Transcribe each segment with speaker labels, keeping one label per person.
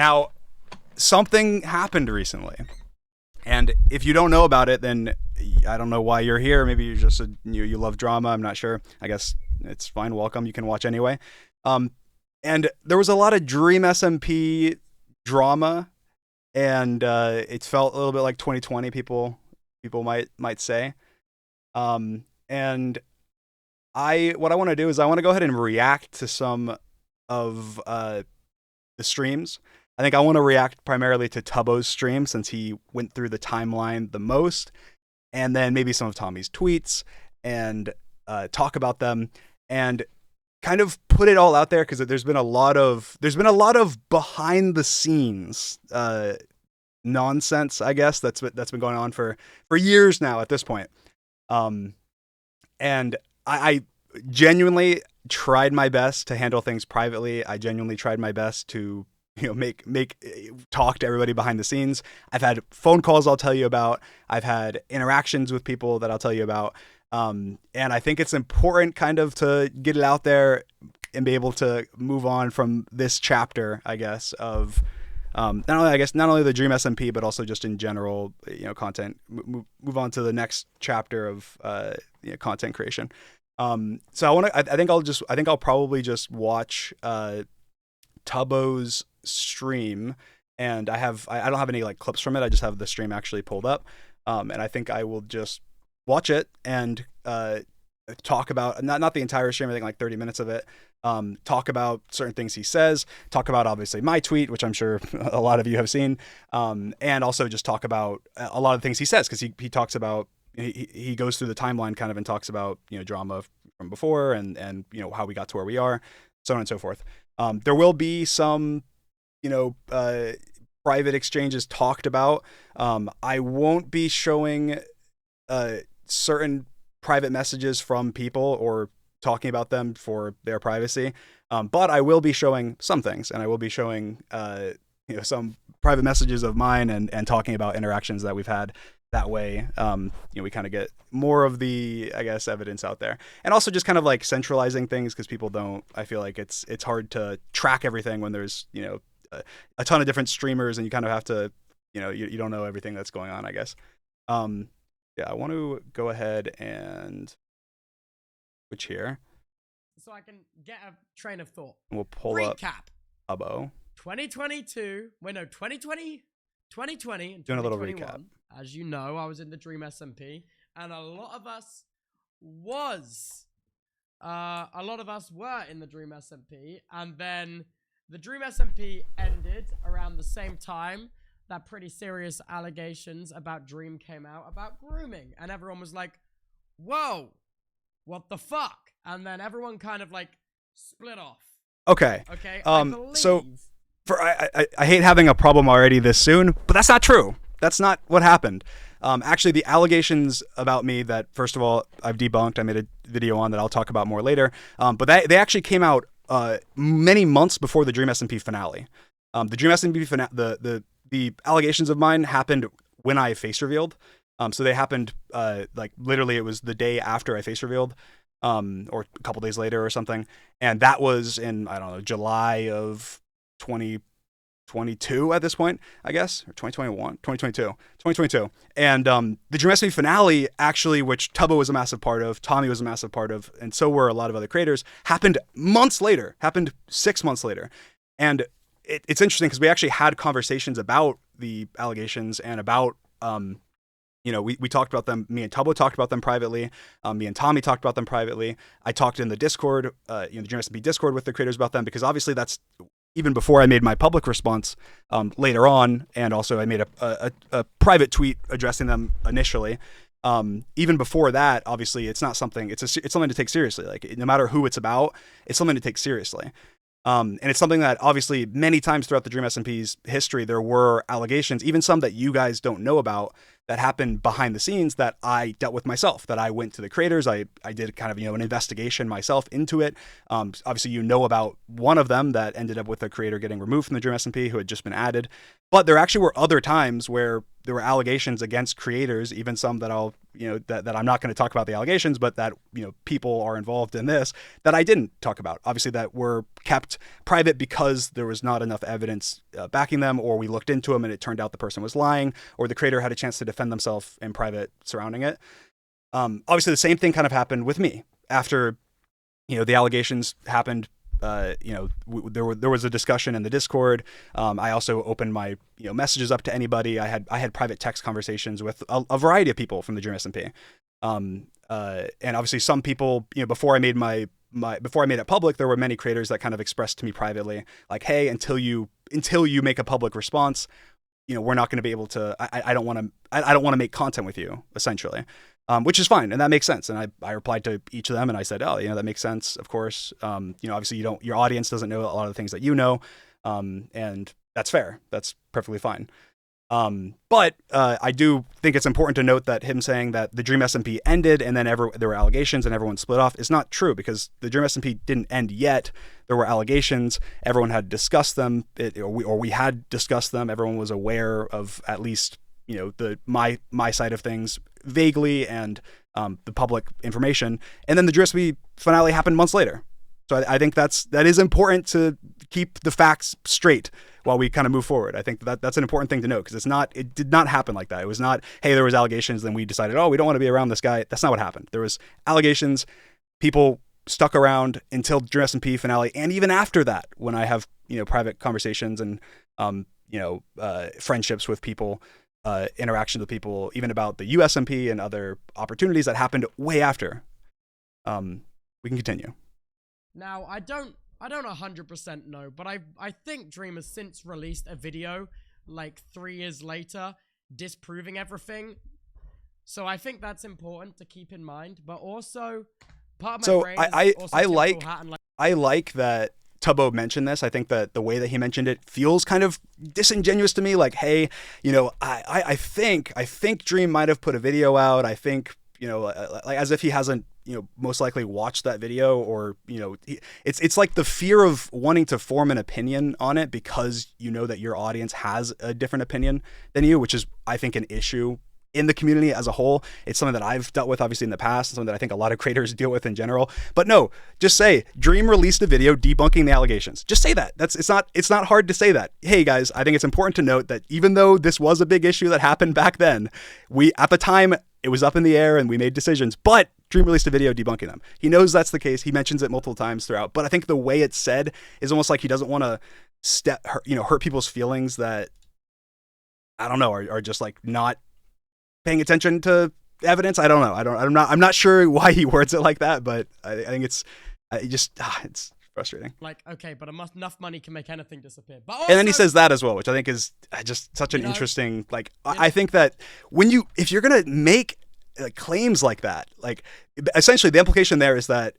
Speaker 1: Now, something happened recently, and if you don't know about it, then I don't know why you're here. Maybe you're just you love drama. I'm not sure. I guess it's fine. Welcome. You can watch anyway. Um, and there was a lot of Dream SMP drama, and it felt a little bit like 2020. People might say. And what I want to do is I want to go ahead and react to some of the streams. I think I want to react primarily to Tubbo's stream since he went through the timeline the most, and then maybe some of Tommy's tweets and talk about them and kind of put it all out there because there's been a lot of behind the scenes nonsense, I guess that's been going on for years now at this point. And I genuinely tried my best to handle things privately. I genuinely tried my best to make talk to everybody behind the scenes. I've had phone calls I'll tell you about. I've had interactions with people that I'll tell you about. And I think it's important kind of to get it out there and be able to move on from this chapter, I guess, of not only the Dream SMP, but also just in general, content. Move on to the next chapter of content creation. So I think I'll probably just watch Tubbo's stream, and I don't have any like clips from it. I just have the stream actually pulled up, and I think I will just watch it and talk about not the entire stream. I think like 30 minutes of it. Talk about certain things he says. Talk about obviously my tweet, which I'm sure a lot of you have seen, and also just talk about a lot of things he says because he talks about he goes through the timeline kind of and talks about drama from before and how we got to where we are, so on and so forth. There will be some private exchanges talked about. I won't be showing certain private messages from people or talking about them for their privacy, but I will be showing some things, and I will be showing some private messages of mine and talking about interactions that we've had. That way, we kind of get more of the, I guess, evidence out there, and also just kind of like centralizing things because people don't. I feel like it's hard to track everything when there's a ton of different streamers, and you kind of have to, you don't know everything that's going on, I guess. Yeah, I want to go ahead and switch here,
Speaker 2: so I can get a train of thought.
Speaker 1: We'll pull
Speaker 2: Recap.
Speaker 1: up Tubbo.
Speaker 2: 2022. Wait, no, 2020 and
Speaker 1: doing a little recap.
Speaker 2: As you know, I was in the Dream SMP, and a lot of us were in the Dream SMP, and then the Dream SMP ended around the same time that pretty serious allegations about Dream came out about grooming, and everyone was like, whoa, what the fuck? And then everyone kind of like split off.
Speaker 1: Okay. So I hate having a problem already this soon, but that's not true. That's not what happened. Actually, the allegations about me that, first of all, I've debunked, I made a video on that I'll talk about more later, but they actually came out many months before the Dream SMP finale. The Dream SMP finale, the allegations of mine happened when I face revealed. So they happened like literally it was the day after I face revealed, or a couple days later or something. And that was in, I don't know, July of 2022 at this point, I guess, or 2022. And the Dream SMP finale, actually, which Tubbo was a massive part of, Tommy was a massive part of, and so were a lot of other creators, happened 6 months later. And it's interesting because we actually had conversations about the allegations and about, we talked about them. Me and Tubbo talked about them privately. Me and Tommy talked about them privately. I talked in the Discord, the Dream SMP Discord with the creators about them because obviously that's even before I made my public response later on, and also I made a private tweet addressing them initially. Even before that, obviously, it's not something. It's something to take seriously. Like no matter who it's about, it's something to take seriously. And it's something that obviously many times throughout the Dream SMP's history, there were allegations, even some that you guys don't know about, that happened behind the scenes that I dealt with myself, that I went to the creators. I did kind of, an investigation myself into it. Obviously, about one of them that ended up with a creator getting removed from the Dream SMP who had just been added. But there actually were other times where there were allegations against creators, even some that I'll, that I'm not going to talk about the allegations, but that, people are involved in this that I didn't talk about. Obviously, that were kept private because there was not enough evidence backing them, or we looked into them and it turned out the person was lying, or the creator had a chance to defend themselves in private surrounding it. Obviously, the same thing kind of happened with me after, the allegations happened. There was a discussion in the Discord. I also opened my messages up to anybody. I had private text conversations with a variety of people from the Dream SMP. And obviously some people, before I made before I made it public, there were many creators that kind of expressed to me privately, like, hey, until you make a public response, we're not going to be able to. I don't want to make content with you, essentially. Which is fine, and that makes sense. And I replied to each of them, and I said, oh, that makes sense, of course. Obviously your audience doesn't know a lot of the things that you know, and that's fair. That's perfectly fine. But I do think it's important to note that him saying that the Dream SMP ended and then there were allegations and everyone split off is not true, because the Dream SMP didn't end yet. There were allegations. Everyone had discussed them, or we had discussed them. Everyone was aware of at least my side of things vaguely, and the public information. And then the Dream SMP finale happened months later. So I think that is important to keep the facts straight while we kind of move forward. I think that's an important thing to note, because it did not happen like that. It was not, hey, there was allegations, then we decided, oh, we don't want to be around this guy. That's not what happened. There was allegations, people stuck around until Dream SMP finale, and even after that, when I have private conversations and friendships with people, interactions with people, even about the USMP and other opportunities that happened way after. We can continue.
Speaker 2: Now, I don't 100% know, but I think Dream has since released a video like 3 years later disproving everything. So I think that's important to keep in mind. But also, part of my brain is also
Speaker 1: I like that Tubbo mentioned this. I think that the way that he mentioned it feels kind of disingenuous to me. Like, hey, I think Dream might have put a video out. I think, like as if he hasn't, most likely watched that video, or, it's like the fear of wanting to form an opinion on it because that your audience has a different opinion than you, which is, I think, an issue in the community as a whole. It's something that I've dealt with obviously in the past, and something that I think a lot of creators deal with in general. But no, just say Dream released a video debunking the allegations. Just say that. It's not hard to say that. Hey guys, I think it's important to note that even though this was a big issue that happened back then, at the time it was up in the air and we made decisions, but Dream released a video debunking them. He knows that's the case. He mentions it multiple times throughout, but I think the way it's said is almost like he doesn't want to hurt people's feelings that, I don't know, are just like not paying attention to evidence. I don't know. I'm not sure why he words it like that, but I think it's frustrating.
Speaker 2: Like, okay, but enough money can make anything disappear. But also,
Speaker 1: and then he says that as well, which I think is just such an interesting, like, I think that if you're going to make claims like that, like, essentially the implication there is that,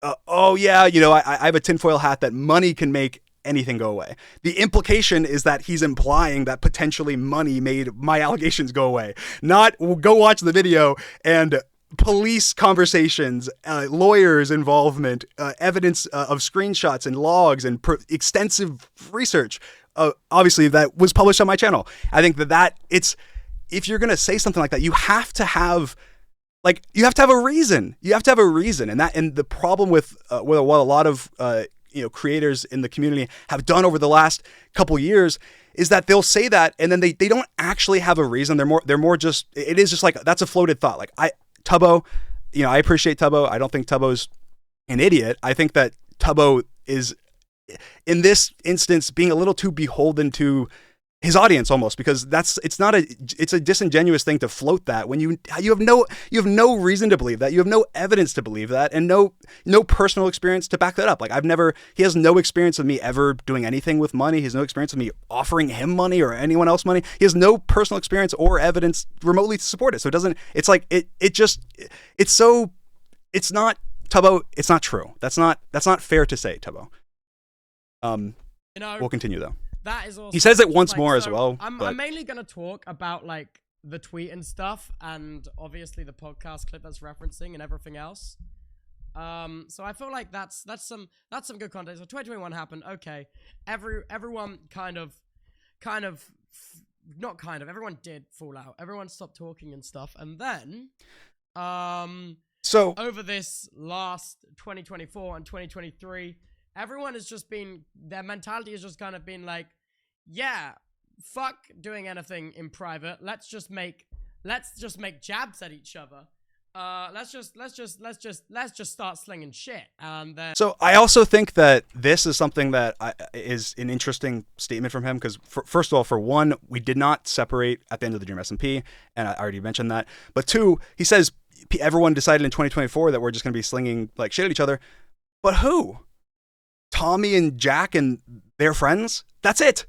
Speaker 1: I have a tinfoil hat that money can make anything go away. The implication is that he's implying that potentially money made my allegations go away. Not go watch the video and police conversations, lawyers' involvement, evidence of screenshots and logs and extensive research, obviously, that was published on my channel. I think if you're going to say something like that, you have to have a reason. You have to have a reason. And the problem with what a lot of creators in the community have done over the last couple years is that they'll say that and then they don't actually have a reason. They're more just, it is just like, that's a floated thought. Like Tubbo, I appreciate Tubbo. I don't think Tubbo's an idiot. I think that Tubbo is, in this instance, being a little too beholden to his audience almost, because it's a disingenuous thing to float that when you have no reason to believe that, you have no evidence to believe that, and no personal experience to back that up. Like he has no experience with me ever doing anything with money. He has no experience with me offering him money or anyone else money. He has no personal experience or evidence remotely to support it. So it's not Tubbo. It's not true. That's not fair to say, Tubbo. We'll continue though.
Speaker 2: That is also,
Speaker 1: he says it once more as well.
Speaker 2: I'm mainly going to talk about like the tweet and stuff, and obviously the podcast clip that's referencing and everything else. So I feel like that's some good context. So 2021 happened. Okay, everyone everyone did fall out. Everyone stopped talking and stuff, and then
Speaker 1: So
Speaker 2: over this last 2024 and 2023, everyone has just been, their mentality has just kind of been like, yeah, fuck doing anything in private. Let's just make jabs at each other. Let's just start slinging shit. And then
Speaker 1: So I also think that this is something that is an interesting statement from him because, first of all, for one, we did not separate at the end of the Dream SMP, and I already mentioned that. But two, he says everyone decided in 2024 that we're just going to be slinging like shit at each other. But who? Tommy and Jack and their friends? That's it.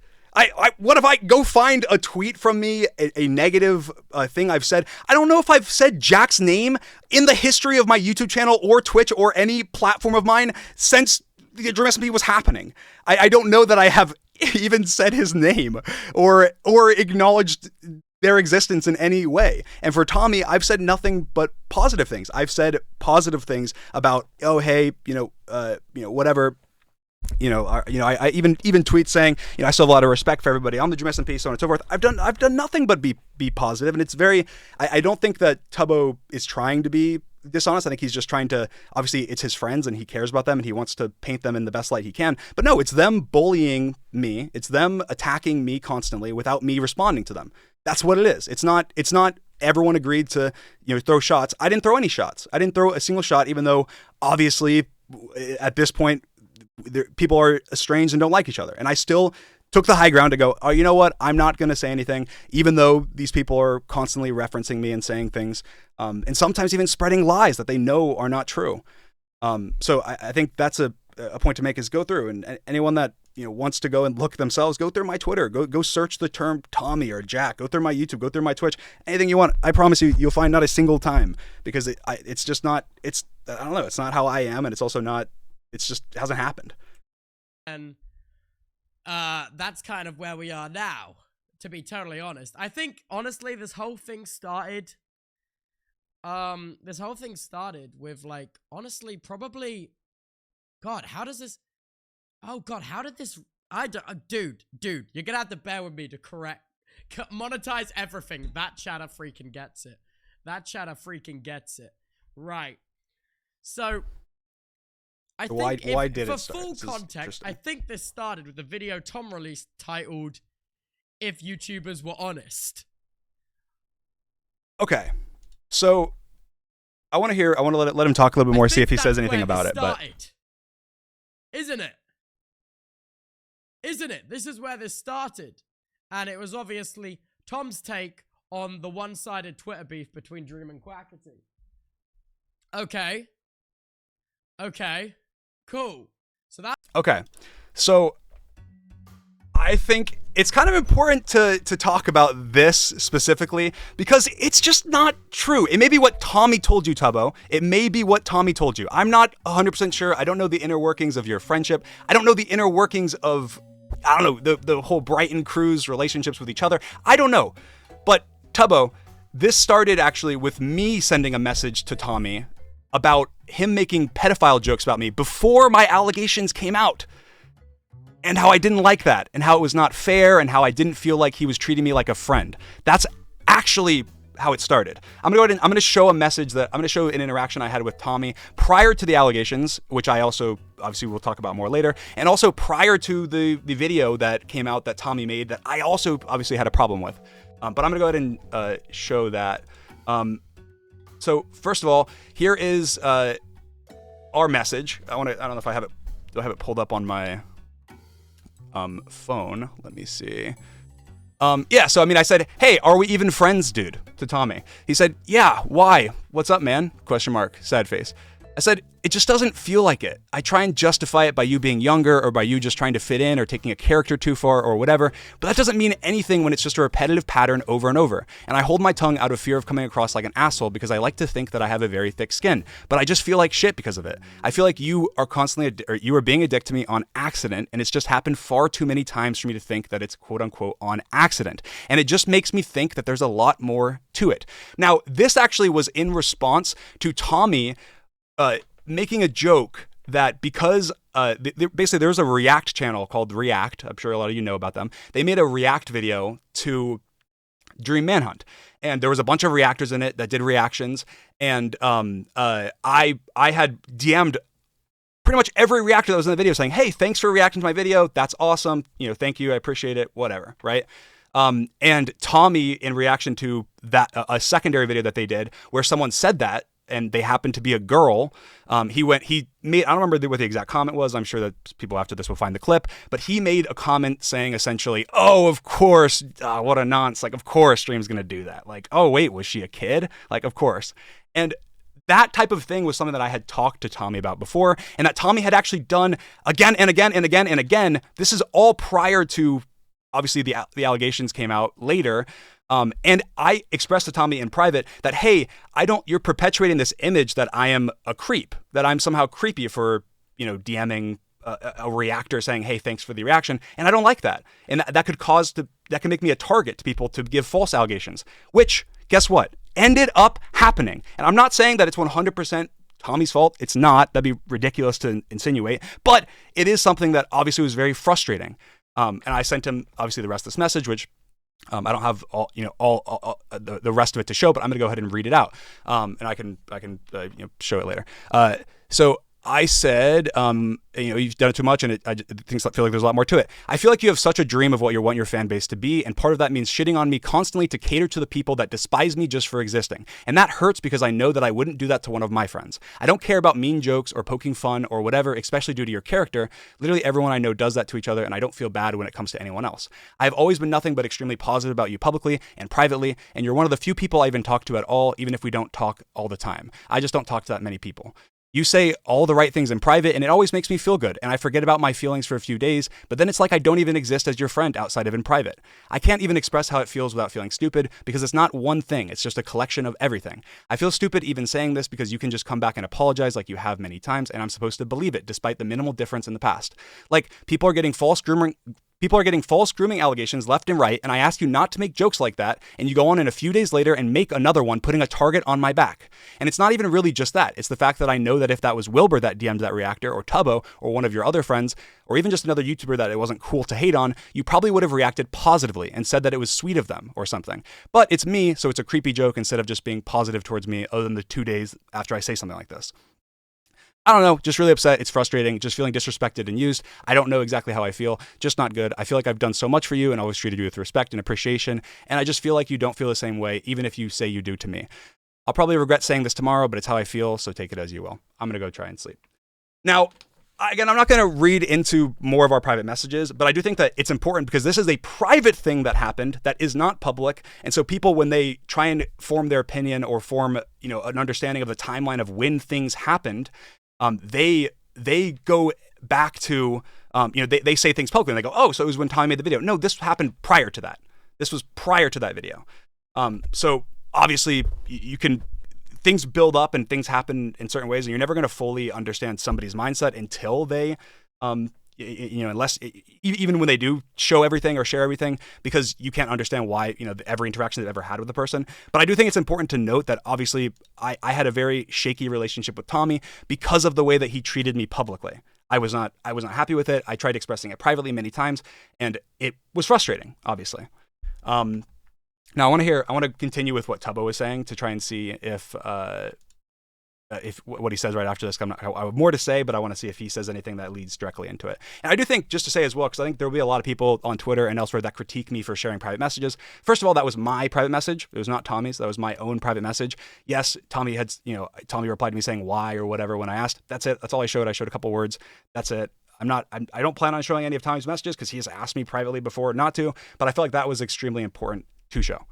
Speaker 1: What if I go find a tweet from me, a negative thing I've said? I don't know if I've said Jack's name in the history of my YouTube channel or Twitch or any platform of mine since the Dream SMP was happening. I don't know that I have even said his name or acknowledged their existence in any way. And for Tommy, I've said nothing but positive things. I've said positive things about, oh, hey, whatever. I even tweet saying, I still have a lot of respect for everybody on the Dream SMP, so on and so forth. I've done nothing but be positive, and it's very. I don't think that Tubbo is trying to be dishonest. I think he's just trying to. Obviously, it's his friends, and he cares about them, and he wants to paint them in the best light he can. But no, it's them bullying me. It's them attacking me constantly without me responding to them. That's what it is. It's not. Everyone agreed to throw shots. I didn't throw any shots. I didn't throw a single shot, even though obviously at this point, people are estranged and don't like each other. And I still took the high ground to go, oh, you know what? I'm not going to say anything, even though these people are constantly referencing me and saying things, and sometimes even spreading lies that they know are not true. So I think that's a point to make is go through. And anyone that wants to go and look themselves, go through my Twitter, go search the term Tommy or Jack, go through my YouTube, go through my Twitch, anything you want. I promise you'll find not a single time, because it's just not, I don't know, it's not how I am, and it's also not, it's just hasn't happened.
Speaker 2: And that's kind of where we are now, to be totally honest. I think, honestly, this whole thing started with, like, honestly, probably, God, how did this, dude, you're gonna have to bear with me to monetize everything. That chatter freaking gets it. Right. So, I think
Speaker 1: why did
Speaker 2: for
Speaker 1: it start?
Speaker 2: full context, I think this started with the video Tom released titled "If YouTubers Were Honest."
Speaker 1: Okay, so I want to let him talk a little bit more, see if he says anything about it. But
Speaker 2: isn't it? This is where this started, and it was obviously Tom's take on the one-sided Twitter beef between Dream and Quackity. Okay. Cool.
Speaker 1: So I think it's kind of important to talk about this specifically because it's just not true. It may be what Tommy told you, Tubbo. It may be what Tommy told you. I'm not 100% sure. I don't know the inner workings of your friendship. I don't know the inner workings of, I don't know, the whole Brighton crew's relationships with each other. I don't know. But Tubbo, this started actually with me sending a message to Tommy about him making pedophile jokes about me before my allegations came out, and how I didn't like that, and how it was not fair, and how I didn't feel like he was treating me like a friend. That's actually how it started. I'm going to show an interaction I had with Tommy prior to the allegations, which I also obviously will talk about more later, and also prior to the video that came out that Tommy made that I also obviously had a problem with. But I'm going to go ahead and show that. So first of all, here is our message. I don't know if I have it. Do I have it pulled up on my phone? Let me see. Yeah. So I said, "Hey, are we even friends, dude?" to Tommy. He said, "Yeah. Why? What's up, man?" ? Sad face. I said, it just doesn't feel like it. I try and justify it by you being younger or by you just trying to fit in or taking a character too far or whatever, but that doesn't mean anything when it's just a repetitive pattern over and over. And I hold my tongue out of fear of coming across like an asshole because I like to think that I have a very thick skin, but I just feel like shit because of it. I feel like you are you are being a dick to me on accident, and it's just happened far too many times for me to think that it's quote unquote on accident. And it just makes me think that there's a lot more to it. Now, this actually was in response to Tommy making a joke that because basically there's a React channel called React. I'm sure a lot of you know about them. They made a React video to Dream Manhunt, and there was a bunch of reactors in it that did reactions. And I had DM'd pretty much every reactor that was in the video saying, "Hey, thanks for reacting to my video. That's awesome. Thank you. I appreciate it. Whatever." Right. And Tommy, in reaction to that, a secondary video that they did where someone said that, and they happened to be a girl, he made, I don't remember what the exact comment was. I'm sure that people after this will find the clip, but he made a comment saying essentially, "Oh, of course, what a nonce. Like, of course Stream's going to do that. Like, oh, wait, was she a kid? Like, of course." And that type of thing was something that I had talked to Tommy about before, and that Tommy had actually done again and again and again and again. This is all prior to, obviously, the allegations came out later. And I expressed to Tommy in private that, hey, you're perpetuating this image that I am a creep, that I'm somehow creepy for, DMing a reactor saying, "Hey, thanks for the reaction." And I don't like that. And that can make me a target to people to give false allegations, which, guess what, ended up happening. And I'm not saying that it's 100% Tommy's fault. It's not. That'd be ridiculous to insinuate, but it is something that obviously was very frustrating. And I sent him obviously the rest of this message, which I don't have all the rest of it to show, but I'm gonna go ahead and read it out, and I can show it later. So I said, you've done it too much, and things feel like there's a lot more to it. "I feel like you have such a dream of what you want your fan base to be, and part of that means shitting on me constantly to cater to the people that despise me just for existing. And that hurts because I know that I wouldn't do that to one of my friends. I don't care about mean jokes or poking fun or whatever, especially due to your character. Literally everyone I know does that to each other, and I don't feel bad when it comes to anyone else. I have always been nothing but extremely positive about you publicly and privately, and you're one of the few people I even talk to at all, even if we don't talk all the time. I just don't talk to that many people. You say all the right things in private, and it always makes me feel good, and I forget about my feelings for a few days, but then it's like I don't even exist as your friend outside of in private. I can't even express how it feels without feeling stupid, because it's not one thing, it's just a collection of everything. I feel stupid even saying this because you can just come back and apologize like you have many times, and I'm supposed to believe it, despite the minimal difference in the past. Like, people are getting false grooming allegations left and right, and I ask you not to make jokes like that, and you go on in a few days later and make another one, putting a target on my back. And it's not even really just that. It's the fact that I know that if that was Wilbur that DM'd that reactor, or Tubbo, or one of your other friends, or even just another YouTuber that it wasn't cool to hate on, you probably would have reacted positively and said that it was sweet of them or something. But it's me, so it's a creepy joke instead of just being positive towards me other than the 2 days after I say something like this. I don't know, just really upset. It's frustrating, just feeling disrespected and used. I don't know exactly how I feel, just not good. I feel like I've done so much for you and always treated you with respect and appreciation, and I just feel like you don't feel the same way, even if you say you do to me. I'll probably regret saying this tomorrow, but it's how I feel, so take it as you will. I'm going to go try and sleep. Now, again, I'm not going to read into more of our private messages, but I do think that it's important because this is a private thing that happened that is not public. And so people, when they try and form their opinion or form, an understanding of the timeline of when things happened, they go back to, they say things publicly and they go, "Oh, so it was when Tommy made the video." No, this happened prior to that. This was prior to that video. So obviously things build up and things happen in certain ways, and you're never going to fully understand somebody's mindset until they, unless even when they do show everything or share everything, because you can't understand why, every interaction they've ever had with a person. But I do think it's important to note that obviously I had a very shaky relationship with Tommy because of the way that he treated me publicly. I was not happy with it. I tried expressing it privately many times, and it was frustrating, obviously. Now I want to continue with what Tubbo was saying to try and see if what he says right after this. I have more to say, but I want to see if he says anything that leads directly into it. And I do think, just to say as well, because I think there will be a lot of people on Twitter and elsewhere that critique me for sharing private messages. First of all, that was my private message. It was not Tommy's. That was my own private message. Yes, Tommy replied to me saying why or whatever when I asked. That's it. That's all I showed. I showed a couple words. That's it. I don't plan on showing any of Tommy's messages because he has asked me privately before not to, but I feel like that was extremely important to show.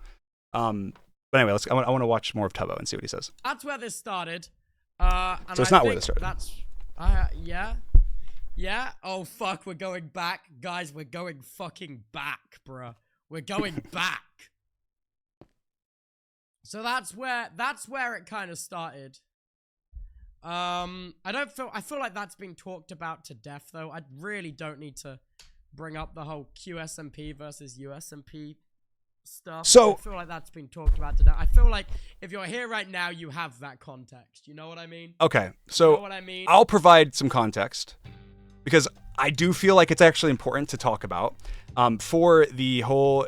Speaker 1: But anyway, I want to watch more of Tubbo and see what he says.
Speaker 2: That's where this started. And
Speaker 1: So it's
Speaker 2: I
Speaker 1: not where
Speaker 2: think
Speaker 1: this started.
Speaker 2: that's, yeah. Yeah? Oh, fuck, we're going back. Guys, we're going fucking back, bruh. We're going back. So that's where it kind of started. I feel like that's been talked about to death, though. I really don't need to bring up the whole QSMP versus USMP stuff.
Speaker 1: So
Speaker 2: I feel like that's been talked about to death. I feel like if you're here right now, you have that context. You know what I mean?
Speaker 1: okay, so
Speaker 2: You know what I mean?
Speaker 1: I'll provide some context because I do feel like it's actually important to talk about for the whole,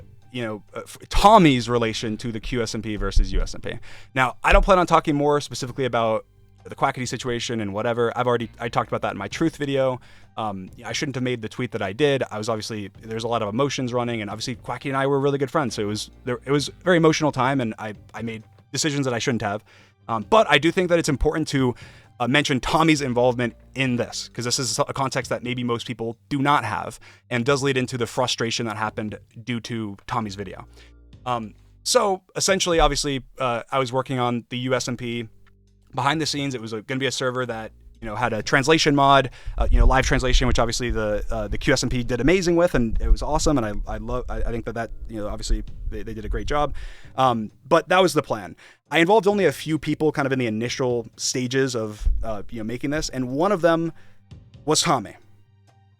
Speaker 1: Tommy's relation to the QSMP versus USMP. Now, I don't plan on talking more specifically about the Quackity situation and whatever. I talked about that in my truth video. I shouldn't have made the tweet that I did. There's a lot of emotions running, and obviously Quacky and I were really good friends, so it was a very emotional time, and I made decisions that I shouldn't have. But I do think that it's important to mention Tommy's involvement in this, because this is a context that maybe most people do not have, and does lead into the frustration that happened due to Tommy's video. So essentially, obviously, I was working on the USMP. Behind the scenes, it was going to be a server that had a translation mod, live translation, which obviously the QSMP did amazing with, and it was awesome. And I think that obviously they did a great job. But that was the plan. I involved only a few people kind of in the initial stages of making this, and one of them was Tommy.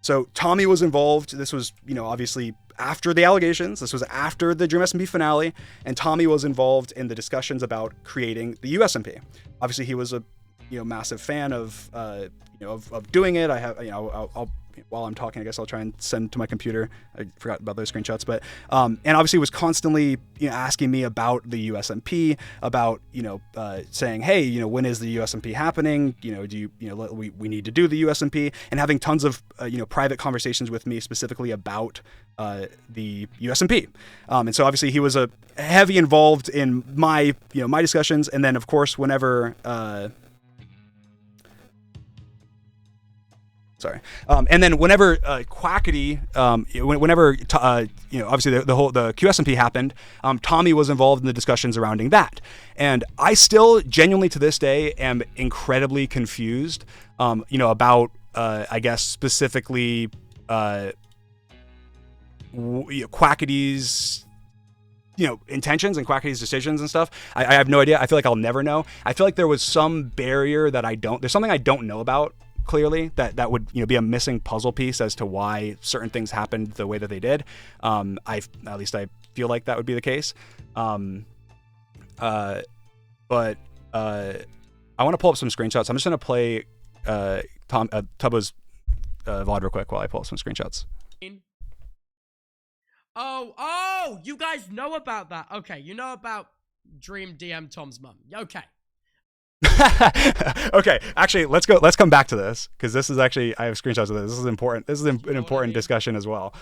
Speaker 1: So Tommy was involved. This was obviously after the allegations. This was after the Dream SMP finale, and Tommy was involved in the discussions about creating the USMP. Obviously, he was a massive fan of doing it. I have I'll while I'm talking, I guess I'll try and send to my computer. I forgot about those screenshots, but and obviously was constantly asking me about the USMP, about saying, hey, when is the USMP happening? Do we need to do the USMP, and having tons of private conversations with me specifically about the USMP. And so obviously he was a heavy involved in my my discussions, and then of course whenever and then whenever Quackity, obviously the QSMP happened, Tommy was involved in the discussion surrounding that, and I still genuinely to this day am incredibly confused, about I guess specifically Quackity's intentions and Quackity's decisions and stuff. I have no idea. I feel like I'll never know. I feel like there was some barrier that there's something I don't know about. Clearly, that would be a missing puzzle piece as to why certain things happened the way that they did. At least I feel like that would be the case. But I want to pull up some screenshots. I'm just gonna play Tubbo's VOD real quick while I pull up some screenshots.
Speaker 2: Oh, you guys know about that. Okay, you know about Dream DM Tom's mum. Okay.
Speaker 1: Okay, actually, let's come back to this, because this is actually, I have screenshots of this. This is important. This is an important discussion as well.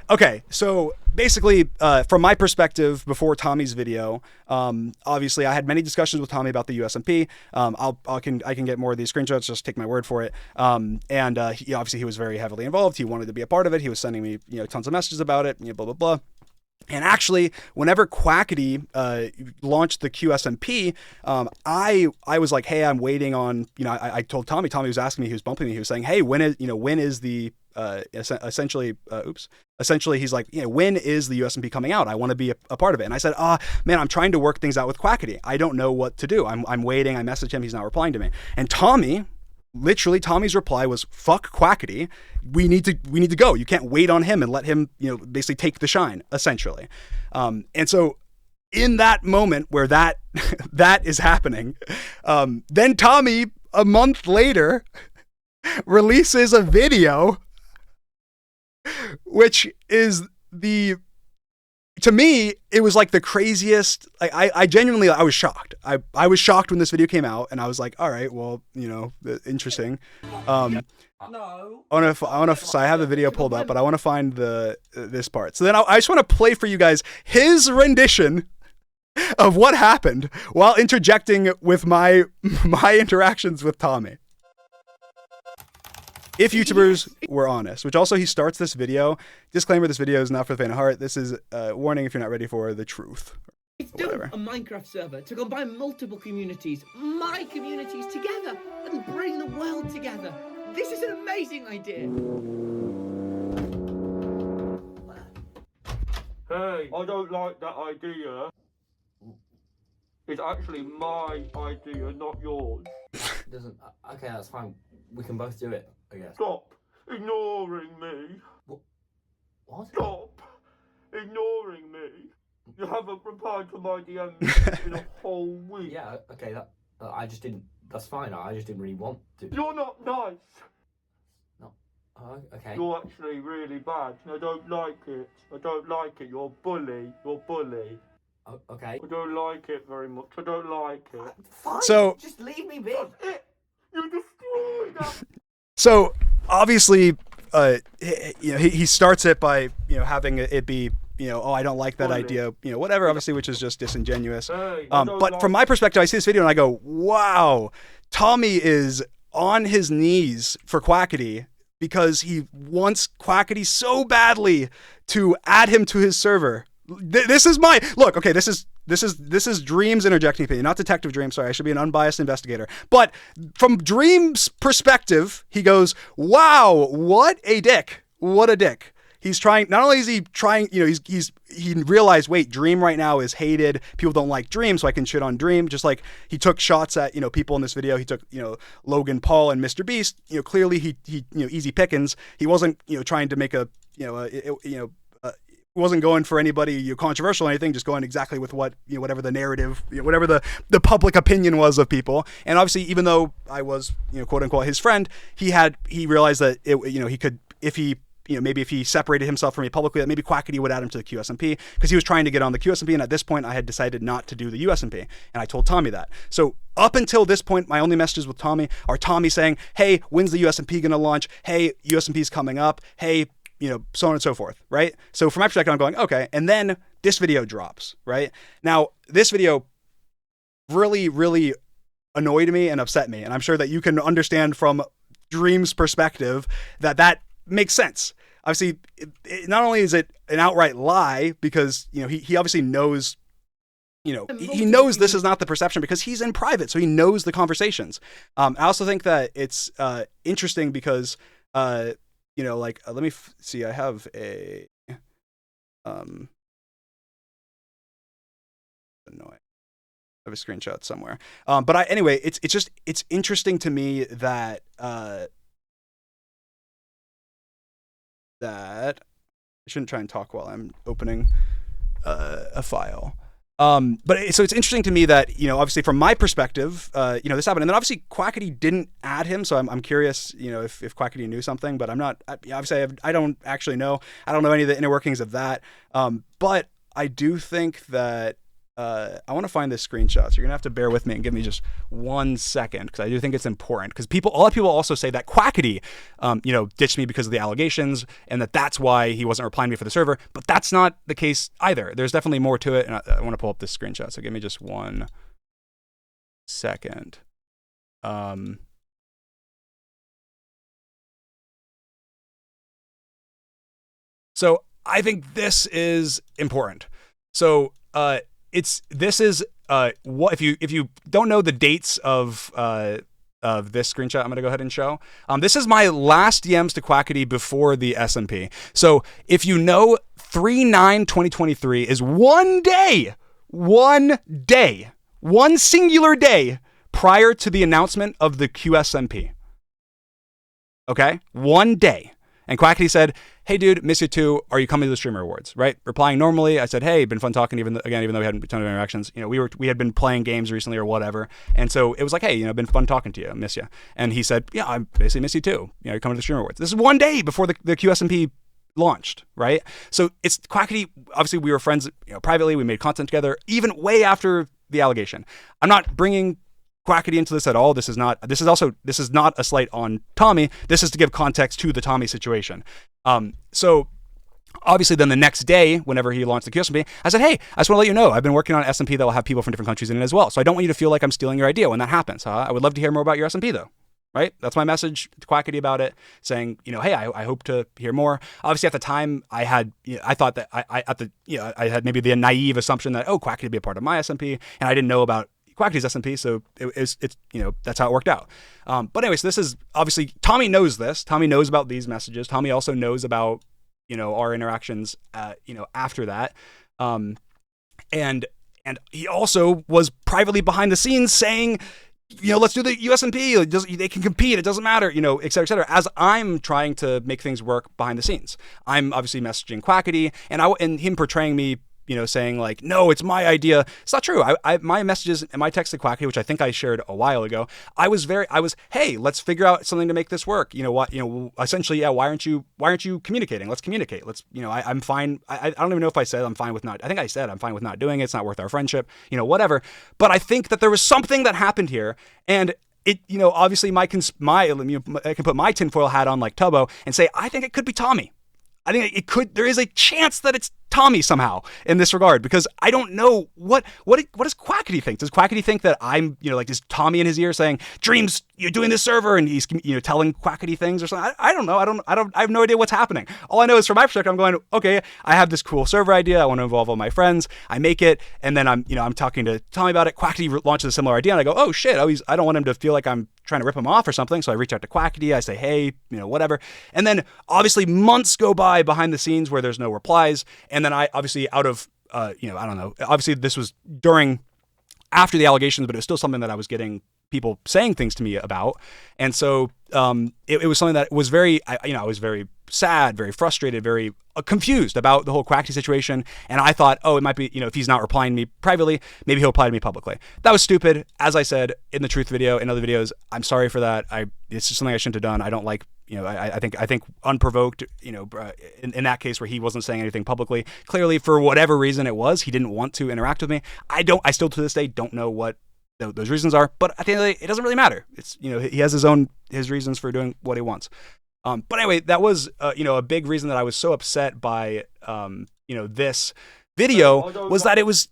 Speaker 1: Okay, so basically, from my perspective, before Tommy's video, obviously I had many discussions with Tommy about the USMP. I can get more of these screenshots. Just take my word for it. He was very heavily involved. He wanted to be a part of it. He was sending me tons of messages about it. Blah blah blah. And actually, whenever Quackity launched the QSMP, I was like, hey, I'm waiting on, I told Tommy was asking me, he was bumping me, he was saying, hey, when is the, essentially, he's like, when is the USMP coming out? I want to be a part of it. And I said, man, I'm trying to work things out with Quackity. I don't know what to do. I'm waiting. I messaged him. He's not replying to me. And Tommy's reply was, fuck Quackity. We need to go. You can't wait on him and let him, basically take the shine, essentially. And so in that moment where that is happening, then Tommy, a month later, releases a video, which is to me, it was like the craziest. I genuinely, I was shocked. I was shocked when this video came out, and I was like, all right, well, interesting. So I have the video pulled up, but I want to find this part. So then I just want to play for you guys his rendition of what happened while interjecting with my interactions with Tommy. If YouTubers were honest, which also he starts this video. Disclaimer, this video is not for the faint of heart. This is a warning if you're not ready for the truth.
Speaker 3: If
Speaker 1: Whatever.
Speaker 3: a Minecraft server to combine multiple communities, my communities together, and bring the world together. This is an amazing idea.
Speaker 4: Hey, I don't like that idea. It's actually my idea, not yours.
Speaker 5: Doesn't. Okay, that's fine. We can both do it, I guess.
Speaker 4: Stop ignoring me.
Speaker 5: What?
Speaker 4: Stop ignoring me. You haven't replied to my DMs in a whole week.
Speaker 5: Yeah. Okay. That. I just didn't. That's fine. I just didn't really want to.
Speaker 4: You're not nice.
Speaker 5: No. Oh, okay.
Speaker 4: You're actually really bad. I don't like it. I don't like it. You're a bully. You're a bully.
Speaker 5: Okay.
Speaker 4: I don't like it very much. I don't like it.
Speaker 5: Fine.
Speaker 1: So-
Speaker 5: just leave me be.
Speaker 4: That's it. You destroyed that.
Speaker 1: So obviously, he starts it by having it be oh, I don't like that
Speaker 4: Bully.
Speaker 1: idea, whatever, obviously, which is just disingenuous.
Speaker 4: Hey, I don't
Speaker 1: But
Speaker 4: like
Speaker 1: from my perspective, I see this video and I go, wow, Tommy is on his knees for Quackity because he wants Quackity so badly to add him to his server. This is my look. Okay, this is Dream's interjecting opinion, not Detective Dream. Sorry, I should be an unbiased investigator. But from Dream's perspective, he goes, "Wow, what a dick! What a dick!" He's trying. Not only is he trying, he realized, wait, Dream right now is hated. People don't like Dream, so I can shit on Dream. Just like he took shots at people in this video. He took Logan Paul and Mr. Beast. Clearly he easy pickings. He wasn't trying to make a wasn't going for anybody controversial or anything, just going exactly with what whatever the narrative, whatever the public opinion was of people. And obviously, even though I was quote unquote his friend, he realized that he could, if he maybe if he separated himself from me publicly, that maybe Quackity would add him to the QSMP because he was trying to get on the QSMP. And at this point, I had decided not to do the USMP, and I told Tommy that. So up until this point, my only messages with Tommy are Tommy saying, "Hey, when's the USMP gonna launch? Hey, USMP's coming up. Hey." So on and so forth, right? So from my perspective, I'm going, okay. And then this video drops, right? Now, this video really, really annoyed me and upset me. And I'm sure that you can understand from Dream's perspective that makes sense. Obviously, not only is it an outright lie because, he obviously knows, he knows this is not the perception because he's in private. So he knows the conversations. I also think that it's interesting because, let me see. I have a I have a screenshot somewhere. But anyway, it's interesting to me that that I shouldn't try and talk while I'm opening a file. But so it's interesting to me that, obviously from my perspective, this happened. And then obviously Quackity didn't add him. So I'm curious, if Quackity knew something, but I'm not, obviously I don't actually know. I don't know any of the inner workings of that. But I do think that, I want to find this screenshot. So you're gonna have to bear with me and give me just 1 second because I do think it's important because a lot of people also say that Quackity, ditched me because of the allegations and that's why he wasn't replying to me for the server. But that's not the case either. There's definitely more to it, and I want to pull up this screenshot. So give me just 1 second. So I think this is important. So this is what if you don't know the dates of this screenshot I'm gonna go ahead and show. This is my last DMs to Quackity before the SMP. So if you know 3/9/2023 is one singular day prior to the announcement of the QSMP. Okay, 1 day. And Quackity said, "Hey dude, miss you too. Are you coming to the Streamer Awards?" Right? Replying normally, I said, "Hey, been fun talking." Even though we hadn't a ton of interactions, we had been playing games recently or whatever, and so it was like, "Hey, been fun talking to you. I miss you." And he said, "Yeah, I basically miss you too. You're coming to the Streamer Awards." This is 1 day before the QSMP launched, right? So it's Quackity. Obviously, we were friends, privately. We made content together, even way after the allegation. I'm not bringing Quackity into this at all. This is not a slight on Tommy. This is to give context to the Tommy situation. So obviously then the next day, whenever he launched the QSMP, I said, "Hey, I just want to let you know, I've been working on an SMP that will have people from different countries in it as well. So I don't want you to feel like I'm stealing your idea when that happens. I would love to hear more about your SMP though." right? That's my message to Quackity about it, saying, hey, I hope to hear more. Obviously, at the time, I had, I thought that I had maybe the naive assumption that, Quackity would be a part of my SMP, and I didn't know about Quackity's SMP, so it's that's how it worked out. But anyways, this is obviously, Tommy knows this. Tommy knows about these messages. Tommy also knows about, our interactions, after that. And he also was privately behind the scenes saying, let's do the USMP. They can compete. It doesn't matter, et cetera, et cetera. As I'm trying to make things work behind the scenes, I'm obviously messaging Quackity, and him portraying me, saying like, no, it's my idea. It's not true. My messages and my text to Quackity, which I think I shared a while ago, I was, hey, let's figure out something to make this work. Essentially, yeah. Why aren't you communicating? Let's communicate. Let's, I'm fine. I don't even know if I said I'm fine with not. I think I said I'm fine with not doing it. It's not worth our friendship. Whatever. But I think that there was something that happened here, and it, obviously I can put my tinfoil hat on like Tubbo and say I think it could be Tommy. I think there is a chance that it's Tommy somehow in this regard, because I don't know what does Quackity think? Does Quackity think that I'm, is Tommy in his ear saying, Dreams, you're doing this server, and he's, telling Quackity things or something? I don't know. I have no idea what's happening. All I know is from my perspective, I'm going, okay, I have this cool server idea. I want to involve all my friends. I make it. And then I'm talking to Tommy about it. Quackity launches a similar idea, and I go, oh shit, I don't want him to feel like I'm trying to rip him off or something. So I reach out to Quackity. I say, hey, whatever. And then obviously months go by behind the scenes where there's no replies. And then I obviously out of, I don't know, obviously this was after the allegations, but it was still something that I was getting people saying things to me about. And so it was something that was I was very sad, very frustrated, very confused about the whole Quackity situation. And I thought, it might be, if he's not replying to me privately, maybe he'll reply to me publicly. That was stupid. As I said in the truth video, in other videos, I'm sorry for that. It's just something I shouldn't have done. I don't like, I think unprovoked, in that case where he wasn't saying anything publicly, clearly for whatever reason it was, he didn't want to interact with me. I still to this day don't know what those reasons are, but at the end of the day, it doesn't really matter. It's, he has his reasons for doing what he wants. But anyway, that was, a big reason that I was so upset by, this video was that it was,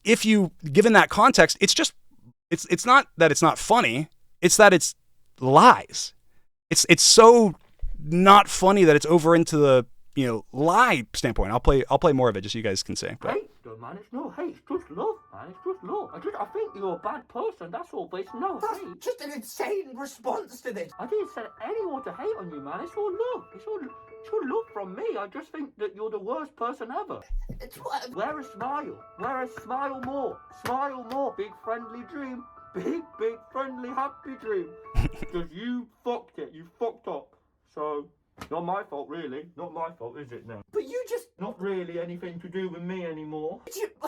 Speaker 1: given that context, it's not that it's not funny. It's that it's lies. It's so not funny that it's over into the, lie standpoint. I'll play more of it just so you guys can see. But.
Speaker 4: Hate, though, man. It's no hate. It's just love, man. It's just love. I think you're a bad person. That's all. But it's no
Speaker 3: That's
Speaker 4: hate.
Speaker 3: just an insane response to this.
Speaker 4: I didn't say anyone to hate on you, man. It's all love. It's all love from me. I just think that you're the worst person ever.
Speaker 3: It's what?
Speaker 4: Wear a smile. Wear a smile more. Smile more. Big friendly dream. Big friendly happy dream. Because you fucked it. You fucked up. So. Not my fault, really. Not my fault, is it now?
Speaker 3: But you just...
Speaker 4: Not really anything to do with me anymore.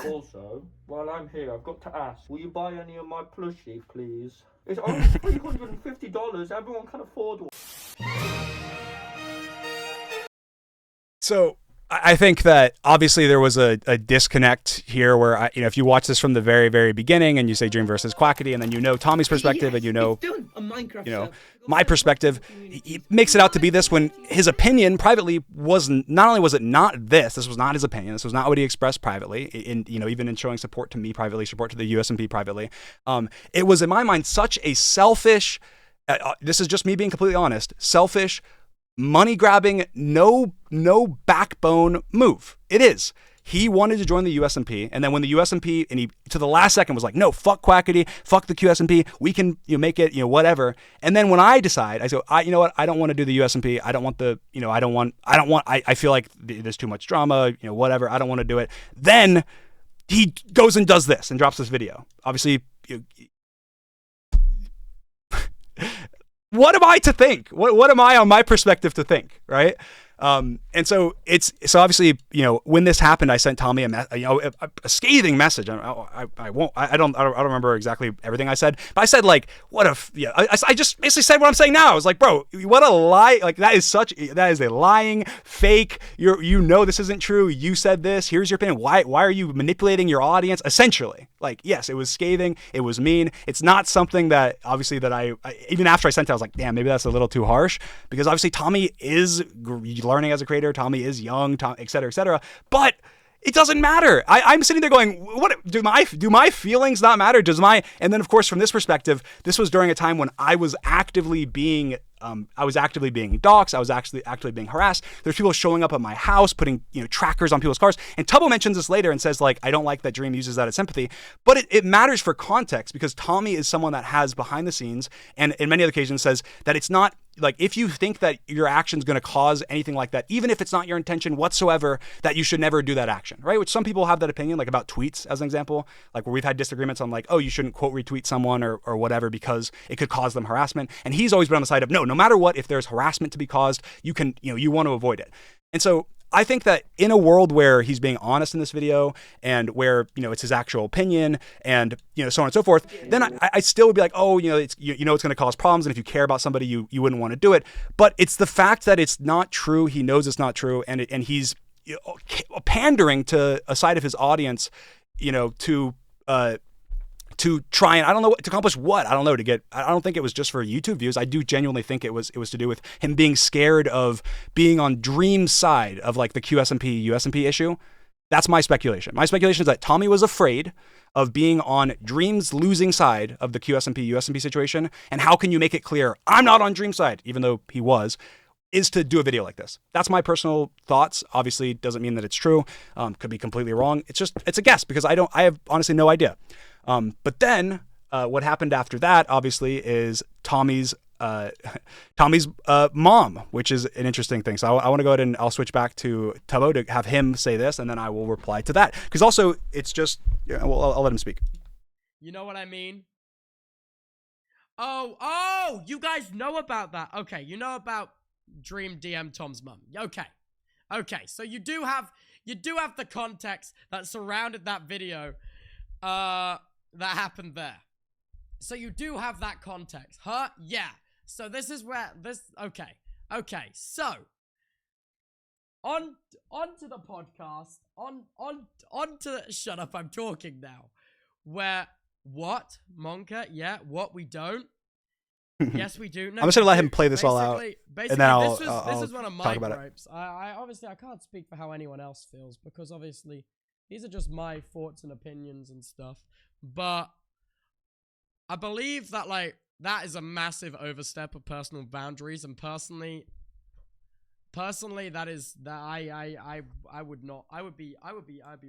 Speaker 4: Also, while I'm here, I've got to ask, will you buy any of my plushie, please? It's only $350. Everyone can afford one.
Speaker 1: So I think that obviously there was a disconnect here where, if you watch this from the very, very beginning and you say Dream versus Quackity, and then Tommy's perspective, and my perspective, he makes it out to be this when his opinion privately not only was it not this was not his opinion, this was not what he expressed privately, even in showing support to me privately, support to the USMP privately. It was in my mind such a selfish, this is just me being completely honest, selfish, money grabbing, no backbone move. It is. He wanted to join the USMP, and then when the USMP, and he to the last second was like, no, fuck Quackity, fuck the QSMP, we can make it, whatever. And then when I decide, I go, you know what, I don't want to do the USMP. I don't want I feel like there's too much drama, whatever. I don't want to do it. Then he goes and does this and drops this video. Obviously, what am I to think? What am I on my perspective to think, right? And so obviously, when this happened, I sent Tommy a scathing message. I don't remember exactly everything I said, but I said like, I just basically said what I'm saying now. I was like, bro, what a lie. Like that is a lying fake. This isn't true. You said this, here's your opinion. Why are you manipulating your audience? Essentially, like, yes, it was scathing. It was mean. It's not something that obviously that I even after I sent it, I was like, damn, maybe that's a little too harsh, because obviously Tommy is learning as a creator. Tommy is young, et cetera, et cetera. But It doesn't matter. I'm sitting there going, what do my feelings not matter? And then of course from this perspective, this was during a time when I was actively being doxxed. I was actually actively being harassed. There's people showing up at my house, putting trackers on people's cars. And Tubbo mentions this later and says like, I don't like that Dream uses that as sympathy, but it matters for context because Tommy is someone that has behind the scenes and in many other occasions says that it's not like if you think that your action's going to cause anything like that, even if it's not your intention whatsoever, that you should never do that action, right? Which some people have that opinion, like about tweets as an example, like where we've had disagreements on like, oh, you shouldn't quote retweet someone or whatever because it could cause them harassment. And he's always been on the side of no matter what, if there's harassment to be caused, you want to avoid it. And so I think that in a world where he's being honest in this video and where, it's his actual opinion and, so on and so forth, then I still would be like, oh, it's going to cause problems. And if you care about somebody, you wouldn't want to do it. But it's the fact that it's not true. He knows it's not true. And he's pandering to a side of his audience, to try and, I don't know, to accomplish what? I don't know, I don't think it was just for YouTube views. I do genuinely think it was to do with him being scared of being on Dream's side of like the QSMP, USMP issue. That's my speculation. My speculation is that Tommy was afraid of being on Dream's losing side of the QSMP, USMP situation. And how can you make it clear, I'm not on Dream's side, even though he was, is to do a video like this. That's my personal thoughts. Obviously, doesn't mean that it's true. Could be completely wrong. It's a guess because I have honestly no idea. But then what happened after that, obviously, is Tommy's mom, which is an interesting thing. So I want to go ahead and I'll switch back to Tubbo to have him say this, and then I will reply to that. Because also, it's just, I'll let him speak.
Speaker 2: You know what I mean? Oh, you guys know about that. Okay, you know about Dream DM Tom's mum. Okay, so you do have the context that surrounded that video that happened there. So you do have that context, huh? Yeah. So this is where okay. So on to the podcast, on to shut up, I'm talking now. Where what? Monka? Yeah, what we don't? Yes, we do. No,
Speaker 1: I'm just gonna let him play this all out,
Speaker 2: basically,
Speaker 1: and then
Speaker 2: this is one of my gripes. I obviously I can't speak for how anyone else feels because obviously these are just my thoughts and opinions and stuff. But I believe that like that is a massive overstep of personal boundaries, and personally I would be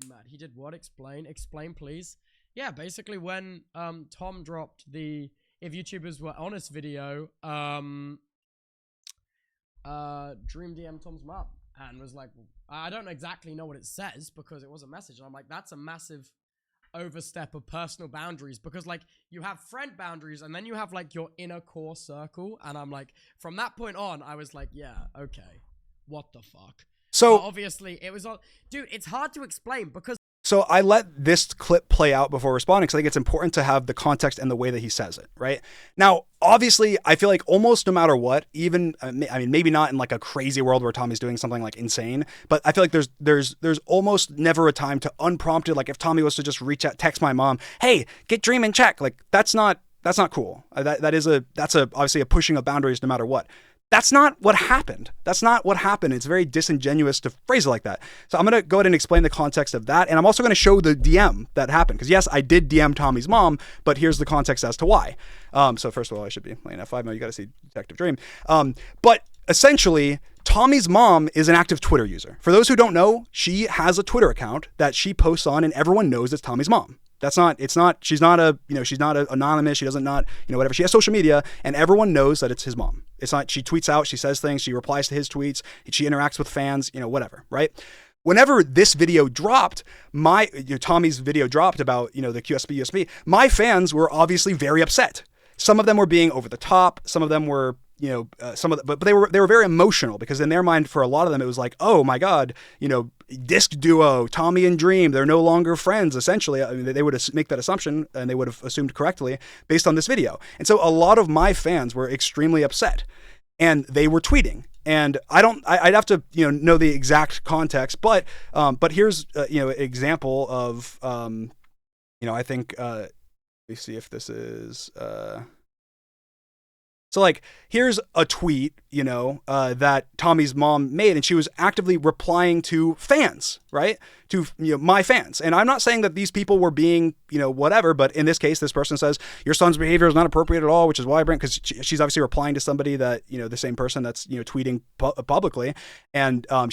Speaker 2: mad. He did what? Explain please. Yeah, basically when Tom dropped the If YouTubers Were Honest video, Dream DM Tom's mum and was like, I don't exactly know what it says because it was a message. And I'm like, that's a massive overstep of personal boundaries because like you have friend boundaries and then you have like your inner core circle. And I'm like, from that point on, I was like, yeah, okay, what the fuck?
Speaker 1: So
Speaker 2: but obviously it was all, dude, it's hard to explain because
Speaker 1: So I let this clip play out before responding because I think it's important to have the context and the way that he says it, right? Now, obviously, I feel like almost no matter what, even, I mean, maybe not in like a crazy world where Tommy's doing something like insane, but I feel like there's almost never a time to unprompted, like if Tommy was to just reach out, text my mom, hey, get Dream in check. Like that's not cool. That's obviously a pushing of boundaries no matter what. That's not what happened. It's very disingenuous to phrase it like that. So I'm going to go ahead and explain the context of that. And I'm also going to show the DM that happened. Because yes, I did DM Tommy's mom, but here's the context as to why. So first of all, I should be playing F5. No, you got to see Detective Dream. But essentially, Tommy's mom is an active Twitter user. For those who don't know, she has a Twitter account that she posts on and everyone knows it's Tommy's mom. She's not anonymous. She doesn't whatever. She has social media and everyone knows that it's his mom. It's not, she tweets out, she says things, she replies to his tweets, she interacts with fans, whatever, right? Whenever this video dropped, Tommy's video dropped about, the QSP, USP, my fans were obviously very upset. Some of them were being over the top. Some of them were, but they were very emotional because in their mind, for a lot of them, it was like, oh my God, disc duo, Tommy and Dream, they're no longer friends, essentially. I mean, they would make that assumption and they would have assumed correctly based on this video. And so a lot of my fans were extremely upset and they were tweeting. And I'd have to, know the exact context, but here's, an example of, I think, let me see if this is, So like, here's a tweet, that Tommy's mom made, and she was actively replying to fans, right? To my fans. And I'm not saying that these people were being, whatever, but in this case, this person says your son's behavior is not appropriate at all, which is why I bring, because she's obviously replying to somebody that, the same person that's, tweeting publicly. And I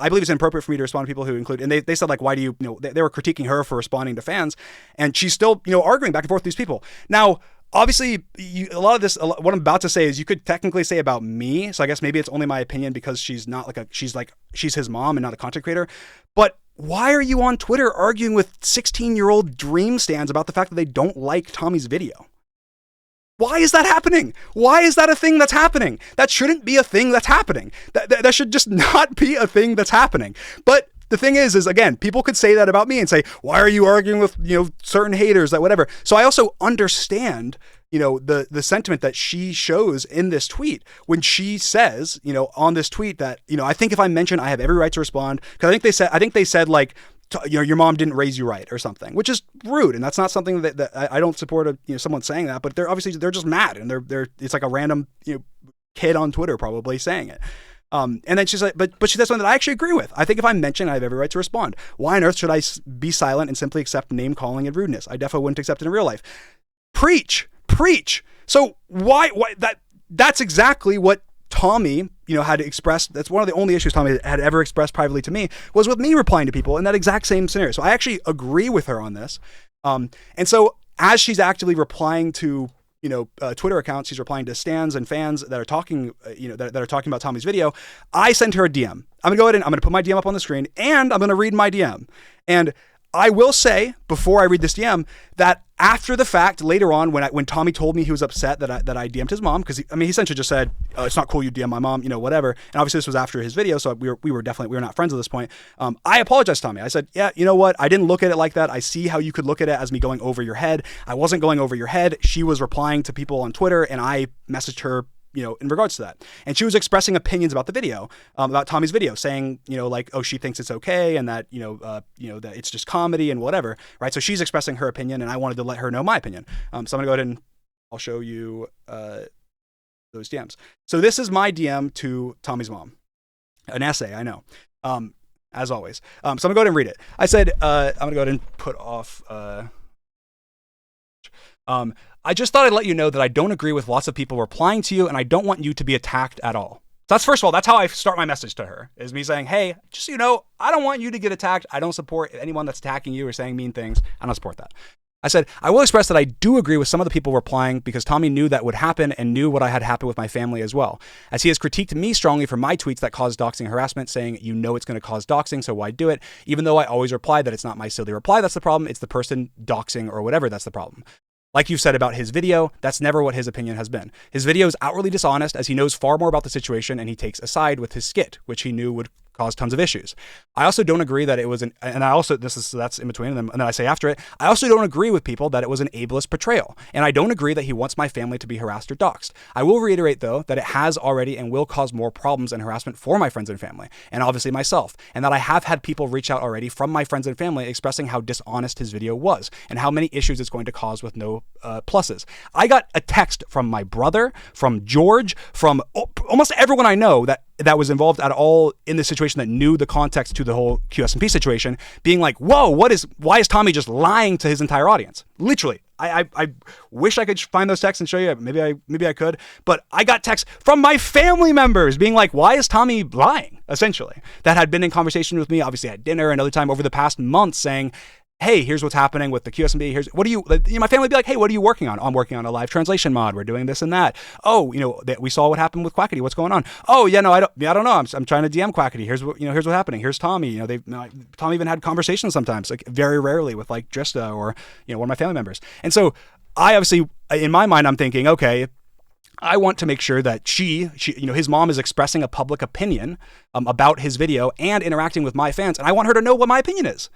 Speaker 1: believe it's inappropriate for me to respond to people who include, and they said like, why do you, they were critiquing her for responding to fans, and she's still, arguing back and forth with these people. Now, obviously, what I'm about to say is you could technically say about me. So I guess maybe it's only my opinion because she's his mom and not a content creator. But why are you on Twitter arguing with 16-year-old Dream stans about the fact that they don't like Tommy's video? Why is that happening? Why is that a thing that's happening? That shouldn't be a thing that's happening. That should just not be a thing that's happening. But the thing is again, people could say that about me and say, why are you arguing with, certain haters, that whatever. So I also understand, the sentiment that she shows in this tweet when she says, on this tweet that, I think if I mention I have every right to respond, because I think they said like, your mom didn't raise you right or something, which is rude. And that's not something that I don't support someone saying that, but they're just mad, and it's like a random, kid on Twitter probably saying it. And then she's like, but she said something that I actually agree with. I think if I mention, I have every right to respond. Why on earth should I be silent and simply accept name calling and rudeness? I definitely wouldn't accept it in real life. Preach. So why that's exactly what Tommy, had expressed. That's one of the only issues Tommy had ever expressed privately to me, was with me replying to people in that exact same scenario. So I actually agree with her on this. And so as she's actively replying to, Twitter accounts, she's replying to stans and fans that are talking, that are talking about Tommy's video. I send her a DM. I'm going to go ahead and I'm going to put my DM up on the screen, and I'm going to read my DM. And I will say, before I read this DM, that after the fact, later on, when Tommy told me he was upset that I DM'd his mom, because he essentially just said, it's not cool you DM my mom, whatever. And obviously this was after his video, so we were not friends at this point. I apologized to Tommy. I said, yeah, you know what? I didn't look at it like that. I see how you could look at it as me going over your head. I wasn't going over your head. She was replying to people on Twitter, and I messaged her, in regards to that. And she was expressing opinions about the video, about Tommy's video, saying, like, oh, she thinks it's okay, and that, that it's just comedy and whatever, right? So she's expressing her opinion, and I wanted to let her know my opinion. So I'm gonna go ahead and I'll show you those DMs. So this is my DM to Tommy's mom. An essay, I know. As always. So I'm gonna go ahead and read it. I said, I'm gonna go ahead and put off, I just thought I'd let you know that I don't agree with lots of people replying to you, and I don't want you to be attacked at all. So that's, first of all, that's how I start my message to her, is me saying, hey, just so you know, I don't want you to get attacked. I don't support anyone that's attacking you or saying mean things. I don't support that. I said, I will express that I do agree with some of the people replying because Tommy knew that would happen and knew what I had happened with my family as well. As he has critiqued me strongly for my tweets that caused doxing and harassment, saying, it's going to cause doxing, so why do it? Even though I always reply that it's not my silly reply that's the problem, it's the person doxing or whatever that's the problem. Like you said about his video, that's never what his opinion has been. His video is outwardly dishonest as he knows far more about the situation, and he takes a side with his skit, which he knew would cause tons of issues. I also don't agree that it was that's in between them, and then I say after it, I also don't agree with people that it was an ableist portrayal, and I don't agree that he wants my family to be harassed or doxxed. I will reiterate though that it has already and will cause more problems and harassment for my friends and family, and obviously myself, and that I have had people reach out already from my friends and family expressing how dishonest his video was and how many issues it's going to cause with no pluses. I got a text from my brother, from George, from almost everyone I know that was involved at all in this situation, that knew the context to the whole USMP situation, being like, whoa, why is Tommy just lying to his entire audience? Literally. I wish I could find those texts and show you. Maybe I could, but I got texts from my family members being like, why is Tommy lying? Essentially, that had been in conversation with me, obviously at dinner, another time over the past month, saying, hey, here's what's happening with the QSMB. My family would be like, hey, what are you working on? I'm working on a live translation mod. We're doing this and that. Oh, we saw what happened with Quackity. What's going on? Oh, yeah, no, I don't know. I'm trying to DM Quackity. Here's what's happening. Here's Tommy. Tommy even had conversations sometimes, like very rarely with like Drista or, one of my family members. And so I obviously, in my mind, I'm thinking, okay, I want to make sure that she, his mom is expressing a public opinion about his video and interacting with my fans. And I want her to know what my opinion is.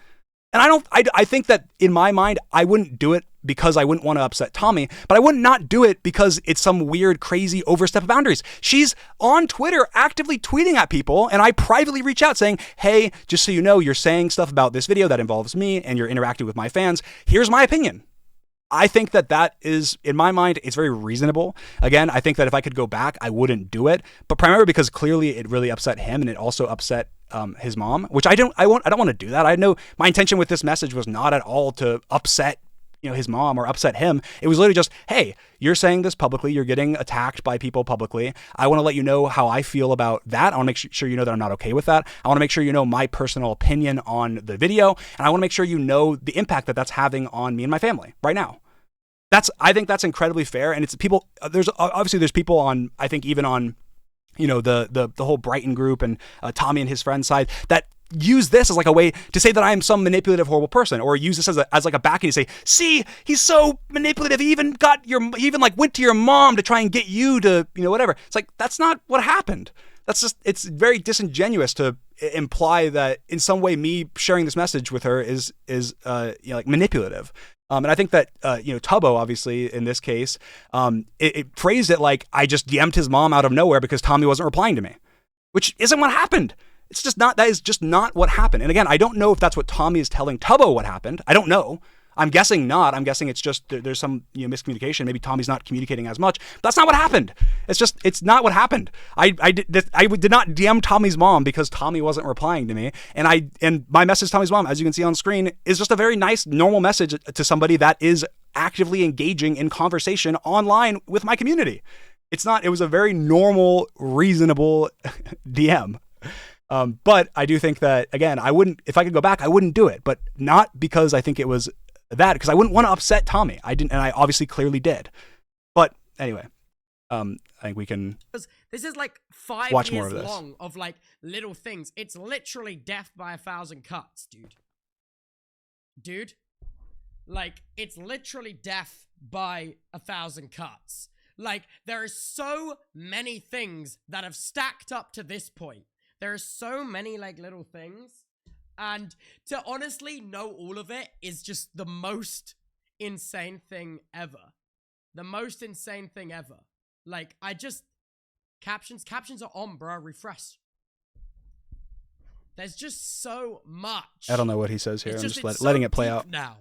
Speaker 1: And I think that in my mind, I wouldn't do it because I wouldn't want to upset Tommy, but I would not do it because it's some weird, crazy overstep of boundaries. She's on Twitter actively tweeting at people, and I privately reach out saying, hey, just so you know, you're saying stuff about this video that involves me and you're interacting with my fans. Here's my opinion. I think that is, in my mind, it's very reasonable. Again, I think that if I could go back, I wouldn't do it, but primarily because clearly it really upset him, and it also upset his mom, which I don't want to do that. I know my intention with this message was not at all to upset his mom or upset him. It was literally just, hey, you're saying this publicly, you're getting attacked by people publicly. I want to let you know how I feel about that. I want to make sure you know that I'm not okay with that. I want to make sure you know my personal opinion on the video, and I want to make sure you know the impact that that's having on me and my family right now. I think that's incredibly fair, and it's people. There's people on, I think even on, the whole Brighton group and Tommy and his friends side that use this as like a way to say that I am some manipulative, horrible person, or use this as like a backing to say, see, he's so manipulative. He even went to your mom to try and get you to, whatever. It's like, that's not what happened. It's very disingenuous to imply that in some way me sharing this message with her is like manipulative. And I think that, Tubbo, obviously, in this case, it phrased it like I just DM'd his mom out of nowhere because Tommy wasn't replying to me, which isn't what happened. That is just not what happened. And again, I don't know if that's what Tommy is telling Tubbo what happened. I don't know. I'm guessing not. I'm guessing it's just there's some miscommunication. Maybe Tommy's not communicating as much. But that's not what happened. It's not what happened. I did not DM Tommy's mom because Tommy wasn't replying to me. And my message to Tommy's mom, as you can see on screen, is just a very nice, normal message to somebody that is actively engaging in conversation online with my community. It was a very normal, reasonable DM. But I do think that, again, if I could go back, I wouldn't do it, but not because I think it was that, because I wouldn't want to upset Tommy. I didn't, and I obviously clearly did. But anyway, I think we can.
Speaker 2: This is like 5
Speaker 1: watch
Speaker 2: years
Speaker 1: more of this.
Speaker 2: long of like little things. It's literally death by 1,000 cuts, dude. Like, it's literally death by 1,000 cuts. Like, there are so many things that have stacked up to this point. There are so many, like, little things. And to honestly know all of it is just the most insane thing ever. The most insane thing ever. Like, captions are on, bro. Refresh. There's just so much.
Speaker 1: I don't know what he says here. I'm just letting it play out
Speaker 2: now.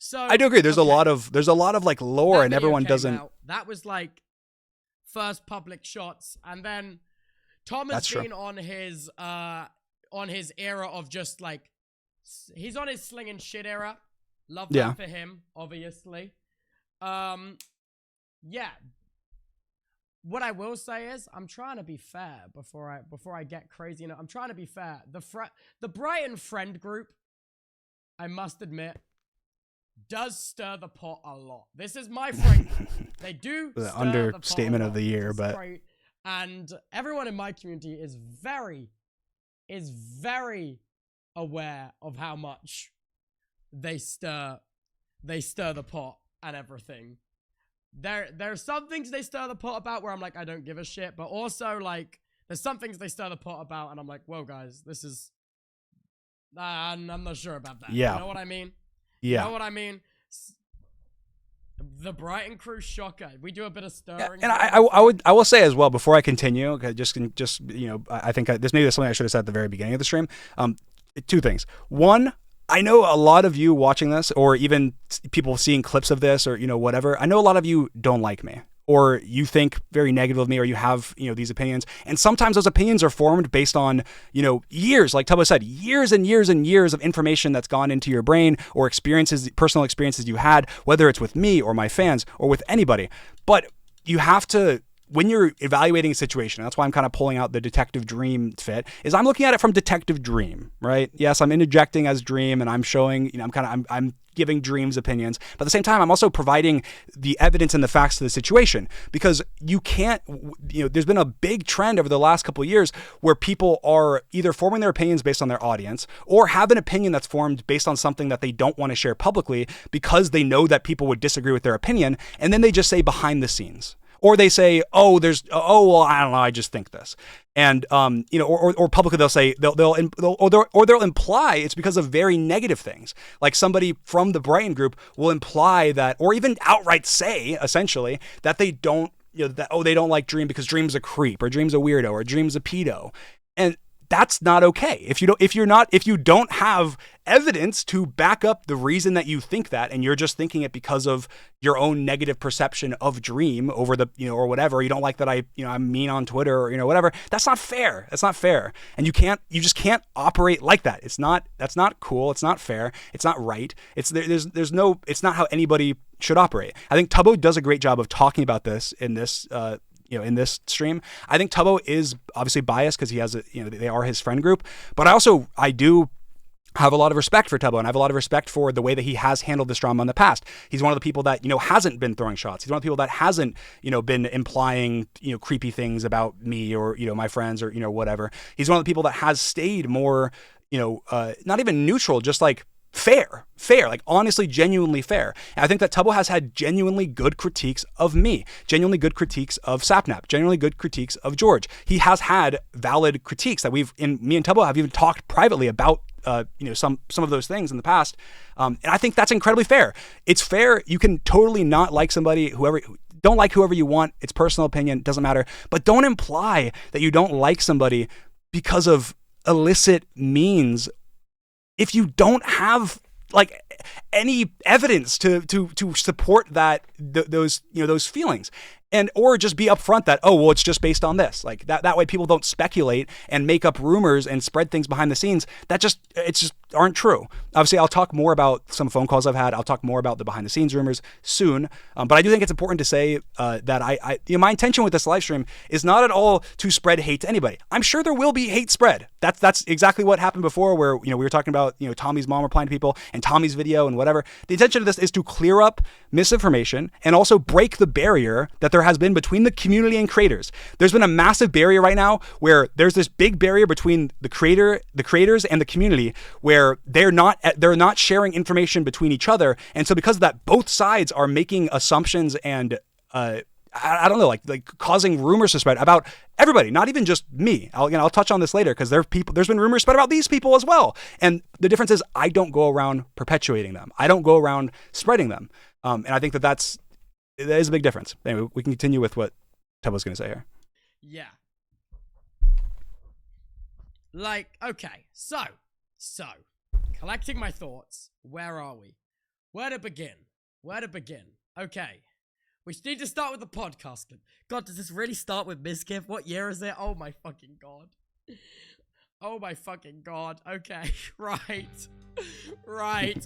Speaker 2: So
Speaker 1: I do agree. There's a lot of like lore, and everyone doesn't.
Speaker 2: That was like first public shots, and then Tom has been on his era of just like, he's on his slinging shit era. Love that for him, obviously. Yeah. What I will say is, I'm trying to be fair before I get crazy. I'm trying to be fair. The Brighton friend group, I must admit, does stir the pot a lot. This is my friend group. They do
Speaker 1: the
Speaker 2: stir
Speaker 1: understatement
Speaker 2: the pot
Speaker 1: of the year, but
Speaker 2: great. And everyone in my community is very aware of how much they stir the pot and everything. There are some things they stir the pot about where I'm like, I don't give a shit, but also like there's some things they stir the pot about and I'm like, whoa guys, this is I'm not sure about that.
Speaker 1: Yeah.
Speaker 2: You know what I mean?
Speaker 1: Yeah.
Speaker 2: You know what I mean? The Brighton crew shocker. We do a bit of stirring.
Speaker 1: And I will say as well, before I continue, okay, I think this maybe something I should have said at the very beginning of the stream. Two things. One, I know a lot of you watching this, or even people seeing clips of this, or whatever. I know a lot of you don't like me, or you think very negative of me, or you have these opinions, and sometimes those opinions are formed based on years, like Tubbo said, years and years and years of information that's gone into your brain, or personal experiences you had, whether it's with me or my fans or with anybody. But you have to, when you're evaluating a situation, that's why I'm kind of pulling out the Detective Dream fit, is I'm looking at it from Detective Dream, right? Yes, I'm interjecting as Dream, and I'm showing, I'm giving Dream's opinions, but at the same time, I'm also providing the evidence and the facts to the situation, because you can't, there's been a big trend over the last couple of years where people are either forming their opinions based on their audience, or have an opinion that's formed based on something that they don't want to share publicly because they know that people would disagree with their opinion, and then they just say behind the scenes. Or they say, well, I don't know, I just think this. And, or publicly they'll say, they'll imply it's because of very negative things. Like somebody from the Brighton group will imply that, or even outright say, essentially, that they don't, they don't like Dream because Dream's a creep, or Dream's a weirdo, or Dream's a pedo. And that's not okay. If you don't have evidence to back up the reason that you think that, and you're just thinking it because of your own negative perception of Dream over the, or whatever, you don't like that I'm mean on Twitter or, whatever, that's not fair. That's not fair. And you just can't operate like that. That's not cool. It's not fair. It's not right. It's not how anybody should operate. I think Tubbo does a great job of talking about this in this, in this stream. I think Tubbo is obviously biased because he has they are his friend group, but I do have a lot of respect for Tubbo, and I have a lot of respect for the way that he has handled this drama in the past. He's one of the people that, hasn't been throwing shots. He's one of the people that hasn't, been implying, creepy things about me or, my friends or, whatever. He's one of the people that has stayed more, not even neutral, just like fair, like honestly, genuinely fair. And I think that Tubbo has had genuinely good critiques of me, genuinely good critiques of Sapnap, genuinely good critiques of George. He has had valid critiques that me and Tubbo have even talked privately about, some of those things in the past. And I think that's incredibly fair. It's fair. You can totally not like somebody, don't like whoever you want. It's personal opinion. It doesn't matter. But don't imply that you don't like somebody because of illicit means if you don't have like any evidence to support those feelings. Or just be upfront that, it's just based on this. Like that way people don't speculate and make up rumors and spread things behind the scenes that just aren't true. Obviously, I'll talk more about some phone calls I've had. I'll talk more about the behind the scenes rumors soon. But I do think it's important to say that my intention with this live stream is not at all to spread hate to anybody. I'm sure there will be hate spread. That's exactly what happened before, where we were talking about Tommy's mom replying to people and Tommy's video and whatever. The intention of this is to clear up misinformation and also break the barrier that there has been between the community and creators. There's been a massive barrier right now where there's this big barrier between the creators and the community where they're not sharing information between each other. And so because of that, both sides are making assumptions and I don't know, like causing rumors to spread about everybody, not even just me. I'll touch on this later because there's been rumors spread about these people as well. And the difference is I don't go around perpetuating them. I don't go around spreading them. And I think that is a big difference. Anyway, we can continue with what Tubbo's going to say here.
Speaker 2: Yeah. Okay, so, collecting my thoughts, where are we? Where to begin? Okay. We need to start with the podcast clip. God, does this really start with Mizkif? What year is it? Oh my fucking god. Okay, right.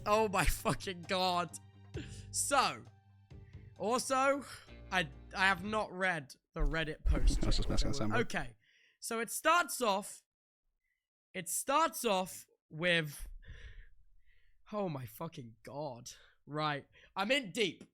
Speaker 2: Oh my fucking god. So, also, I have not read the Reddit post.
Speaker 1: I was just messing with something.
Speaker 2: Okay, so it starts off with, oh my fucking god. Right, I'm in deep.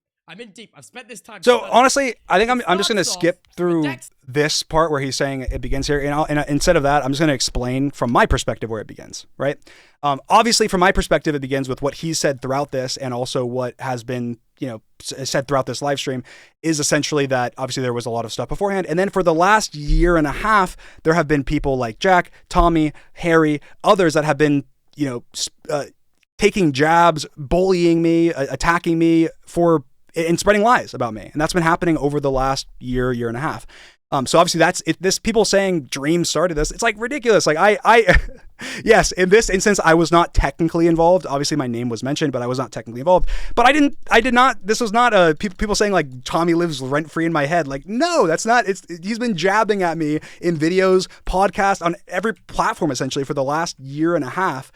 Speaker 2: I've spent this time.
Speaker 1: So honestly, I think I'm just going to skip through this part where he's saying it begins here. And instead of that, I'm just going to explain from my perspective where it begins, right? Obviously, from my perspective, it begins with what he said throughout this, and also what has been, said throughout this live stream is essentially that obviously there was a lot of stuff beforehand. And then for the last year and a half, there have been people like Jack, Tommy, Harry, others that have been, taking jabs, bullying me, attacking me and spreading lies about me. And that's been happening over the last year and a half. So obviously this people saying Dream started this, it's like ridiculous. Like I yes, in this instance, I was not technically involved. Obviously my name was mentioned, but I was not technically involved. But I did not, this was not people saying like Tommy lives rent free in my head. Like, no, that's not, he's been jabbing at me in videos, podcasts, on every platform essentially for the last year and a half.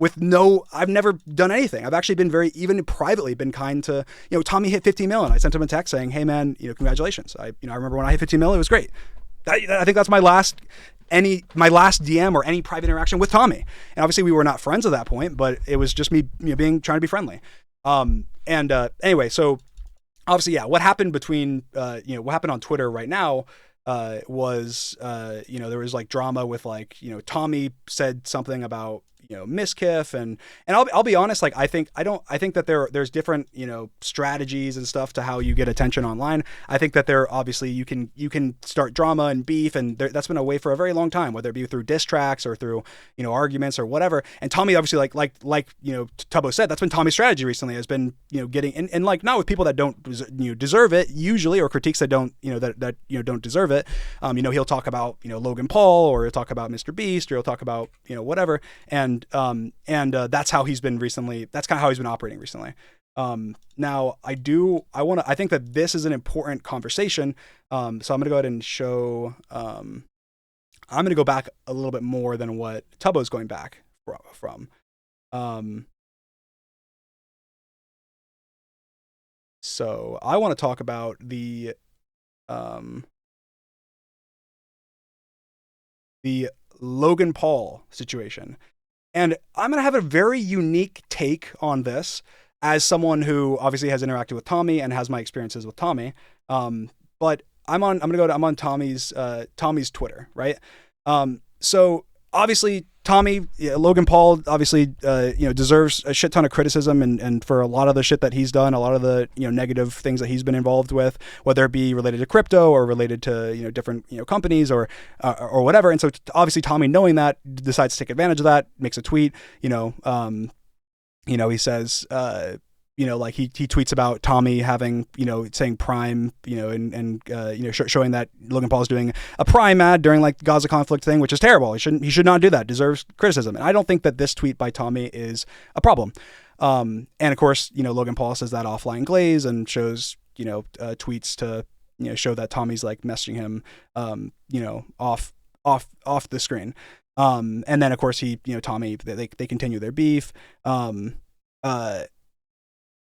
Speaker 1: I've never done anything. I've actually been even privately been kind to, Tommy hit 15 mil and I sent him a text saying, hey man, congratulations. I remember when I hit 15 mil, it was great. I think that's my last DM or any private interaction with Tommy. And obviously we were not friends at that point, but it was just me, trying to be friendly. Anyway, so obviously, yeah, what happened what happened on Twitter right now, was, there was like drama with like, Tommy said something about, miskiff, and I'll be honest, like I think that there's different strategies and stuff to how you get attention online. I think that there obviously you can start drama and beef, and that's been a way for a very long time, whether it be through diss tracks or through arguments or whatever. And Tommy obviously like Tubbo said, that's been Tommy's strategy recently, has been getting and like not with people that don't deserve it usually, or critiques that don't don't deserve it. He'll talk about Logan Paul, or he'll talk about Mr. Beast, or he'll talk about whatever, and that's how he's been recently. That's kind of how he's been operating recently. Now I think that this is an important conversation. So I'm gonna go ahead and show. I'm gonna go back a little bit more than what Tubbo's going back from. So I want to talk about the Logan Paul situation. And I'm going to have a very unique take on this as someone who obviously has interacted with Tommy and has my experiences with Tommy. But I'm on Tommy's Twitter, right? So obviously Logan Paul obviously deserves a shit ton of criticism, and for a lot of the shit that he's done, a lot of the negative things that he's been involved with, whether it be related to crypto or related to different companies or whatever. And so obviously Tommy, knowing that, decides to take advantage of that, makes a tweet. He says like he tweets about Tommy having, saying Prime, and showing that Logan Paul is doing a Prime ad during like Gaza conflict thing, which is terrible. He should not do that. Deserves criticism. And I don't think that this tweet by Tommy is a problem. And of course, Logan Paul says that offline glaze and shows, tweets to, show that Tommy's like messaging him, off the screen. And then of course Tommy, they continue their beef.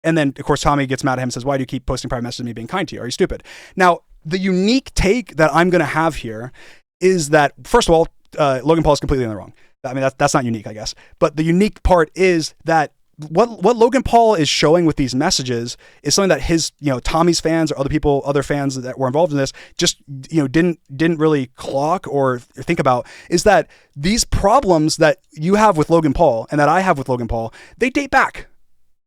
Speaker 1: And then, of course, Tommy gets mad at him and says, why do you keep posting private messages to me being kind to you? Are you stupid? Now, the unique take that I'm going to have here is that, first of all, Logan Paul is completely in the wrong. I mean, that's not unique, I guess. But the unique part is that what Logan Paul is showing with these messages is something that his, Tommy's fans or other fans that were involved in this just, didn't really clock or think about, is that these problems that you have with Logan Paul and that I have with Logan Paul, they date back,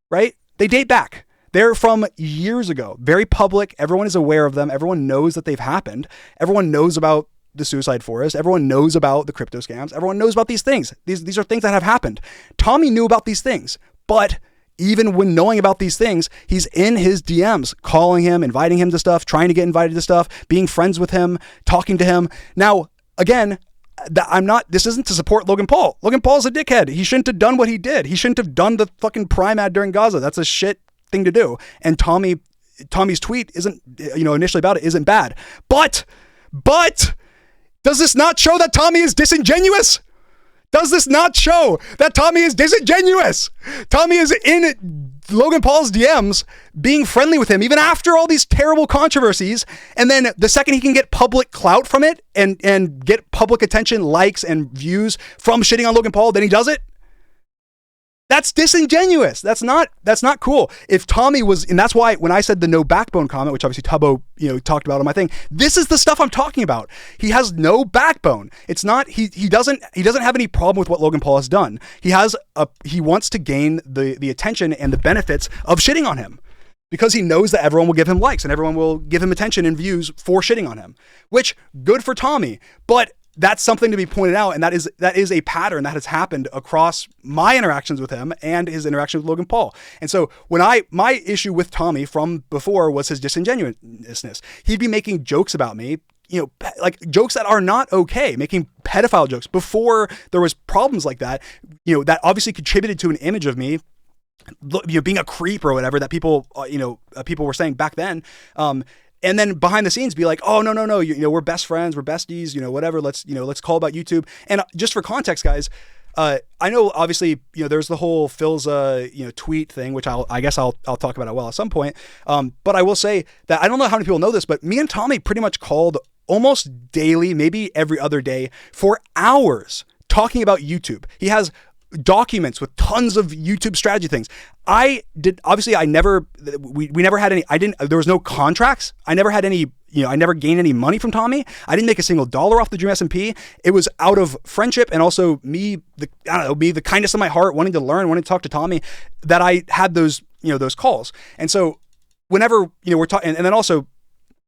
Speaker 1: right? They date back. They're from years ago, very public. Everyone is aware of them. Everyone knows that they've happened. Everyone knows about the suicide forest. Everyone knows about the crypto scams. Everyone knows about these things. These are things that have happened. Tommy knew about these things, but even when knowing about these things, he's in his DMs, calling him, inviting him to stuff, trying to get invited to stuff, being friends with him, talking to him. Now, again, this isn't to support Logan Paul. Logan Paul's a dickhead. He shouldn't have done what he did. He shouldn't have done the fucking Prime ad during Gaza. That's a shit thing to do. And Tommy's tweet isn't, initially about it, isn't bad. But does this not show that Tommy is disingenuous? Does this not show that Tommy is disingenuous? Tommy is in Logan Paul's DMs being friendly with him, even after all these terrible controversies. And then the second he can get public clout from it and get public attention, likes and views from shitting on Logan Paul, then he does it. That's disingenuous. That's not cool. If Tommy was, and that's why when I said the no backbone comment, which obviously Tubbo, talked about on my thing, this is the stuff I'm talking about. He has no backbone. It's not, he doesn't have any problem with what Logan Paul has done. He wants to gain the attention and the benefits of shitting on him, because he knows that everyone will give him likes and everyone will give him attention and views for shitting on him, which good for Tommy. But that's something to be pointed out, and that is a pattern that has happened across my interactions with him and his interaction with Logan Paul. And so when my issue with Tommy from before was his disingenuousness. He'd be making jokes about me, like jokes that are not okay, making pedophile jokes before there was problems like that, that obviously contributed to an image of me, being a creep or whatever that people were saying back then. And then behind the scenes be like, oh, no, we're best friends, we're besties, whatever. Let's call about YouTube. And just for context, guys, I know obviously, there's the whole Phil's, tweet thing, which I guess I'll talk about it at some point. But I will say that I don't know how many people know this, but me and Tommy pretty much called almost daily, maybe every other day for hours talking about YouTube. He has documents with tons of YouTube strategy things. I never had any, there was no contracts. I never had any, I never gained any money from Tommy. I didn't make a single dollar off the Dream SMP. It was out of friendship and also me, the kindness of my heart, wanting to learn, wanting to talk to Tommy, that I had those, those calls. And so whenever, we're talking, and then also,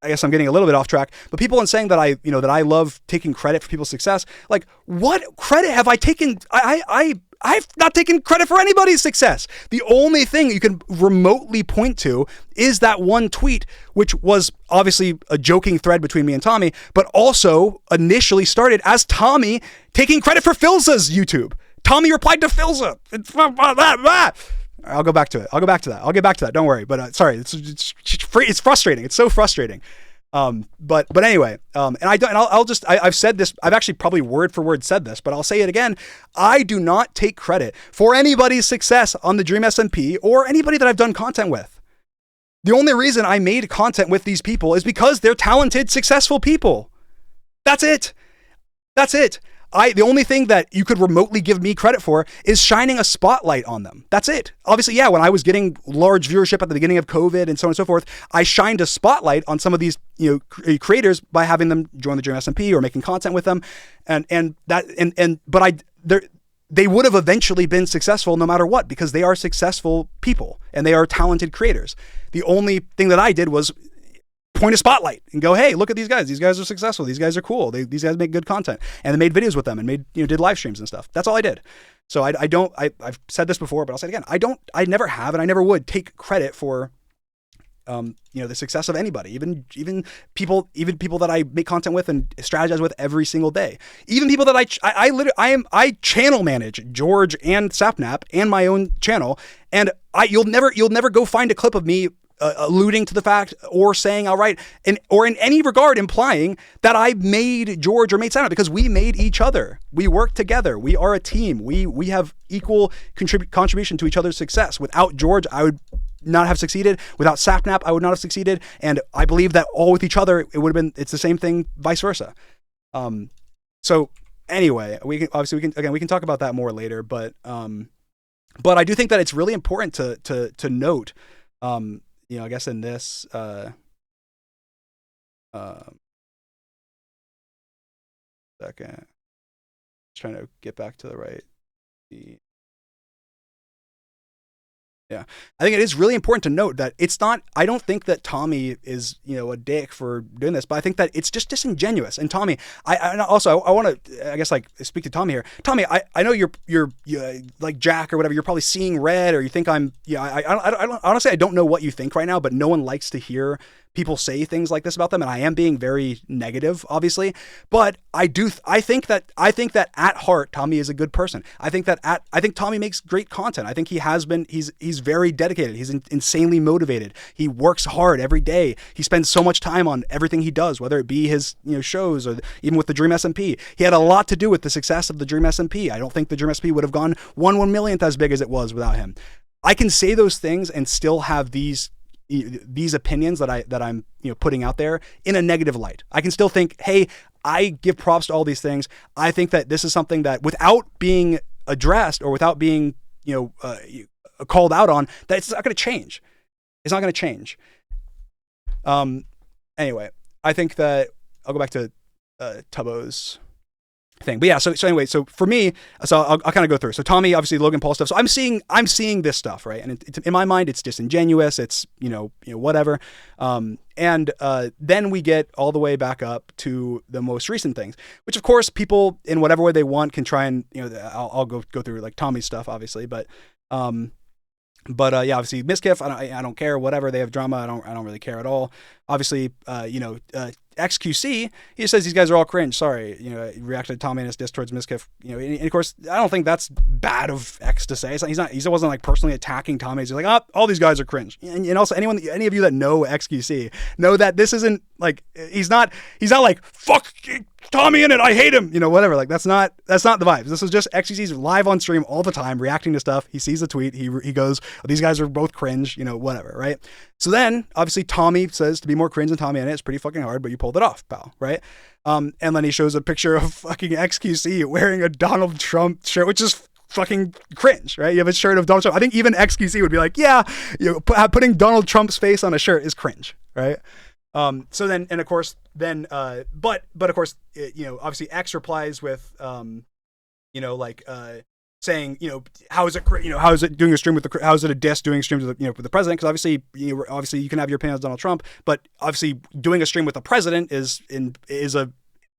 Speaker 1: I guess I'm getting a little bit off track, but people in saying that that I love taking credit for people's success, like, what credit have I taken? I've not taken credit for anybody's success. The only thing you can remotely point to is that one tweet, which was obviously a joking thread between me and Tommy, but also initially started as Tommy taking credit for Filza's YouTube. Tommy replied to Filza. I'll go back to it. I'll get back to that. Don't worry. But sorry, it's frustrating. It's so frustrating. But anyway, and I've said this, I've actually probably word for word said this, but I'll say it again. I do not take credit for anybody's success on the Dream SMP or anybody that I've done content with. The only reason I made content with these people is because they're talented, successful people. That's it. The only thing that you could remotely give me credit for is shining a spotlight on them. That's it. Obviously, yeah, when I was getting large viewership at the beginning of COVID and so on and so forth, I shined a spotlight on some of these, creators by having them join the Dream SMP or making content with them. They would have eventually been successful no matter what, because they are successful people and they are talented creators. The only thing that I did was point a spotlight and go, hey, look at these guys. These guys are successful. These guys are cool. These guys make good content, and they made videos with them and did live streams and stuff. That's all I did. So I've said this before, but I'll say it again. I never have, and I never would take credit for, the success of anybody, even people that I make content with and strategize with every single day. Even people that I channel manage George and Sapnap and my own channel. And you'll never go find a clip of me alluding to the fact or saying, all right, or in any regard implying that I made George or made Sapnap, because we made each other. We work together. We are a team. We have equal contribution to each other's success. Without George, I would not have succeeded. Without Sapnap, I would not have succeeded. And I believe that all with each other, it's the same thing, vice versa. So anyway, we can talk about that more later, but I do think that it's really important to note, I guess in this, second, just trying to get back to the right. Yeah, I think it is really important to note that it's not, I don't think that Tommy is, a dick for doing this, but I think that it's just disingenuous. And Tommy, I want to, I guess, like, speak to Tommy here. Tommy, I know you're like Jack or whatever, you're probably seeing red, or you think I honestly, I don't know what you think right now, but no one likes to hear people say things like this about them, and I am being very negative, obviously, but I think that at heart Tommy is a good person. I think Tommy makes great content. I think he's very dedicated. He's insanely motivated. He works hard every day. He spends so much time on everything he does, whether it be his shows or even with the Dream SMP. He had a lot to do with the success of the Dream SMP. I don't think the Dream SMP would have gone 1/1,000,000th as big as it was without him. I can say those things and still have these opinions that I'm putting out there in a negative light. I can still think, hey, I give props to all these things. I think that this is something that, without being addressed or without being called out on, that it's not going to change. It's not going to change. Anyway, I think that I'll go back to Tubbo's thing. But yeah, so anyway, so for me, so I'll kind of go through. So Tommy, obviously Logan Paul stuff. So I'm seeing this stuff, right? And in my mind, it's disingenuous. It's, whatever. And then we get all the way back up to the most recent things, which of course people in whatever way they want can try and, I'll go through like Tommy's stuff, obviously, but yeah, obviously Miskiff, I don't care, whatever, they have drama. I don't really care at all. Obviously, XQC, he says these guys are all cringe. Sorry, he reacted to Tommy and his diss towards Miskiff. And of course, I don't think that's bad of X to say. He wasn't like personally attacking Tommy. He's like, all these guys are cringe. And also any of you that know XQC know that this isn't like, he's not like, fuck TommyInnit, I hate him, whatever. Like that's not the vibes. This is just XQC's live on stream all the time, reacting to stuff. He sees a tweet, he goes, these guys are both cringe, whatever, right? So then obviously Tommy says to be more cringe than TommyInnit, it's pretty fucking hard, but you pulled it off, pal, right? And then he shows a picture of fucking XQC wearing a Donald Trump shirt, which is fucking cringe, right? You have a shirt of Donald Trump. I think even XQC would be like, yeah, putting Donald Trump's face on a shirt is cringe, right? So then, and of course, then, but of course, obviously X replies with, saying, how is it doing a stream with how is it a diss doing streams with, with the president? Because obviously you can have your opinion on Donald Trump, but obviously doing a stream with the president is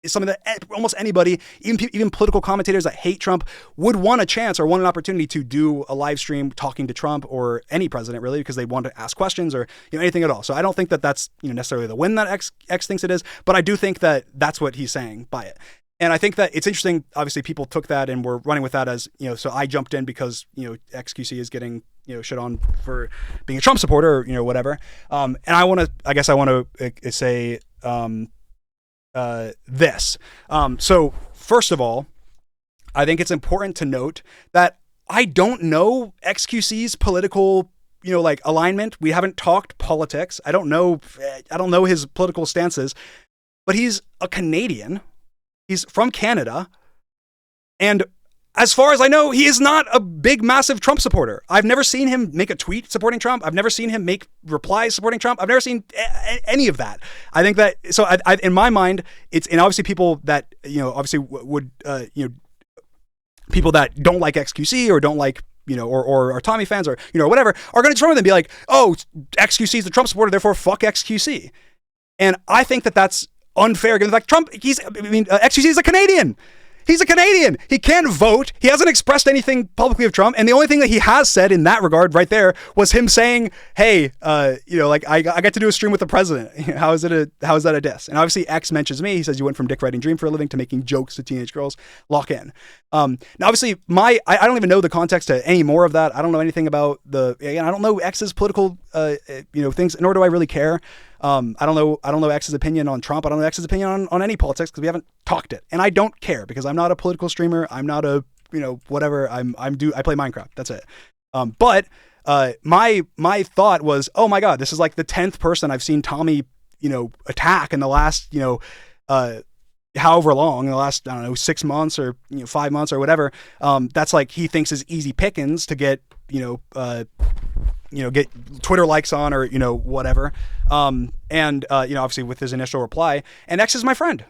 Speaker 1: something that almost anybody, even political commentators that hate Trump, would want a chance or want an opportunity to do a live stream talking to Trump or any president, really, because they want to ask questions or anything at all. So I don't think that that's necessarily the win that X thinks it is, but I do think that that's what he's saying by it. And I think that it's interesting. Obviously, people took that and were running with that as So I jumped in because XQC is getting shit on for being a Trump supporter or whatever. And I want to say. This. So first of all, I think it's important to note that I don't know XQC's political, alignment. We haven't talked politics. I don't know his political stances, but he's a Canadian. He's from Canada. And as far as I know, he is not a big, massive Trump supporter. I've never seen him make a tweet supporting Trump. I've never seen him make replies supporting Trump. I've never seen any of that. I think that, so I in my mind, and obviously people that, obviously would, people that don't like XQC or don't like, or are Tommy fans or, whatever, are going to turn and be like, oh, XQC is the Trump supporter, therefore fuck XQC. And I think that that's unfair. Given the fact XQC is a Canadian. He's a Canadian. He can't vote. He hasn't expressed anything publicly of Trump. And the only thing that he has said in that regard right there was him saying, hey, I got to do a stream with the president. How is that a diss? And obviously X mentions me. He says you went from dick writing dream for a living to making jokes to teenage girls. Lock in. Now obviously I don't even know the context to any more of that. I don't know anything about I don't know X's political, things, nor do I really care. I don't know X's opinion on Trump. I don't know X's opinion on any politics because we haven't talked it. And I don't care because I'm not a political streamer. I'm not a, whatever. I play Minecraft. That's it. But my thought was, oh my God, this is like the 10th person I've seen Tommy, attack in the last, however long, in the last, I don't know, 6 months or 5 months or whatever. That's like he thinks is easy pickings to get, get Twitter likes on or, whatever. Obviously with his initial reply, and X is my friend.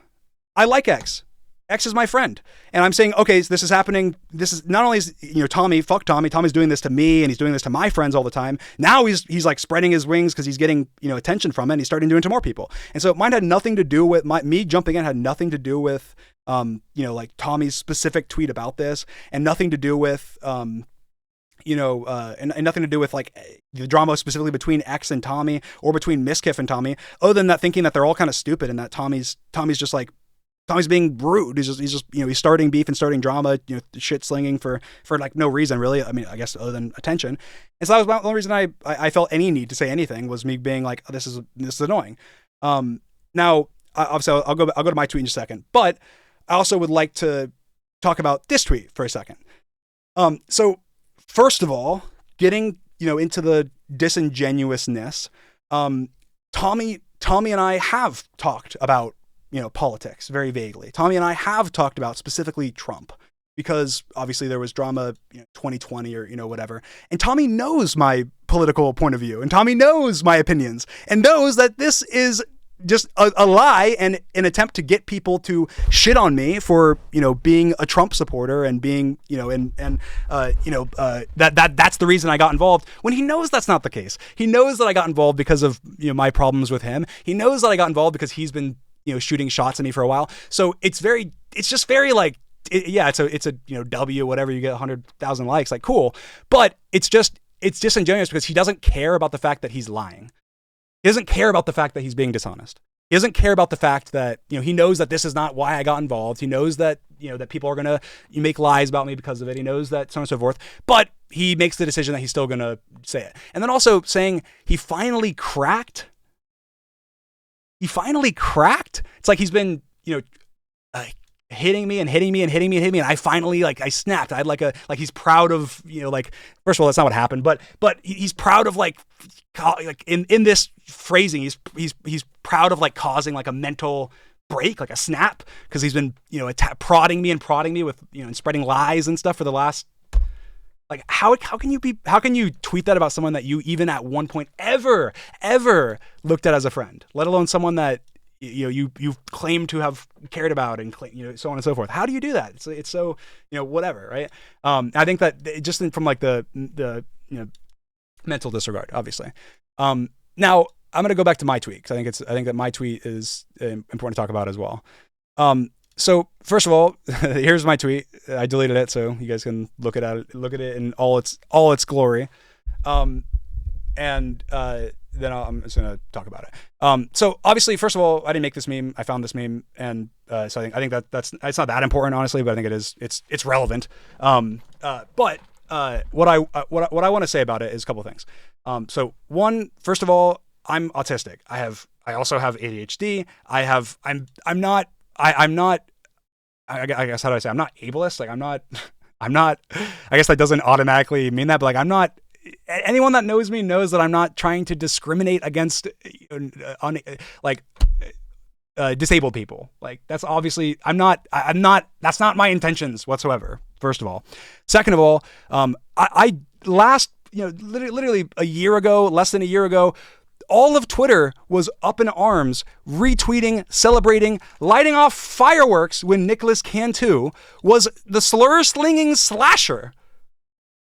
Speaker 1: I like X. X is my friend. And I'm saying, okay, so this is happening. This is not only is, Tommy, fuck Tommy. Tommy's doing this to me and he's doing this to my friends all the time. Now he's like spreading his wings because he's getting, attention from it and he's starting doing it to more people. And so mine had nothing to do with me jumping in had nothing to do with, like Tommy's specific tweet about this and nothing to do with, and nothing to do with like the drama specifically between X and Tommy or between Miskiff and Tommy, other than that thinking that they're all kind of stupid and that Tommy's just like, Tommy's being rude. He's just he's starting beef and starting drama, shit slinging for like no reason really. I mean, I guess other than attention. And so that was the only reason I felt any need to say anything was me being like, oh, this is annoying. Now obviously I'll go to my tweet in a second, but I also would like to talk about this tweet for a second. So first of all, getting, into the disingenuousness, Tommy and I have talked about, politics very vaguely. Tommy and I have talked about specifically Trump because obviously there was drama, 2020 or, whatever. And Tommy knows my political point of view and Tommy knows my opinions and knows that this is just a lie and an attempt to get people to shit on me for, being a Trump supporter and being, that's the reason I got involved when he knows that's not the case. He knows that I got involved because of, my problems with him. He knows that I got involved because he's been, shooting shots at me for a while. So it's just very like, it's a W, whatever, you get 100,000 likes, like cool. But it's disingenuous because he doesn't care about the fact that he's lying. He doesn't care about the fact that he's being dishonest. He doesn't care about the fact that, he knows that this is not why I got involved. He knows that, that people are going to make lies about me because of it. He knows that so on and so forth, but he makes the decision that he's still going to say it. And then also saying he finally cracked. It's like he's been, hitting me. And I finally, I snapped. I had he's proud of, first of all, that's not what happened, but he's proud of in this phrasing, he's proud of causing a mental break, a snap, because he's been, prodding me with, and spreading lies and stuff for the last Like how can you tweet that about someone that you even at one point ever looked at as a friend, let alone someone that you claim to have cared about and so on and so forth. How do you do that? It's so whatever, right? I think that just from like the mental disregard, obviously. Now I'm gonna go back to my tweet because I think that my tweet is important to talk about as well. So first of all, here's my tweet. I deleted it so you guys can look at it in all its glory. And then I'm just gonna talk about it. So obviously, first of all, I didn't make this meme. I found this meme, and so I think that's it's not that important, honestly, but I think it is. It's relevant. But what I want to say about it is a couple of things. So one, first of all, I'm autistic. I also have ADHD. I'm not. I guess how do I say? I'm not ableist. Like I'm not. I guess that doesn't automatically mean that, but like I'm not. Anyone that knows me knows that I'm not trying to discriminate against disabled people. Like that's obviously I'm not. That's not my intentions whatsoever. First of all, second of all, I last literally a year ago, less than a year ago, all of Twitter was up in arms, retweeting, celebrating, lighting off fireworks when Nicholas Cantu was the slur-slinging slasher.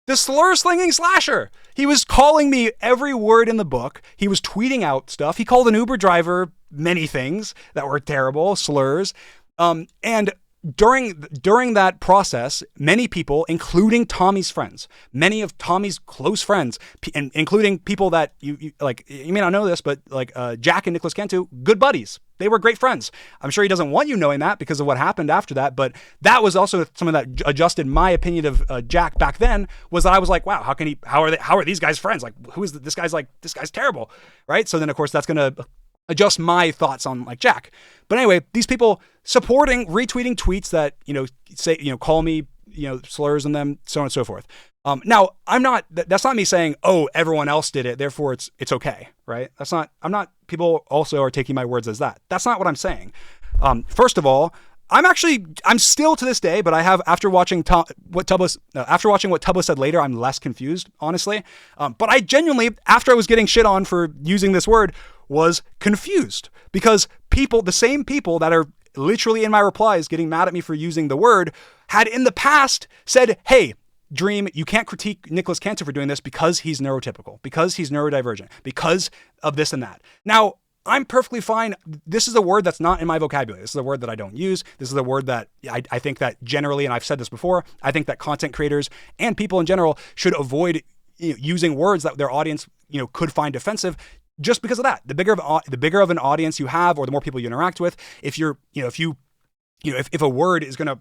Speaker 1: The slur-slinging slasher. He was calling me every word in the book. He was tweeting out stuff. He called an Uber driver many things that were terrible, slurs. And during that process, many people, including Tommy's friends, many of Tommy's close friends, and including people that you may not know this, but like Jack and Nicholas Cantu, good buddies. They were great friends. I'm sure he doesn't want you knowing that because of what happened after that, but that was also something that adjusted my opinion of Jack back then. Was that I was like, wow, how are these guys friends? Like, this guy's terrible, right? So then of course that's gonna adjust my thoughts on like Jack. But anyway, these people supporting, retweeting tweets that, say, call me, slurs in them, so on and so forth. Now that's not me saying, oh, everyone else did it, therefore it's okay, right? People also are taking my words as that. That's not what I'm saying. First of all, I'm still to this day, but I have, after watching what Tubbo said later, I'm less confused, honestly. But I genuinely, after I was getting shit on for using this word, was confused because the same people that are literally in my replies getting mad at me for using the word had in the past said, hey, Dream, you can't critique Nicholas Cantu for doing this because he's neurotypical, because he's neurodivergent, because of this and that. Now, I'm perfectly fine. This is a word that's not in my vocabulary. This is a word that I don't use. This is a word that I think that generally, and I've said this before, I think that content creators and people in general should avoid using words that their audience could find offensive. Just because of that, the bigger of an audience you have, or the more people you interact with, if a word is gonna,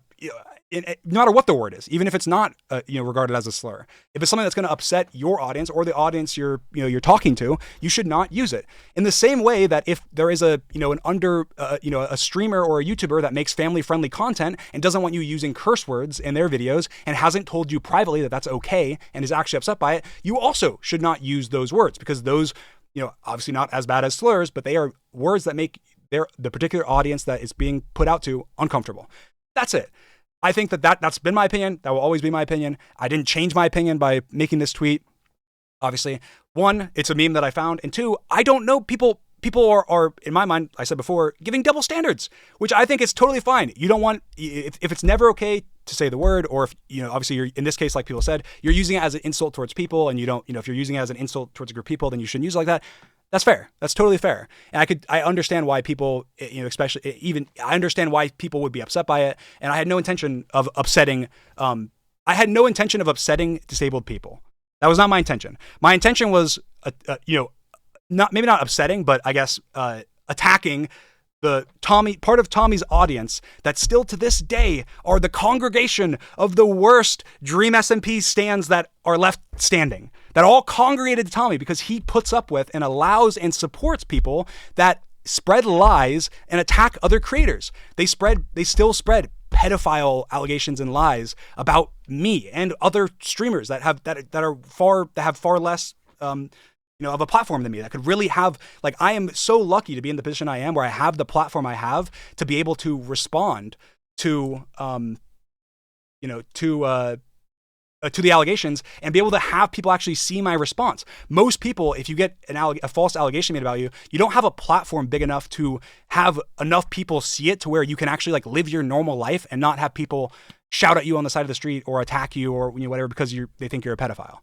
Speaker 1: no matter what the word is, even if it's not regarded as a slur, if it's something that's going to upset your audience or the audience you're talking to, you should not use it. In the same way that if there is a streamer or a YouTuber that makes family friendly content and doesn't want you using curse words in their videos and hasn't told you privately that that's okay and is actually upset by it, you also should not use those words, because those, obviously not as bad as slurs, but they are words that make the particular audience that is being put out to uncomfortable. That's it. I think that's been my opinion. That will always be my opinion. I didn't change my opinion by making this tweet. Obviously, one, it's a meme that I found, and two, I don't know, people are in my mind, I said before, giving double standards, which I think is totally fine. You don't want, if it's never okay to say the word, or if, obviously you're, in this case, like people said, you're using it as an insult towards people, and you don't, if you're using it as an insult towards a group of people, then you shouldn't use it like that. That's fair. That's totally fair. And I understand why people, especially I understand why people would be upset by it. And I had no intention of upsetting disabled people. That was not my intention. My intention was, maybe not upsetting, but I guess, attacking part of Tommy's audience that still to this day are the congregation of the worst Dream SMP stands that are left standing, that all congregated to Tommy because he puts up with and allows and supports people that spread lies and attack other creators. They still spread pedophile allegations and lies about me and other streamers that have far less of a platform than me, that could really have, like, I am so lucky to be in the position I am where I have the platform I have to be able to respond to to the allegations and be able to have people actually see my response. Most people, if you get a false allegation made about you, you don't have a platform big enough to have enough people see it to where you can actually like live your normal life and not have people shout at you on the side of the street or attack you or whatever because they think you're a pedophile.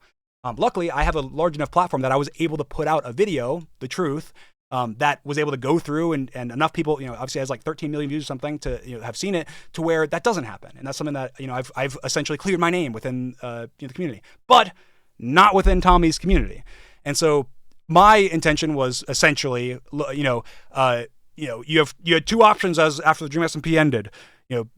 Speaker 1: Luckily, I have a large enough platform that I was able to put out a video, the truth, that was able to go through and enough people, obviously has like 13 million views or something to have seen it to where that doesn't happen. And that's something that, I've essentially cleared my name within the community, but not within Tommy's community. And so my intention was essentially, you had two options as after the Dream SMP ended,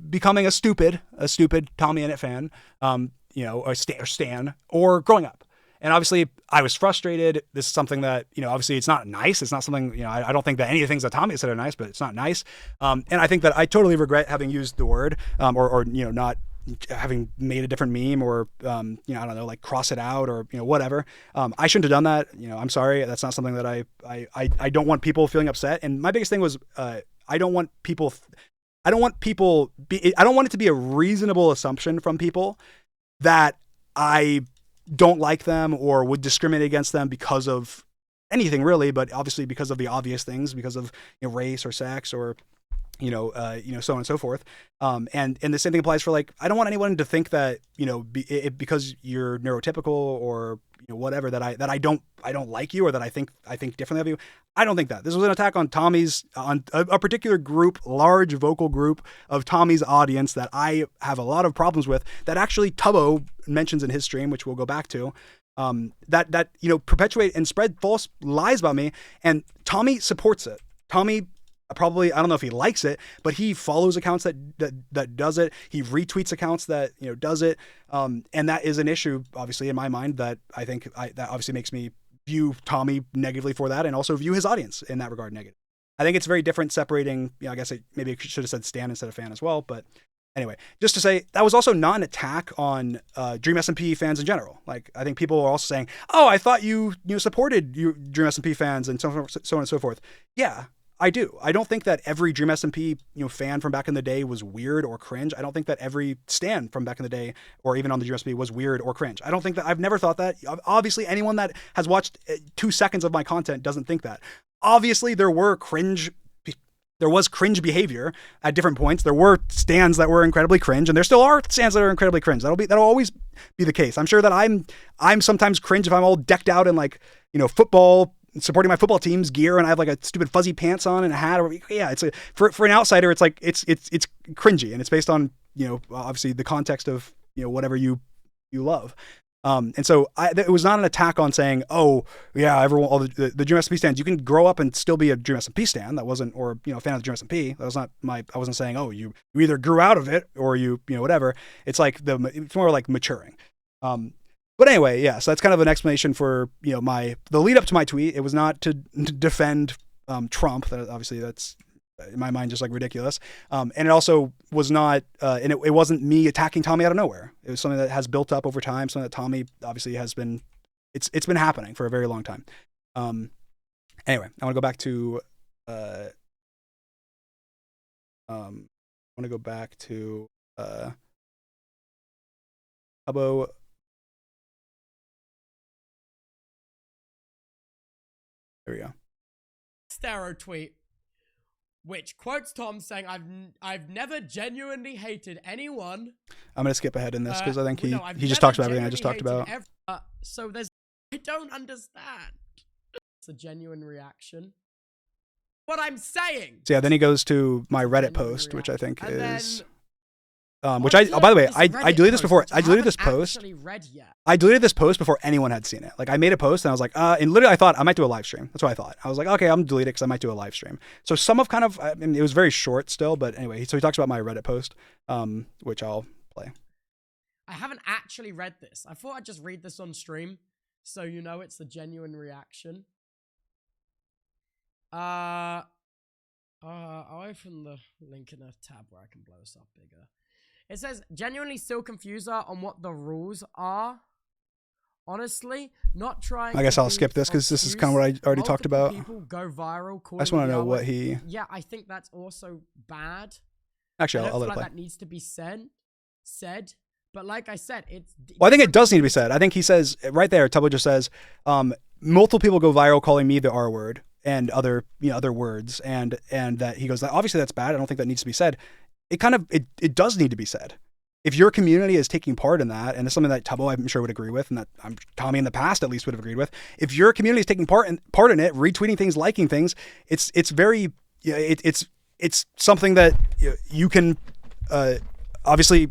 Speaker 1: becoming a stupid TommyInnit fan, or stan, or growing up. And obviously, I was frustrated. This is something that, obviously it's not nice. It's not something, I don't think that any of the things that Tommy said are nice, but it's not nice. And I think that I totally regret having used the word or not having made a different meme or, I don't know, like cross it out or, whatever. I shouldn't have done that. I'm sorry. That's not something that I don't want people feeling upset. And my biggest thing was I don't want it to be a reasonable assumption from people that I don't like them or would discriminate against them because of anything really, but obviously because of the obvious things, because of race or sex or so on and so forth. And the same thing applies for like, I don't want anyone to think that because you're neurotypical or whatever that I don't like you or that I think differently of you. I don't think that. This was an attack on on a particular group, large vocal group of Tommy's audience that I have a lot of problems with, that actually Tubbo mentions in his stream, which we'll go back to, that perpetuate and spread false lies about me. And Tommy supports it. Tommy probably, I don't know if he likes it, but he follows accounts that does it. He retweets accounts that does it, and that is an issue, obviously, in my mind, that I think that obviously makes me view Tommy negatively for that, and also view his audience in that regard negative. I think it's very different separating. I guess maybe I should have said stan instead of fan as well, but anyway, just to say that was also not an attack on Dream SMP fans in general. Like, I think people are also saying, "Oh, I thought you supported Dream SMP fans and so on and so forth." Yeah. I do. I don't think that every Dream SMP fan from back in the day was weird or cringe. I don't think that every stan from back in the day or even on the Dream SMP was weird or cringe. I don't think that. I've never thought that. Obviously, anyone that has watched 2 seconds of my content doesn't think that. Obviously, there was cringe behavior at different points. There were stans that were incredibly cringe, and there still are stans that are incredibly cringe. That'll always be the case. I'm sure that I'm sometimes cringe if I'm all decked out in like football, supporting my football team's gear, and I have like a stupid fuzzy pants on and a hat. Or it's for an outsider, it's like it's cringy, and it's based on obviously the context of whatever you love. And so it was not an attack on saying, oh yeah, everyone, all the Dream SMP stands, you can grow up and still be a Dream SMP stan. That wasn't, or fan of the Dream SMP. That was not I wasn't saying, oh, you either grew out of it or whatever. It's like it's more like maturing. But anyway, yeah, so that's kind of an explanation for, the lead up to my tweet. It was not to defend Trump. That obviously that's in my mind just like ridiculous. And it also was not, and it wasn't me attacking Tommy out of nowhere. It was something that has built up over time, something that Tommy obviously has been, it's been happening for a very long time. Anyway, I want to go back to, Abo. There we go.
Speaker 2: Starrow tweet, which quotes Tom saying, "I've never genuinely hated anyone."
Speaker 1: I'm gonna skip ahead in this because I think he
Speaker 2: I've
Speaker 1: just
Speaker 2: never
Speaker 1: talks about everything I just talked
Speaker 2: genuinely
Speaker 1: about.
Speaker 2: hated so there's, I don't understand. It's a genuine reaction. What I'm saying.
Speaker 1: So yeah, then he goes to my Reddit
Speaker 2: Genuine
Speaker 1: post, which I think
Speaker 2: reaction. And
Speaker 1: is.
Speaker 2: then-
Speaker 1: Which
Speaker 2: Oh,
Speaker 1: I,
Speaker 2: yeah,
Speaker 1: oh, by the way,
Speaker 2: this
Speaker 1: I
Speaker 2: Reddit
Speaker 1: deleted this
Speaker 2: post,
Speaker 1: before.
Speaker 2: which
Speaker 1: I deleted this
Speaker 2: haven't
Speaker 1: post.
Speaker 2: actually read yet.
Speaker 1: I deleted this post before anyone had seen it. Like, I made a post and I was like, and literally I thought I might do a live stream. That's what I thought. I was like, okay, I'm deleting it because I might do a live stream. So some of I mean, it was very short still, but anyway, so he talks about my Reddit post, which I'll play.
Speaker 2: I haven't actually read this. I thought I'd just read this on stream, so it's a genuine reaction. I'll open the link in a tab where I can blow this up bigger. It says, genuinely still confused on what the rules are. Honestly, not trying.
Speaker 1: I guess
Speaker 2: to
Speaker 1: I'll
Speaker 2: be
Speaker 1: skip this because this is kind of what I already talked
Speaker 2: multiple
Speaker 1: about.
Speaker 2: People go viral.
Speaker 1: I just want to know what he.
Speaker 2: Yeah, I think that's also bad.
Speaker 1: Actually,
Speaker 2: I don't
Speaker 1: I'll
Speaker 2: feel
Speaker 1: let it
Speaker 2: like
Speaker 1: play.
Speaker 2: that needs to be said. But like I said, it's.
Speaker 1: Well, I think it does need to be said. I think he says right there. Tubbo just says, multiple people go viral calling me the R word and other other words, and that he goes, obviously that's bad. I don't think that needs to be said. It does need to be said. If your community is taking part in that, and it's something that Tubbo I'm sure would agree with, and that Tommy in the past at least would have agreed with. If your community is taking part in it, retweeting things, liking things, it's very it's something that you can obviously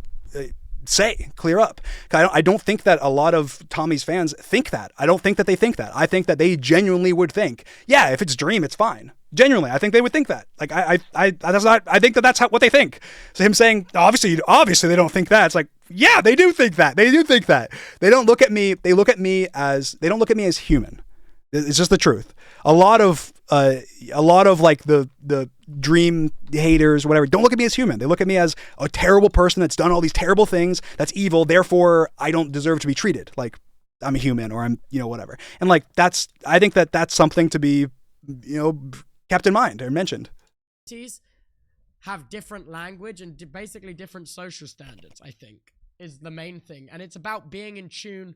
Speaker 1: say, clear up. I don't think that a lot of Tommy's fans think that. I don't think that they think that. I think that they genuinely would think, yeah, if it's Dream, it's fine. Genuinely, I think they would think that. Like I think that that's what they think. So him saying, obviously they don't think that. It's like, yeah, they do think that. They do think that. They don't look at me. They don't look at me as human. It's just the truth. A lot of like the Dream haters, whatever, don't look at me as human. They look at me as a terrible person that's done all these terrible things, that's evil, therefore I don't deserve to be treated like I'm a human, or I'm, whatever. And like I think that that's something to be, kept in mind or mentioned.
Speaker 2: Have different language and basically different social standards, I think, is the main thing. And it's about being in tune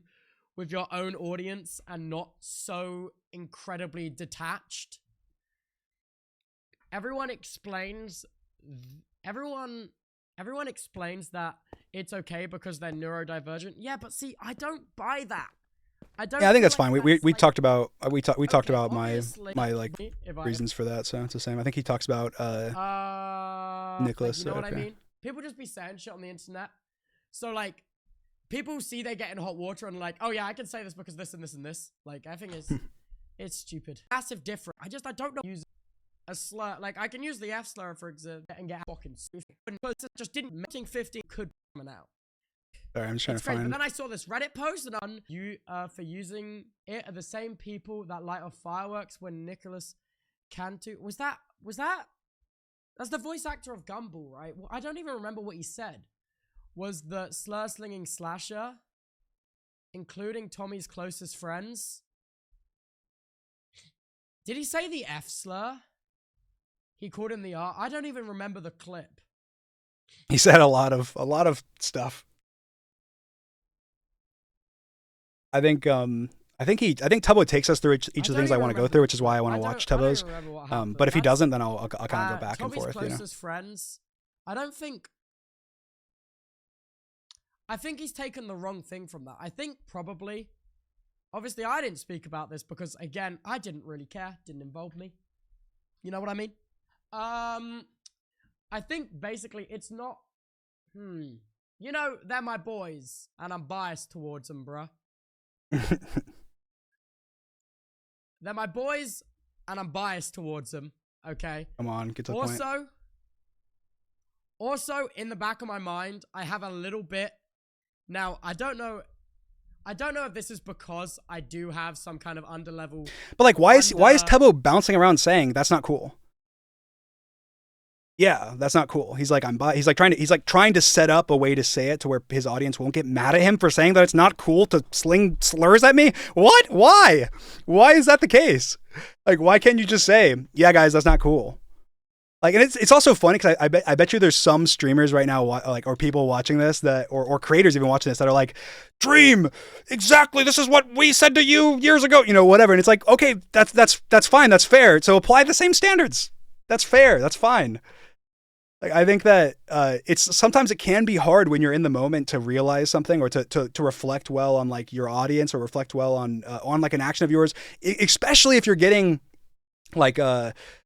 Speaker 2: with your own audience and not so incredibly detached. Everyone explains that it's okay because they're neurodivergent. Yeah, but see, I don't buy that. I
Speaker 1: think that's fine. We talked about my like reasons for that, so it's the same. I think he talks about Nicholas.
Speaker 2: You know what I mean? People just be saying shit on the internet. So like people see they get in hot water and like, oh yeah, I can say this because this and this and this. Like I think it's stupid. Massive difference. I don't know use a slur. Like I can use the F slur for example and get fucking stupid. But it just didn't making 15 could come out.
Speaker 1: Sorry, I'm just trying to find.
Speaker 2: But then I saw this Reddit post and on you for using it are the same people that light off fireworks when Nicholas Cantu was that that's the voice actor of Gumball, right? Well, I don't even remember what he said. Was the slur slinging slasher, including Tommy's closest friends? Did he say the F slur? He called him the R. I don't even remember the clip.
Speaker 1: He said a lot of stuff. I think Tubbo takes us through each of the things I want to go through, which is why I want to watch Tubbo's. But if he doesn't, then I'll kind of go back and forth.
Speaker 2: Tommy's closest friends. I think he's taken the wrong thing from that. I think probably, obviously I didn't speak about this because again, I didn't really care. Didn't involve me. You know what I mean? I think basically it's not, they're my boys and I'm biased towards them, bruh. They're my boys and I'm biased towards them. Okay.
Speaker 1: Come on, get to the point.
Speaker 2: Also, in the back of my mind, I have a little bit. Now, I don't know if this is because I do have some kind of underlevel.
Speaker 1: But like, why is Tubbo bouncing around saying that's not cool? Yeah, that's not cool. He's like trying to set up a way to say it to where his audience won't get mad at him for saying that it's not cool to sling slurs at me. What? Why? Why is that the case? Like, why can't you just say, yeah, guys, that's not cool? Like, and it's also funny because I bet you there's some streamers right now, like, or people watching this that, or creators even watching this that are like, Dream, exactly, this is what we said to you years ago, whatever. And it's like, okay, that's fine, that's fair. So apply the same standards. That's fair. That's fine. Like, I think that sometimes it can be hard when you're in the moment to realize something or to reflect well on like your audience or reflect well on like an action of yours, especially if you're getting like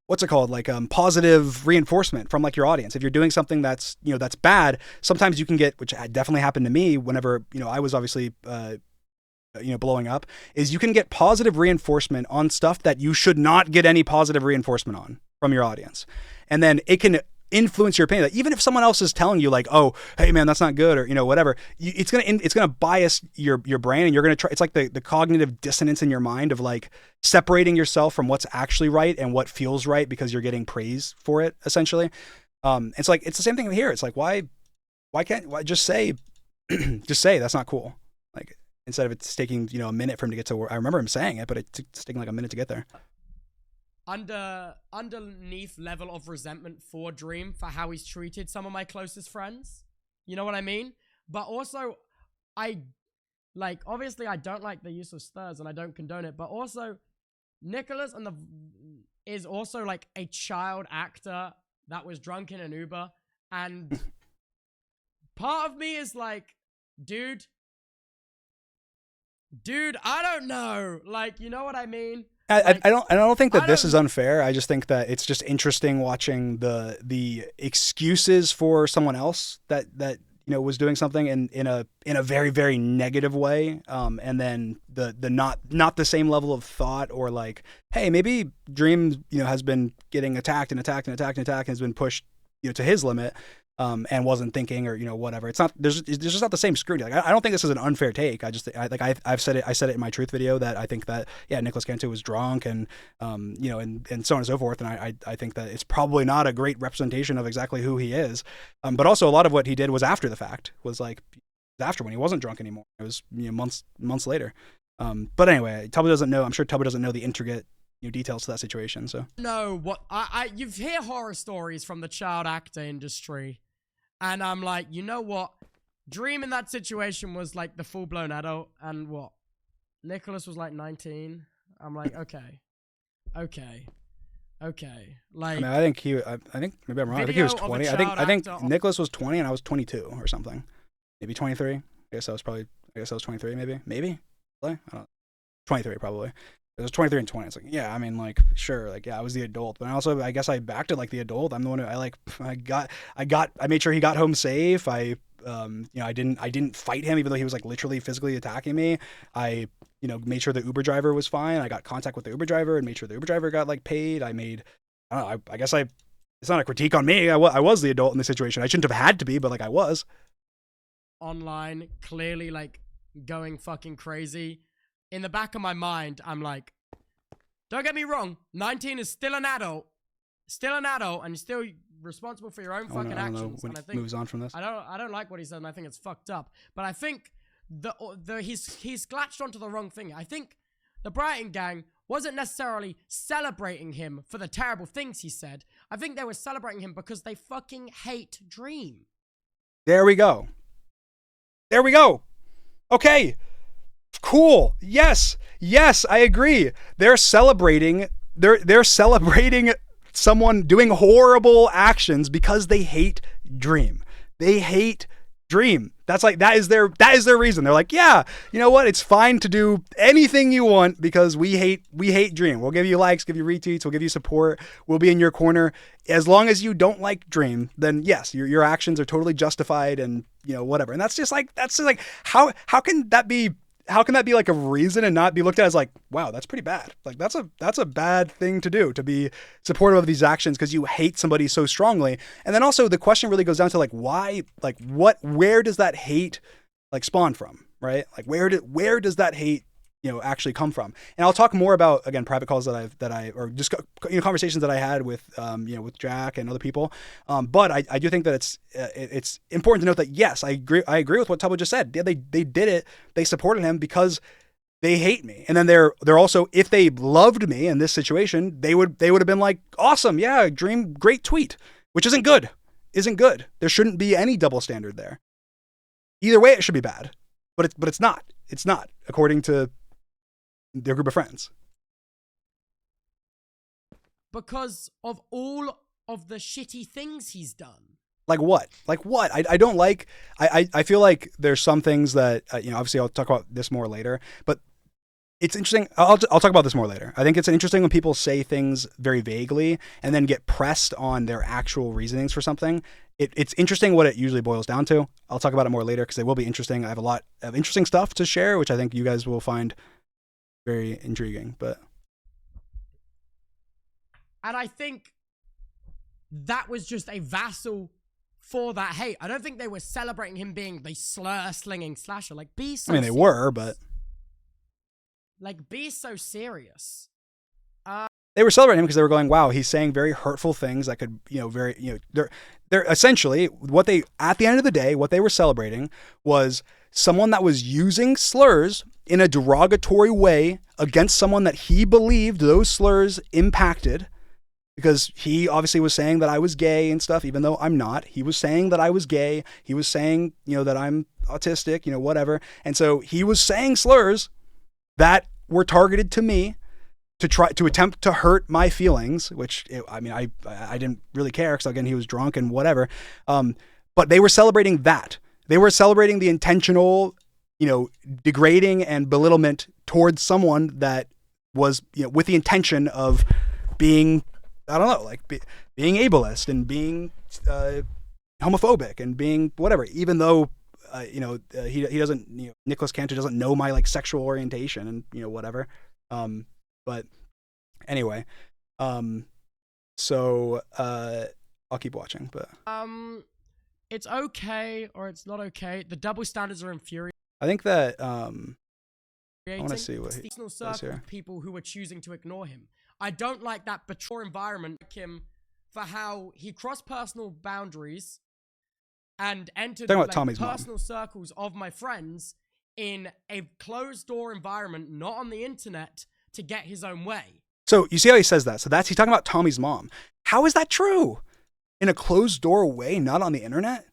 Speaker 1: what's it called? Like positive reinforcement from like your audience. If you're doing something that's that's bad, sometimes you can get, which definitely happened to me whenever I was obviously blowing up, is you can get positive reinforcement on stuff that you should not get any positive reinforcement on from your audience, and then it can influence your opinion. Like, even if someone else is telling you like, oh, hey man, that's not good, or whatever, it's gonna bias your brain, and you're gonna try. It's like the cognitive dissonance in your mind of like separating yourself from what's actually right and what feels right because you're getting praise for it, essentially. It's like it's the same thing here. It's like why can't just say that's not cool, like instead of it taking a minute for him to get to where I remember him saying it, but it's taking like a minute to get there.
Speaker 2: Underneath level of resentment for Dream for how he's treated some of my closest friends. You know what I mean? But also, I like obviously I don't like the use of slurs and I don't condone it. But also, Nicholas is also like a child actor that was drunk in an Uber, and part of me is like, dude, I don't know, like, you know what I mean? Like,
Speaker 1: I don't think that
Speaker 2: I
Speaker 1: this
Speaker 2: don't-
Speaker 1: is unfair. I just think that it's just interesting watching the excuses for someone else that was doing something in a very, very negative way, and then the not the same level of thought, or like, hey, maybe Dream has been getting attacked and has been pushed to his limit, and wasn't thinking, or whatever. It's not, there's just not the same scrutiny. Like, I don't think this is an unfair take. I just I've said it. I said it in my truth video that I think that Nicholas Cantu was drunk, and and so on and so forth. And I think that it's probably not a great representation of exactly who he is. But also a lot of what he did was after the fact. Was like after, when he wasn't drunk anymore. It was months later. But anyway, Tubby doesn't know. I'm sure Tubby doesn't know the intricate details to that situation. So
Speaker 2: no, what you've hear horror stories from the child actor industry. And I'm like, you know what? Dream in that situation was like the full-blown adult, and what? Nicholas was like 19. I'm like, okay. Like,
Speaker 1: I think maybe I'm wrong. I think he was 20. I think Nicholas was 20 and I was 22 or something. Maybe 23. I guess I was 23 maybe. Maybe? Really? I don't know. 23 probably. It was 23 and 20. It's like, yeah, I mean, like, sure, like, yeah, I was the adult, but also, I guess I acted like the adult. I'm the one who I made sure he got home safe. I didn't fight him, even though he was like literally physically attacking me. I, made sure the Uber driver was fine. I got contact with the Uber driver and made sure the Uber driver got like paid. I don't know. I guess it's not a critique on me. I was the adult in the situation. I shouldn't have had to be, but like I was.
Speaker 2: Online, clearly like going fucking crazy. In the back of my mind, I'm like, don't get me wrong, 19 is still an adult, and you're still responsible for your own fucking
Speaker 1: I don't know
Speaker 2: actions.
Speaker 1: when
Speaker 2: And I
Speaker 1: he
Speaker 2: think
Speaker 1: moves on from this.
Speaker 2: I don't like what he said, and I think it's fucked up. But I think he's latched onto the wrong thing. I think the Brighton gang wasn't necessarily celebrating him for the terrible things he said. I think they were celebrating him because they fucking hate Dream.
Speaker 1: There we go. Okay. Cool. Yes, I agree. They're celebrating someone doing horrible actions because they hate Dream. They hate Dream. That's like, that is their reason. They're like, yeah, you know what? It's fine to do anything you want because we hate Dream. We'll give you likes, give you retweets, we'll give you support. We'll be in your corner. As long as you don't like Dream, then yes, your actions are totally justified, and whatever. And that's just like how can that be? How can that be like a reason and not be looked at as like, wow, that's pretty bad. Like that's a bad thing to do, to be supportive of these actions because you hate somebody so strongly. And then also the question really goes down to like, why, like where does that hate like spawn from, right? Like where does that hate, actually come from? And I'll talk more about, again, private calls or just conversations that I had with with Jack and other people. But I do think that it's important to note that yes, I agree with what Tubbo just said. They did it. They supported him because they hate me. And then they're also, if they loved me in this situation, they would have been like, awesome, yeah, Dream, great tweet, which isn't good. There shouldn't be any double standard there. Either way, it should be bad, but it's not. It's not, according to their group of friends.
Speaker 2: Because of all of the shitty things he's done.
Speaker 1: Like what? I don't like, I feel like there's some things that, obviously I'll talk about this more later, but it's interesting. I'll talk about this more later. I think it's interesting when people say things very vaguely and then get pressed on their actual reasonings for something. It's interesting what it usually boils down to. I'll talk about it more later because it will be interesting. I have a lot of interesting stuff to share, which I think you guys will find very intriguing.
Speaker 2: And I think that was just a vassal for that hate. I don't think they were celebrating him being the slur-slinging slasher. Like, be so
Speaker 1: I mean, they
Speaker 2: serious.
Speaker 1: were, but...
Speaker 2: Like, be so serious.
Speaker 1: They were celebrating him because they were going, wow, he's saying very hurtful things that could, they're essentially, at the end of the day, what they were celebrating was someone that was using slurs in a derogatory way against someone that he believed those slurs impacted, because he obviously was saying that I was gay and stuff, even though I'm not. He was saying that I was gay. He was saying, that I'm autistic, whatever. And so he was saying slurs that were targeted to me to try to attempt to hurt my feelings, which I didn't really care because again, he was drunk and whatever. But they were celebrating that. They were celebrating the intentional, degrading and belittlement towards someone that was, with the intention of being, I don't know, like being ableist and being homophobic and being whatever, even though, he doesn't, Nicholas Cantor doesn't know my like sexual orientation and, whatever. But anyway, so I'll keep watching, but
Speaker 2: it's okay or it's not okay. The double standards are infuriating.
Speaker 1: I think that I want to see what he
Speaker 2: personal
Speaker 1: says
Speaker 2: circle
Speaker 1: here.
Speaker 2: of people who are choosing to ignore him. I don't like that mature environment like him for how he crossed personal boundaries and entered
Speaker 1: Talking about Tommy's mom.
Speaker 2: personal circles of my friends in a closed door environment, not on the internet, to get his own way.
Speaker 1: So you see how he says that? So he's talking about Tommy's mom. How is that true? In a closed door way, not on the internet?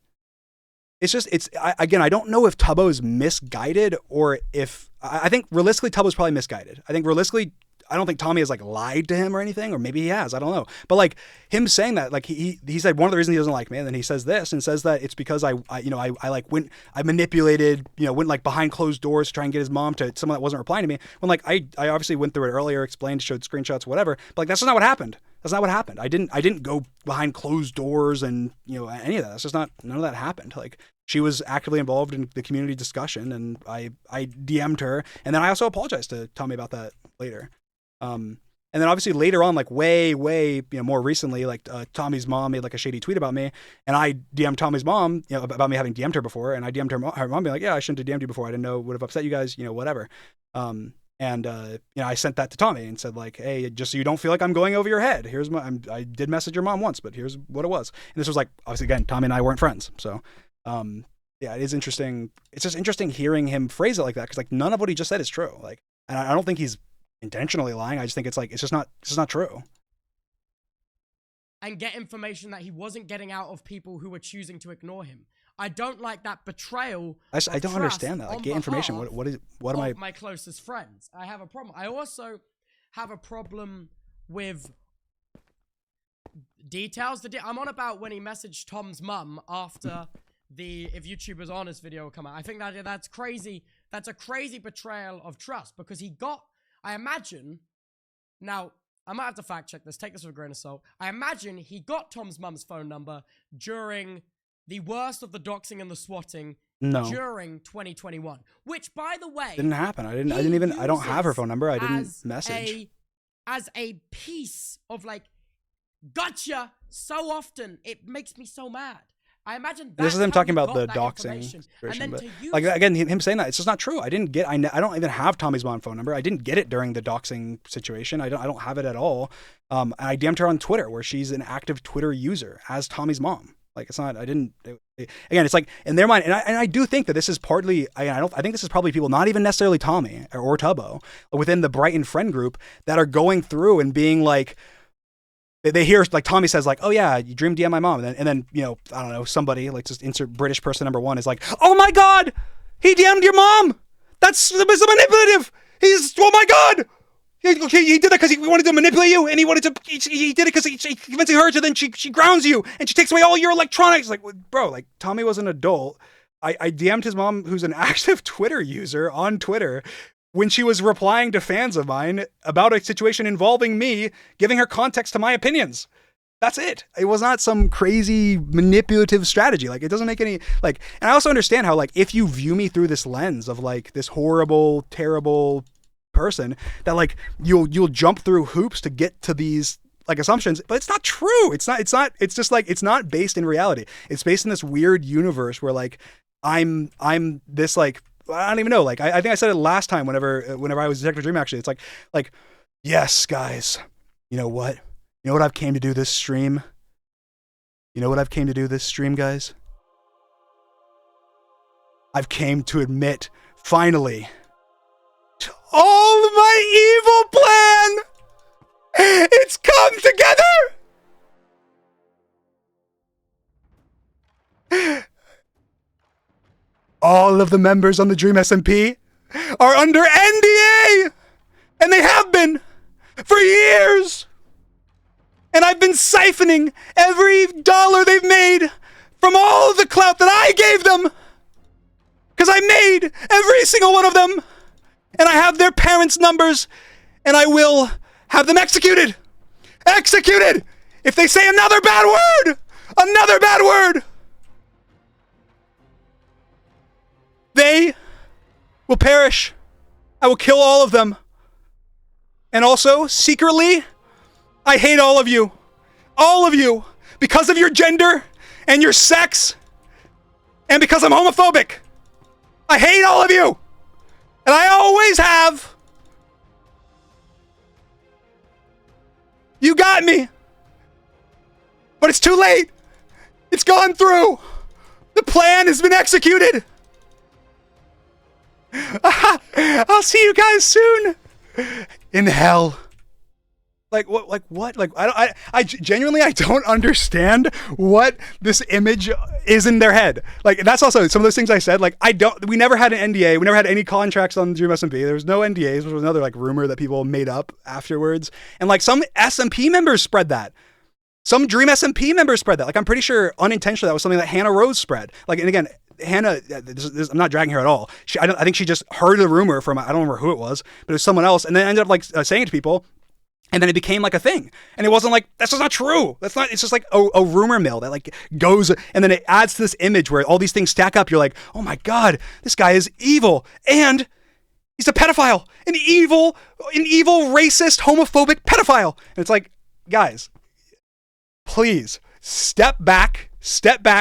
Speaker 1: I don't know if Tubbo's misguided or if, I think realistically Tubbo's probably misguided. I think realistically, I don't think Tommy has like lied to him or anything, or maybe he has, I don't know. But like him saying that, like he said one of the reasons he doesn't like me, and then he says this and says that it's because I manipulated, went like behind closed doors to try and get his mom to someone that wasn't replying to me. When like I obviously went through it earlier, explained, showed screenshots, whatever. But like that's just not what happened. That's not what happened. I didn't go behind closed doors and any of that. That's just not, none of that happened. Like she was actively involved in the community discussion, and I DM'd her, and then I also apologized to Tommy about that later. And then obviously later on, like way, more recently, like Tommy's mom made like a shady tweet about me, and I DM'd Tommy's mom, about me having DM'd her before, and I DM'd her mom being like, yeah, I shouldn't have DM'd you before. I didn't know it would have upset you guys, whatever. And I sent that to Tommy and said like, hey, just so you don't feel like I'm going over your head, here's I did message your mom once, but here's what it was. And this was like, obviously again, Tommy and I weren't friends. So, yeah, it is interesting. It's just interesting hearing him phrase it like that. Cause like none of what he just said is true. Like, and I don't think he's intentionally lying. I just think it's like, it's just not true.
Speaker 2: And get information that he wasn't getting out of people who were choosing to ignore him. I don't like that betrayal.
Speaker 1: I don't understand that. Like, get information. What am I?
Speaker 2: My closest friends. I have a problem. I also have a problem with details. I'm on about when he messaged Tom's mum after the If YouTubers Honest video come out. I think that's crazy. That's a crazy betrayal of trust because he got, I imagine, now I might have to fact check this. Take this with a grain of salt. I imagine he got Tom's mum's phone number during the worst of the doxing and the swatting during 2021, which by the way
Speaker 1: didn't happen. I don't have her phone number. I didn't message.
Speaker 2: As a piece of like, gotcha so often. It makes me so mad. I imagine
Speaker 1: this is him talking about the doxing situation, but like again, him saying that it's just not true. I don't even have Tommy's mom phone number. I didn't get it during the doxing situation. I don't have it at all. And I DM'd her on Twitter where she's an active Twitter user as Tommy's mom. Like it's not, again, it's like in their mind. And I do think that this is partly, I think this is probably people, not even necessarily Tommy or Tubbo, within the Brighton friend group that are going through and being like, they hear like Tommy says like, oh yeah, you dream DM my mom. And then, I don't know, somebody like just insert British person number one is like, oh my God, he DM'd your mom. That's manipulative. Oh my God. He did that because he wanted to manipulate you, and he did it because he's convincing her to then she grounds you and she takes away all your electronics. Like, bro, like Tommy was an adult. I DM'd his mom, who's an active Twitter user on Twitter, when she was replying to fans of mine about a situation involving me, giving her context to my opinions. That's it. It was not some crazy manipulative strategy. Like, it doesn't make any, like, and I also understand how, like, if you view me through this lens of like this horrible, terrible person, that like you'll jump through hoops to get to these like assumptions, but it's not true. It's just like, it's not based in reality. It's based in this weird universe where like I'm this like, I don't even know. Like, I think I said it last time whenever I was Detective Dream, actually. It's like, yes, guys, you know what? You know what I've came to do this stream? Guys? I've came to admit, finally, to all my evil plan! It's come together! all of the members on the Dream SMP are under NDA, and they have been for years. And I've been siphoning every dollar they've made from all of the clout that I gave them, because I made every single one of them, and I have their parents' numbers, and I will have them executed. Executed! If they say another bad word, they will perish. I will kill all of them. And also, secretly, I hate all of you. All of you. Because of your gender and your sex. And because I'm homophobic. I hate all of you. And I always have. You got me. But it's too late. It's gone through. The plan has been executed. I'll see you guys soon. In hell. Like what? Like I genuinely don't understand what this image is in their head. Like that's also some of those things I said. Like we never had an NDA. We never had any contracts on Dream SMP. There was no NDAs, which was another like rumor that people made up afterwards. And like some SMP members spread that. Some Dream SMP members spread that. Like I'm pretty sure unintentionally that was something that Hannah Rose spread. Like, and again, Hannah, I'm not dragging her at all. I think she just heard the rumor from, I don't remember who it was, but it was someone else, and then ended up like saying it to people, and then it became like a thing. And it wasn't like, that's just not true. It's just like a rumor mill that like goes, and then it adds to this image where all these things stack up. You're like, oh my God, this guy is evil. And he's a pedophile, an evil, racist, homophobic pedophile. And it's like, guys, please step back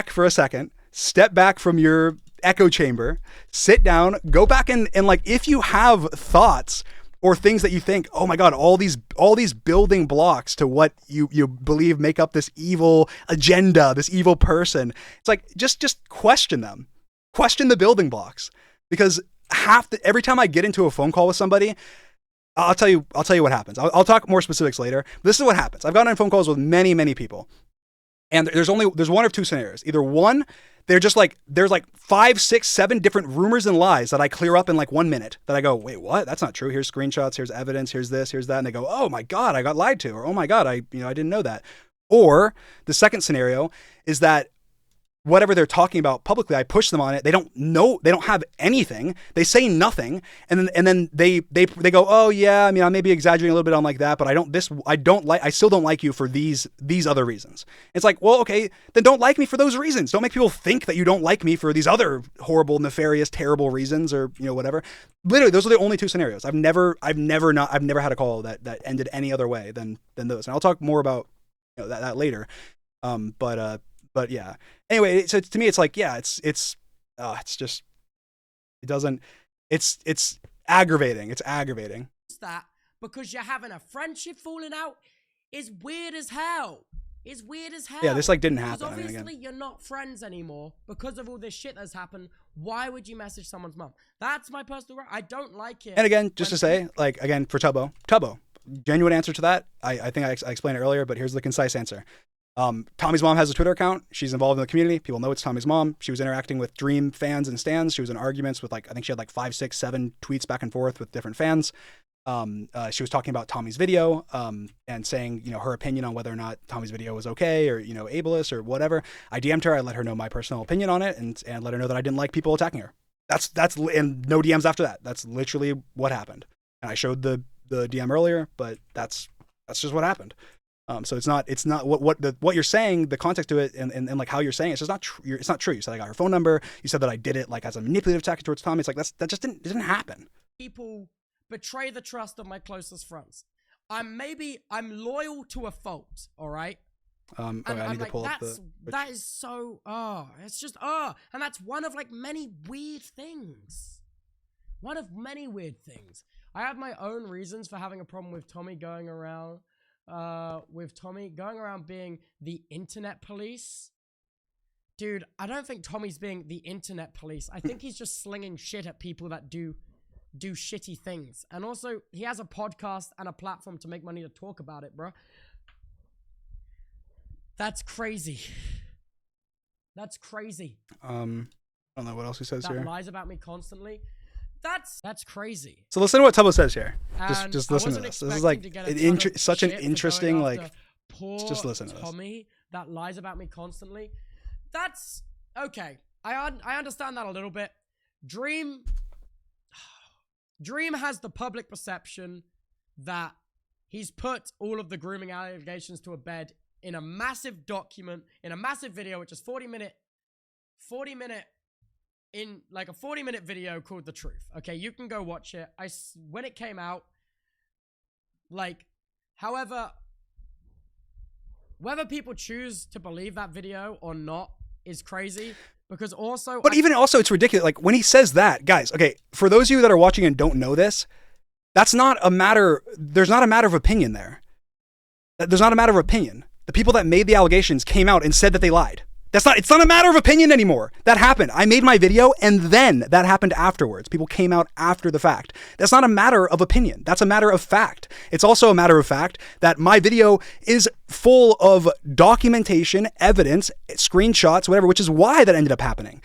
Speaker 1: for a second. Step back from your echo chamber, sit down, go back and like, if you have thoughts or things that you think, oh my God, all these building blocks to what you believe make up this evil agenda, this evil person. It's like, just question them, question the building blocks, because every time I get into a phone call with somebody, I'll tell you what happens. I'll talk more specifics later. This is what happens. I've gotten on phone calls with many people, and there's one of two scenarios. Either one, there's like 5, 6, 7 different rumors and lies that I clear up in like 1 minute, that I go, wait, what? That's not true. Here's screenshots, here's evidence, here's this, here's that. And they go, oh my God, I got lied to. Or, oh my God, I didn't know that. Or the second scenario is that whatever they're talking about publicly, I push them on it. They don't know, they don't have anything. They say nothing. And then they go, oh yeah, I mean, I may be exaggerating a little bit on like that, but I still don't like you for these other reasons. It's like, well, okay, then don't like me for those reasons. Don't make people think that you don't like me for these other horrible, nefarious, terrible reasons, or, whatever. Literally, those are the only two scenarios. I've never had a call that ended any other way than those. And I'll talk more about that later. But yeah. Anyway, so to me, it's like, yeah, it's aggravating. It's aggravating.
Speaker 2: That because you're having a friendship falling out is weird as hell. It's weird as hell.
Speaker 1: Yeah, this like didn't happen.
Speaker 2: Because obviously you're not friends anymore because of all this shit that's happened. Why would you message someone's mom? That's my personal right. I don't like it.
Speaker 1: And again, just to say, like, again, for Tubbo, genuine answer to that. I think I explained it earlier, but here's the concise answer. Tommy's mom has a Twitter account. She's involved in the community. People know it's Tommy's mom. She was interacting with Dream fans and stans. She was in arguments with I think she had like 5, 6, 7 tweets back and forth with different fans. She was talking about Tommy's video, and saying, her opinion on whether or not Tommy's video was okay, or, ableist or whatever. I DM'd her. I let her know my personal opinion on it, and let her know that I didn't like people attacking her. That's and no DMs after that. That's literally what happened. And I showed the DM earlier, but that's just what happened. So it's not what you're saying, the context to it, and like how you're saying it, it's just not true. It's not true. You said I got her phone number. You said that I did it like as a manipulative tactic towards Tommy. It's like that just didn't happen.
Speaker 2: People betray the trust of my closest friends. I'm loyal to a fault. All right.
Speaker 1: I need to pull up
Speaker 2: that is so it's just and that's one of like many weird things. One of many weird things. I have my own reasons for having a problem with Tommy going around. Being the internet police. Dude, I don't think Tommy's being the internet police. I think he's just slinging shit at people that do shitty things. And also, he has a podcast and a platform to make money to talk about it, bro. That's crazy. That's crazy.
Speaker 1: I don't know what else he says
Speaker 2: that
Speaker 1: here.
Speaker 2: lies about me constantly. That's crazy.
Speaker 1: So listen to what Tubbo says here.
Speaker 2: And
Speaker 1: Just
Speaker 2: I
Speaker 1: listen to
Speaker 2: wasn't
Speaker 1: this. This is
Speaker 2: expecting
Speaker 1: like
Speaker 2: to get a ton of
Speaker 1: such an
Speaker 2: shit for
Speaker 1: interesting
Speaker 2: going
Speaker 1: like.
Speaker 2: after poor
Speaker 1: Just listen to this.
Speaker 2: Tommy that lies about me constantly. That's okay. I understand that a little bit. Dream has the public perception that he's put all of the grooming allegations to a bed in a massive document, in a massive video, which is 40 minute in like a 40-minute video called The Truth. Okay, you can go watch it. When it came out, like, however, whether people choose to believe that video or not is crazy. Because also,
Speaker 1: but even also, it's ridiculous. Like when he says that, guys. Okay, for those of you that are watching and don't know this, that's not a matter. There's not a matter of opinion there. There's not a matter of opinion. The people that made the allegations came out and said that they lied. It's not a matter of opinion anymore. That happened. I made my video and then that happened afterwards. People came out after the fact. That's not a matter of opinion. That's a matter of fact. It's also a matter of fact that my video is full of documentation, evidence, screenshots, whatever, which is why that ended up happening.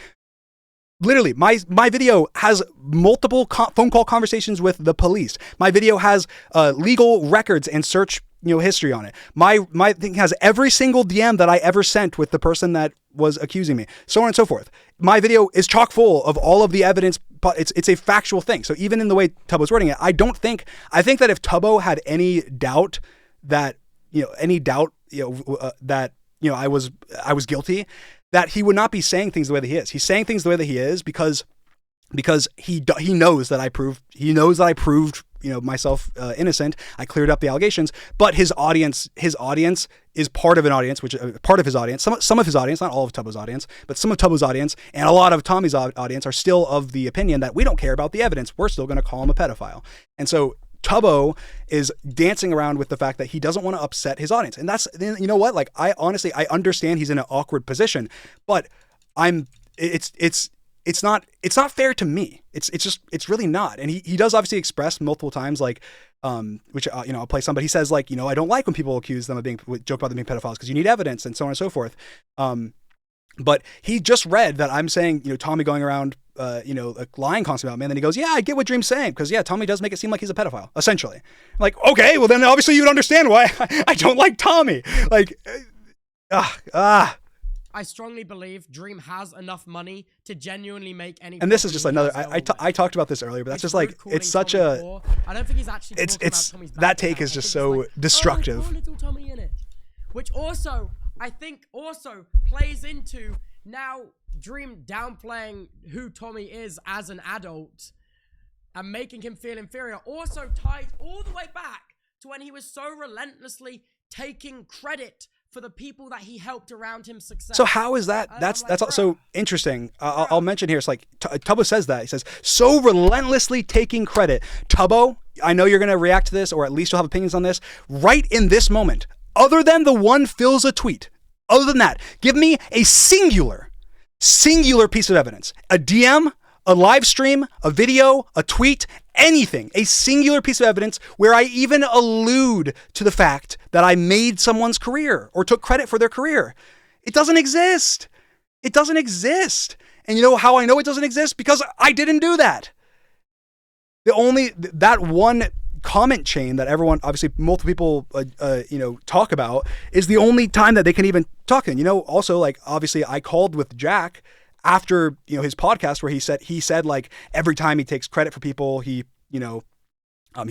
Speaker 1: Literally, my video has multiple phone call conversations with the police. My video has legal records and search history on it. My thing has every single DM that I ever sent with the person that was accusing me, so on and so forth. My video is chock full of all of the evidence, but it's a factual thing. So even in the way Tubbo's wording it, I think that if Tubbo had any doubt that I was guilty, that he would not be saying things the way that he is. He's saying things the way that he is because he knows that I proved myself innocent. I cleared up the allegations, but his audience is part of an audience, which part of his audience, some of his audience, not all of Tubbo's audience, but some of Tubbo's audience and a lot of Tommy's audience are still of the opinion that we don't care about the evidence. We're still going to call him a pedophile. And so Tubbo is dancing around with the fact that he doesn't want to upset his audience. And that's, you know what? Like, I understand he's in an awkward position, but it's not fair to me. It's really not. And he does obviously express multiple times, like, which, I'll play some, but he says, like, I don't like when people accuse them of joke about them being pedophiles because you need evidence and so on and so forth. But he just read that I'm saying, Tommy going around, like lying constantly about me. And then he goes, yeah, I get what Dream's saying. Because yeah, Tommy does make it seem like he's a pedophile, essentially. I'm like, okay, well then obviously you would understand why I don't like Tommy. Like,
Speaker 2: I strongly believe Dream has enough money to genuinely make any.
Speaker 1: And this is just another. I talked about this earlier, but that's just like it's such a.
Speaker 2: I don't think he's actually. It's
Speaker 1: Tommy's that take is just so like, destructive.
Speaker 2: Oh, little TommyInnit, which also I think also plays into now Dream downplaying who Tommy is as an adult and making him feel inferior. Also ties all the way back to when he was so relentlessly taking credit for the people that he helped around him success.
Speaker 1: So how is that? That's so interesting. I'll mention here. It's like Tubbo says that. He says, so relentlessly taking credit. Tubbo, I know you're going to react to this, or at least you'll have opinions on this. Right in this moment, other than the one fills a tweet, other than that, give me a singular piece of evidence. A DM, a live stream, a video, a tweet, anything, a singular piece of evidence where I even allude to the fact that I made someone's career or took credit for their career. It doesn't exist. It doesn't exist. And you know how I know it doesn't exist? Because I didn't do that. That one comment chain that everyone, obviously multiple people, talk about is the only time that they can even talk. And, also like, obviously I called with Jack after, his podcast where he said like every time he takes credit for people, he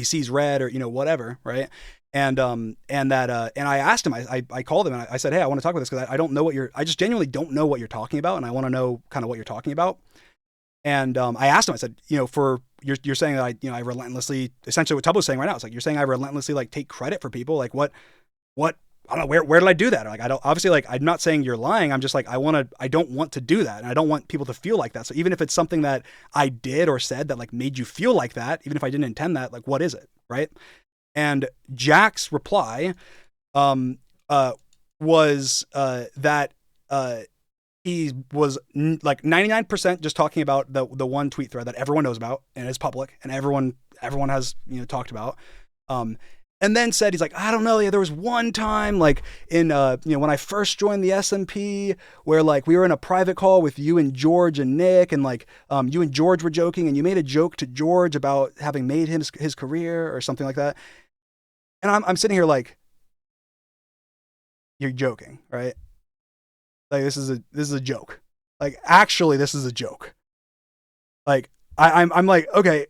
Speaker 1: sees red or, whatever. Right. And I asked him, I called him and I said, hey, I want to talk about this because I don't know I just genuinely don't know what you're talking about. And I want to know kind of what you're talking about. And I asked him, I said, you're saying that I relentlessly, essentially what Tubbo's saying right now, it's like, you're saying I relentlessly like take credit for people. Like what, I don't know, where did I do that? Like, I don't, obviously, like, I'm not saying you're lying. I'm just like, I don't want to do that. And I don't want people to feel like that. So even if it's something that I did or said that like made you feel like that, even if I didn't intend that, like, what is it? Right. And Jack's reply, was, that, he was like 99% just talking about the one tweet thread that everyone knows about and is public and everyone has, talked about. And then said, he's like, I don't know, yeah, there was one time like in when I first joined the SMP where like we were in a private call with you and George and Nick, and like you and George were joking, and you made a joke to George about having made him his career or something like that. And I'm sitting here like, you're joking, right? Like this is a joke. Like actually this is a joke. Like I'm like, okay,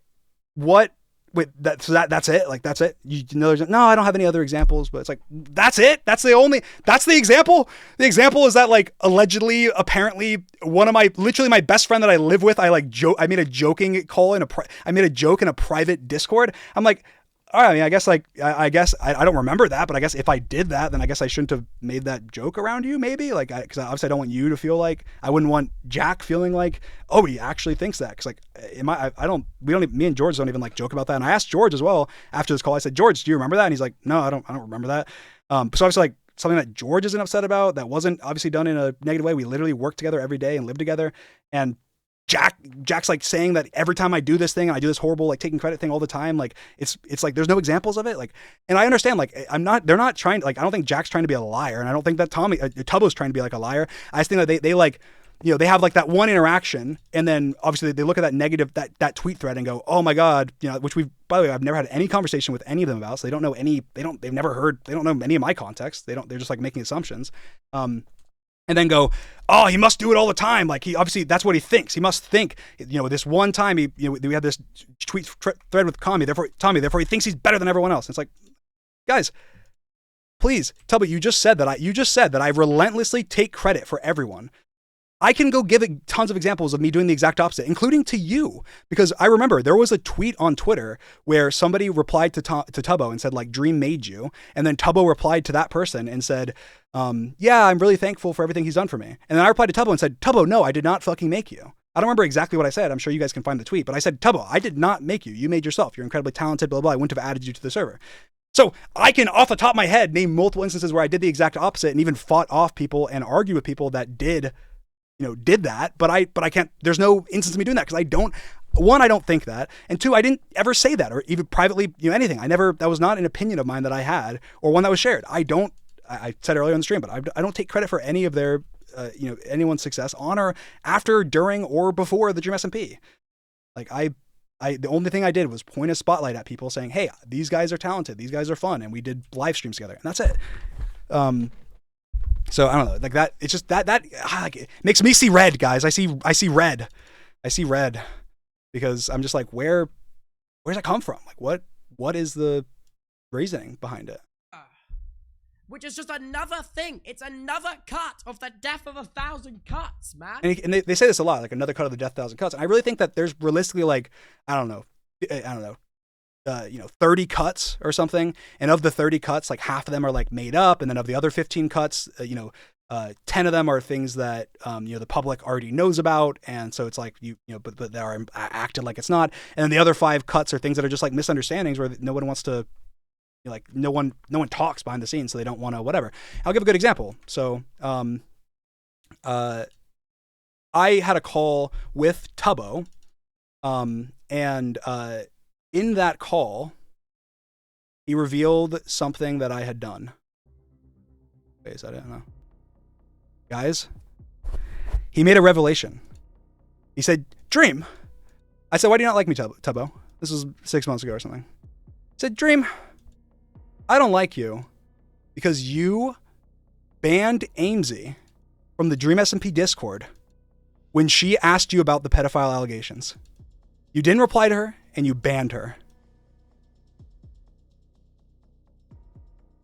Speaker 1: what? Wait, that's it? Like, that's it? You know, no, I don't have any other examples, but it's like, that's it? That's the example? The example is that, like, allegedly, apparently, literally my best friend that I live with, I made a joking call I made a joke in a private Discord. I'm like, all right, I mean, I guess I don't remember that, but I guess if I did that, then I guess I shouldn't have made that joke around you, maybe, like, because obviously I don't want you to feel like, I wouldn't want Jack feeling like, oh, he actually thinks that, because like, me and George don't even like joke about that. And I asked George as well after this call. I said, George, do you remember that? And he's like, no, I don't remember that. So obviously, like, something that George isn't upset about, that wasn't obviously done in a negative way. We literally work together every day and live together, and Jack's like saying that every time I do this thing, I do this horrible, like, taking credit thing all the time. Like, it's like, there's no examples of it. Like, and I understand, like, they're not trying, like, I don't think Jack's trying to be a liar. And I don't think that Tubbo's trying to be like a liar. I just think that they like, you know, they have like that one interaction, and then obviously they look at that negative, that tweet thread and go, oh my God, you know, which by the way, I've never had any conversation with any of them about, so they don't know they've never heard, they don't know any of my context. They're just like making assumptions. And then go, oh, he must do it all the time. Like, he obviously, that's what he thinks. He must think, you know, this one time we had this tweet thread with Tommy, therefore he thinks he's better than everyone else. And it's like, guys, please, Tubbo, you just said that I relentlessly take credit for everyone. I can go give tons of examples of me doing the exact opposite, including to you, because I remember there was a tweet on Twitter where somebody replied to Tubbo and said, like, Dream made you. And then Tubbo replied to that person and said, yeah, I'm really thankful for everything he's done for me. And then I replied to Tubbo and said, Tubbo, no, I did not fucking make you. I don't remember exactly what I said. I'm sure you guys can find the tweet, but I said, Tubbo, I did not make you. You made yourself. You're incredibly talented, blah, blah, blah. I wouldn't have added you to the server. So I can, off the top of my head, name multiple instances where I did the exact opposite and even fought off people and argued with people that did that, but I can't, there's no instance of me doing that, because I don't think that, and two, I didn't ever say that, or even privately, anything. That was not an opinion of mine that I had, or one that was shared. I said earlier on the stream, but I don't take credit for any of their, anyone's success on or after, during, or before the Dream SMP. Like, the only thing I did was point a spotlight at people saying, hey, these guys are talented, these guys are fun, and we did live streams together, and that's it. So I don't know, like that. It's just that like, it makes me see red, guys. I see red. I see red because I'm just like, where's that come from? Like, what is the reasoning behind it?
Speaker 2: Which is just another thing. It's another cut of the death of 1,000 cuts, man.
Speaker 1: And they say this a lot, like another cut of the death of 1,000 cuts. And I really think that there's realistically, like, I don't know. 30 cuts or something, and of the 30 cuts, like half of them are like made up, and then of the other 15 cuts, 10 of them are things that the public already knows about, and so it's like but they are acted like it's not, and then the other 5 cuts are things that are just like misunderstandings where no one wants to, like, no one talks behind the scenes, so they don't want to whatever. I'll give a good example. So I had a call with Tubbo, and in that call, he revealed something that I had done. Wait, is that it? No. Guys, he made a revelation. He said, Dream. I said, why do you not like me, Tubbo? This was 6 months ago or something. He said, Dream, I don't like you because you banned Amesy from the Dream SMP Discord when she asked you about the pedophile allegations. You didn't reply to her, and you banned her.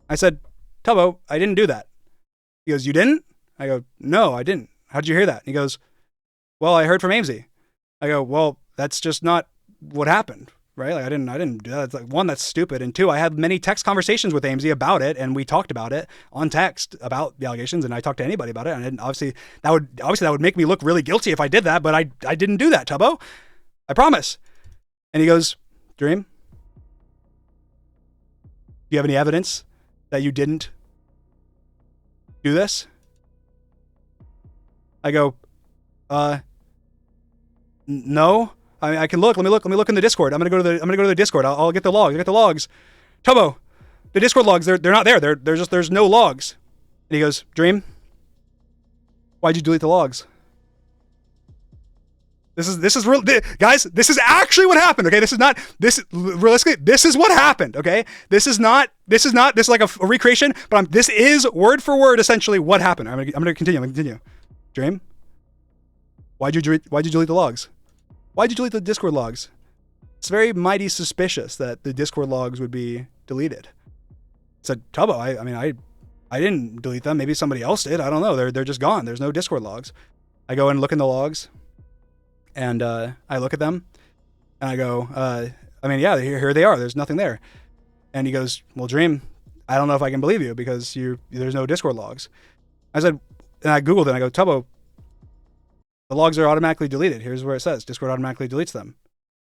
Speaker 1: I said, Tubbo, I didn't do that. He goes, you didn't? I go, no, I didn't. How'd you hear that? And he goes, well, I heard from Amesy. I go, well, that's just not what happened, right? Like, I didn't do that. It's like, one, that's stupid. And two, I had many text conversations with Amesy about it, and we talked about it on text about the allegations, and I talked to anybody about it. And obviously that would make me look really guilty if I did that, but I didn't do that, Tubbo. I promise. And he goes, Dream, do you have any evidence that you didn't do this? I go, no. I mean, I can look. Let me look in the Discord. I'm gonna go to the Discord. I'll get the logs. Tubbo, the Discord logs, they're not there. There's no logs. And he goes, Dream, why'd you delete the logs? This is real, guys. This is actually what happened. Okay, realistically, this is what happened. Okay, this is like a recreation, but this is word for word essentially what happened. I'm gonna continue. Dream, why'd you delete the logs? Why'd you delete the Discord logs? It's very mighty suspicious that the Discord logs would be deleted. I said, Tubbo, I didn't delete them. Maybe somebody else did. I don't know. They're just gone. There's no Discord logs. I go and look in the logs. And I look at them, and I go, yeah, here they are. There's nothing there. And he goes, well, Dream, I don't know if I can believe you because there's no Discord logs. I said, and I Googled it, and I go, Tubbo, the logs are automatically deleted. Here's where it says Discord automatically deletes them.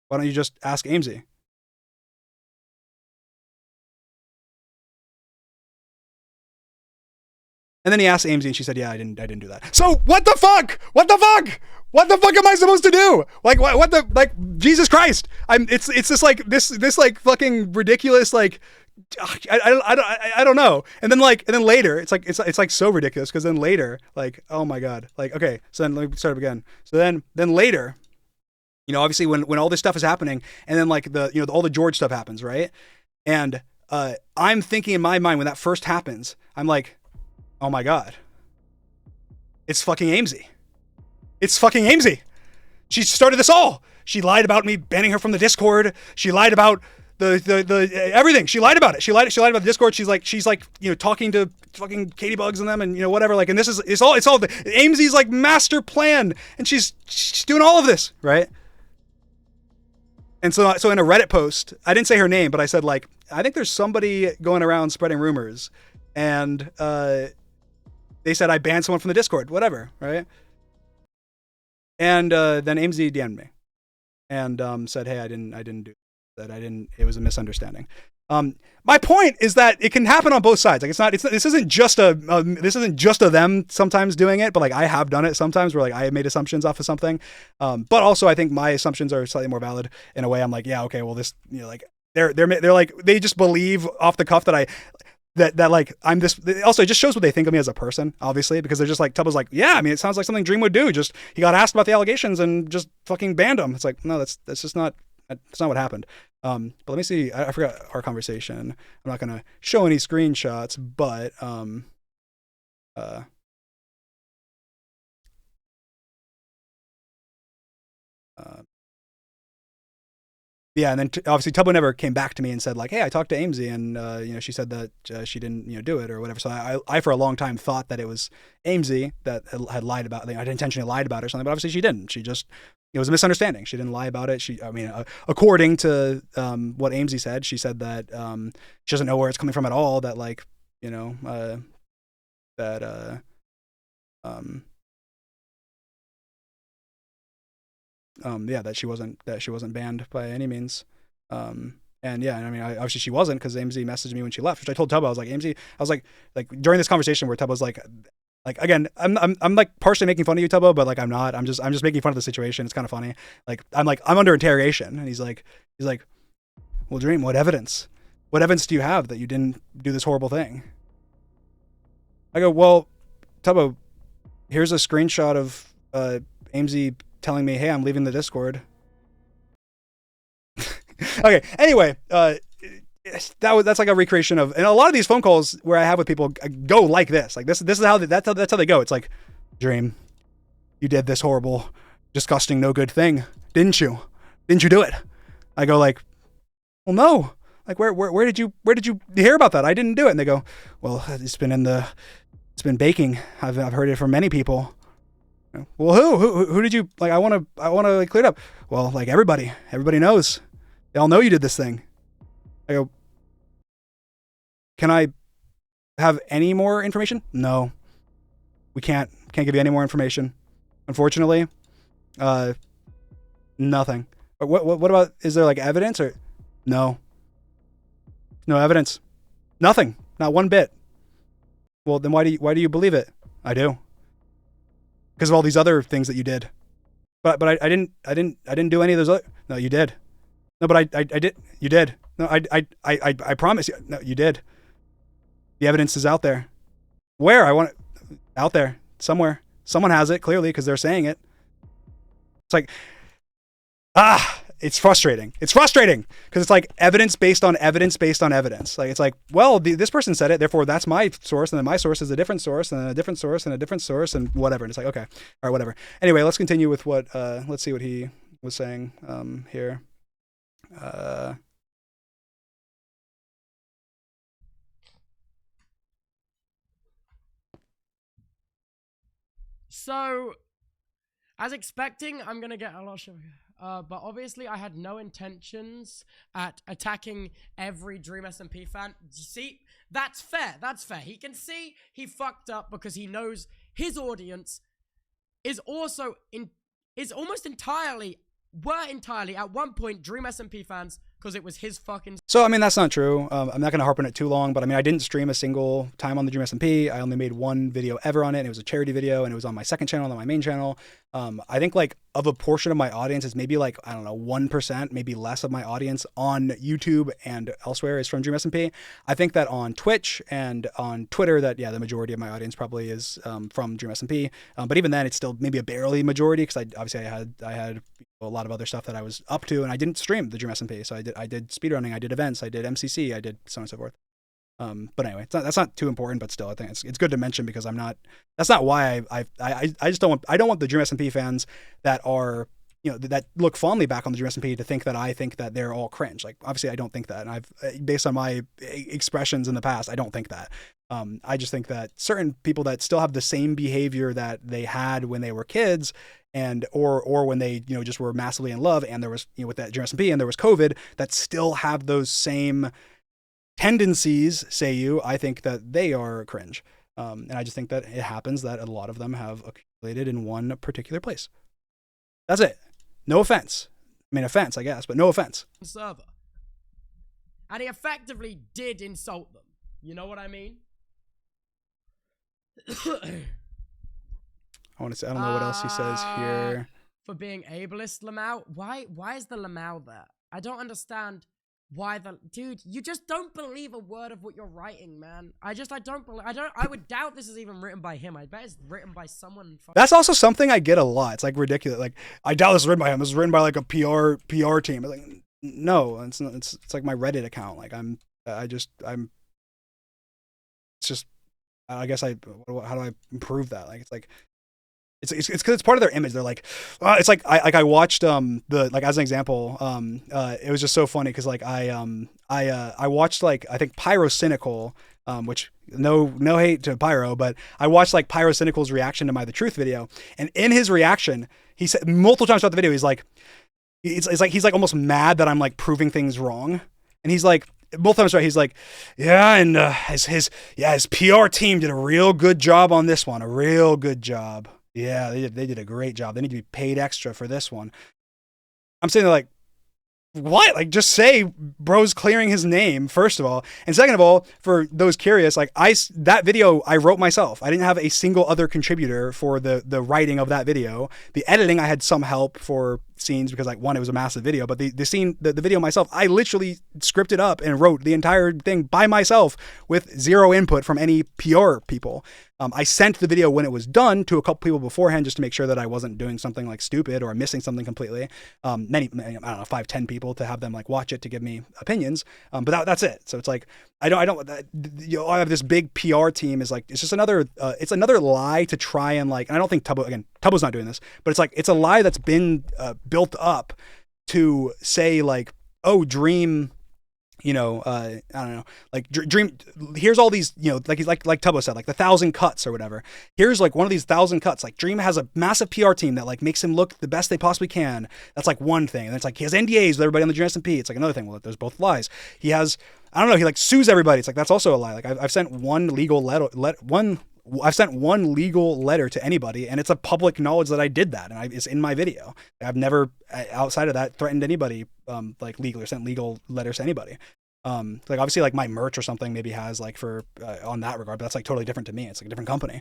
Speaker 1: Why don't you just ask Amesy? And then he asked Amesy, and she said, yeah, I didn't do that. So what the fuck? What the fuck am I supposed to do? Like, what the, like, Jesus Christ. It's this like fucking ridiculous, like, I don't know. And then later, it's like so ridiculous. Cause then later, like, oh my God. Like, okay. So then let me start up again. So then later, obviously when all this stuff is happening and then like all the George stuff happens. Right. And, I'm thinking in my mind when that first happens, I'm like, oh my God, it's fucking Amesy. It's fucking Amesy. She started this all. She lied about me banning her from the Discord. She lied about the everything. She lied about it. She lied about the Discord. She's like talking to fucking Katie Bugs and them and whatever. Like, and this is it's all the Amesy's like master plan, and she's doing all of this, right? And so in a Reddit post, I didn't say her name, but I said, like, I think there's somebody going around spreading rumors, and they said I banned someone from the Discord, whatever, right? And then Amesy DM'd me and said, hey, I didn't do that. It was a misunderstanding. My point is that it can happen on both sides. Like, this isn't just a them sometimes doing it, but like I have done it sometimes where like I made assumptions off of something. But also I think my assumptions are slightly more valid in a way. I'm like, yeah, okay, well this, like they're like, they just believe off the cuff that that like I'm this. Also, it just shows what they think of me as a person, obviously, because they're just like, Tubbo's like, yeah, I mean, it sounds like something Dream would do. Just he got asked about the allegations and just fucking banned him. It's like, no, that's just not. That's not what happened. But let me see. I forgot our conversation. I'm not gonna show any screenshots, but yeah, and then obviously Tubbo never came back to me and said like, hey, I talked to Amesy and she said that she didn't do it or whatever. So I for a long time thought that it was Amesy that had lied about it. I'd intentionally lied about it or something, but obviously she didn't. She just, it was a misunderstanding. She didn't lie about it. According to what Amesy said, she said that she doesn't know where it's coming from at all. That like that she wasn't banned by any means. And yeah, I mean, obviously she wasn't, because Amesy messaged me when she left, which I told Tubbo. I was like, Amesy, I was like during this conversation where Tubbo was like again, I'm like partially making fun of you, Tubbo, but like I'm not. I'm just making fun of the situation. It's kind of funny. Like I'm under interrogation, and he's like, well, Dream, what evidence? What evidence do you have that you didn't do this horrible thing? I go, well, Tubbo, here's a screenshot of Amesy telling me, hey, I'm leaving the Discord. Okay, anyway, that's like a recreation of, and a lot of these phone calls where I have with people go like this. Like this is how that's how they go. It's like, Dream, you did this horrible, disgusting, no good thing, didn't you? Didn't you do it? I go like, well, no. Like where did you hear about that? I didn't do it. And they go, well, it's been baking. I've heard it from many people. Well, who did you like? I want to like, clear it up. Well, like everybody knows. They all know you did this thing. I go, can I have any more information? No, we can't give you any more information. Unfortunately, nothing. What about, is there like evidence or no evidence? Nothing. Not one bit. Well, then why do you believe it? I do. Because of all these other things that you did. But I didn't do any of those other. No, you did. No, but I did. You did. No, I promise you. No, you did. The evidence is out there. Where? I want it out there somewhere. Someone has it clearly because they're saying it. It's like, it's frustrating. It's frustrating because it's like evidence based on evidence based on evidence. Like, it's like, well, this person said it, therefore that's my source, and then my source is a different source, and then a different source, and a different source, and whatever. And it's like, okay, all right, whatever. Anyway, let's continue with what, let's see what he was saying here.
Speaker 2: So, as expecting, I'm gonna get a lot of. But obviously, I had no intentions at attacking every Dream SMP fan. See, that's fair. That's fair. He can see he fucked up because he knows his audience is also almost entirely at one point Dream SMP fans because it was his fucking.
Speaker 1: So, I mean, that's not true. I'm not going to harp on it too long, but I mean, I didn't stream a single time on the Dream SMP. I only made one video ever on it, and it was a charity video, and it was on my second channel, not my main channel. I think like of a portion of my audience is maybe like, I don't know, 1%, maybe less of my audience on YouTube and elsewhere is from Dream SMP. I think that on Twitch and on Twitter that, yeah, the majority of my audience probably is from Dream SMP. But even then it's still maybe a barely majority because I had a lot of other stuff that I was up to, and I didn't stream the Dream SMP. So I did speedrunning, I did events, I did MCC, I did so on and so forth. But anyway, that's not too important, but still, I think it's good to mention because that's not why I just don't want the Dream SMP fans that are, you know, that look fondly back on the Dream SMP to think that I think that they're all cringe. Like, obviously I don't think that. And based on my expressions in the past, I don't think that. I just think that certain people that still have the same behavior that they had when they were kids and, or when they, you know, just were massively in love and there was, you know, with that Dream SMP and there was COVID, that still have those same tendencies, I think that they are cringe. And I just think that it happens that a lot of them have accumulated in one particular place. That's it. No offense. I mean, offense, I guess, but no offense.
Speaker 2: Server. And he effectively did insult them. You know what I mean?
Speaker 1: I want to say, I don't know what else he says here.
Speaker 2: For being ableist, Lamau. Why is the Lamau there? I don't understand why dude, you just don't believe a word of what you're writing, man. I would doubt this is even written by him. I bet it's written by someone.
Speaker 1: That's also something I get a lot. It's like ridiculous. Like, I doubt this is written by him. This is written by like a PR team. Like, no, it's not, it's like my Reddit account. Like, I guess how do I improve that? Like, it's like, it's because it's part of their image. They're like, it's like I watched as an example, it was just so funny because like I watched like, I think Pyrocynical, which no hate to Pyro, but I watched like Pyrocynical's reaction to my The Truth video, and in his reaction he said multiple times throughout the video he's like he's like almost mad that I'm like proving things wrong, and he's like both times, right? He's like, yeah, and his PR team did a real good job on this one, a real good job. Yeah, they did a great job. They need to be paid extra for this one. I'm sitting there like, what? Like, just say bro's clearing his name, first of all. And second of all, for those curious, like that video I wrote myself. I didn't have a single other contributor for the writing of that video. The editing, I had some help for scenes because like one, it was a massive video, but the video myself, I literally scripted up and wrote the entire thing by myself with zero input from any PR people. I sent the video when it was done to a couple people beforehand just to make sure that I wasn't doing something like stupid or missing something completely. Many, I don't know, 5-10 people to have them like watch it to give me opinions. But that's it. So it's like, I have this big PR team is like, it's just another lie to try and like, and I don't think Tubbo's not doing this, but it's like, it's a lie that's been built up to say like, oh, Dream, you know, I don't know, like Dream, here's all these, you know, like Tubbo said, like the 1,000 cuts or whatever. Here's like one of these 1,000 cuts. Like Dream has a massive PR team that like makes him look the best they possibly can. That's like one thing. And it's like he has NDAs with everybody on the Dream SMP. It's like another thing. Well, there's both lies. He has, I don't know, he like sues everybody. It's like, that's also a lie. Like I've sent one legal letter to anybody, and it's a public knowledge that I did that, and it's in my video. I've never, outside of that, threatened anybody like legally or sent legal letters to anybody. Like obviously like my merch or something maybe has like for on that regard, but that's like totally different to me. It's like a different company.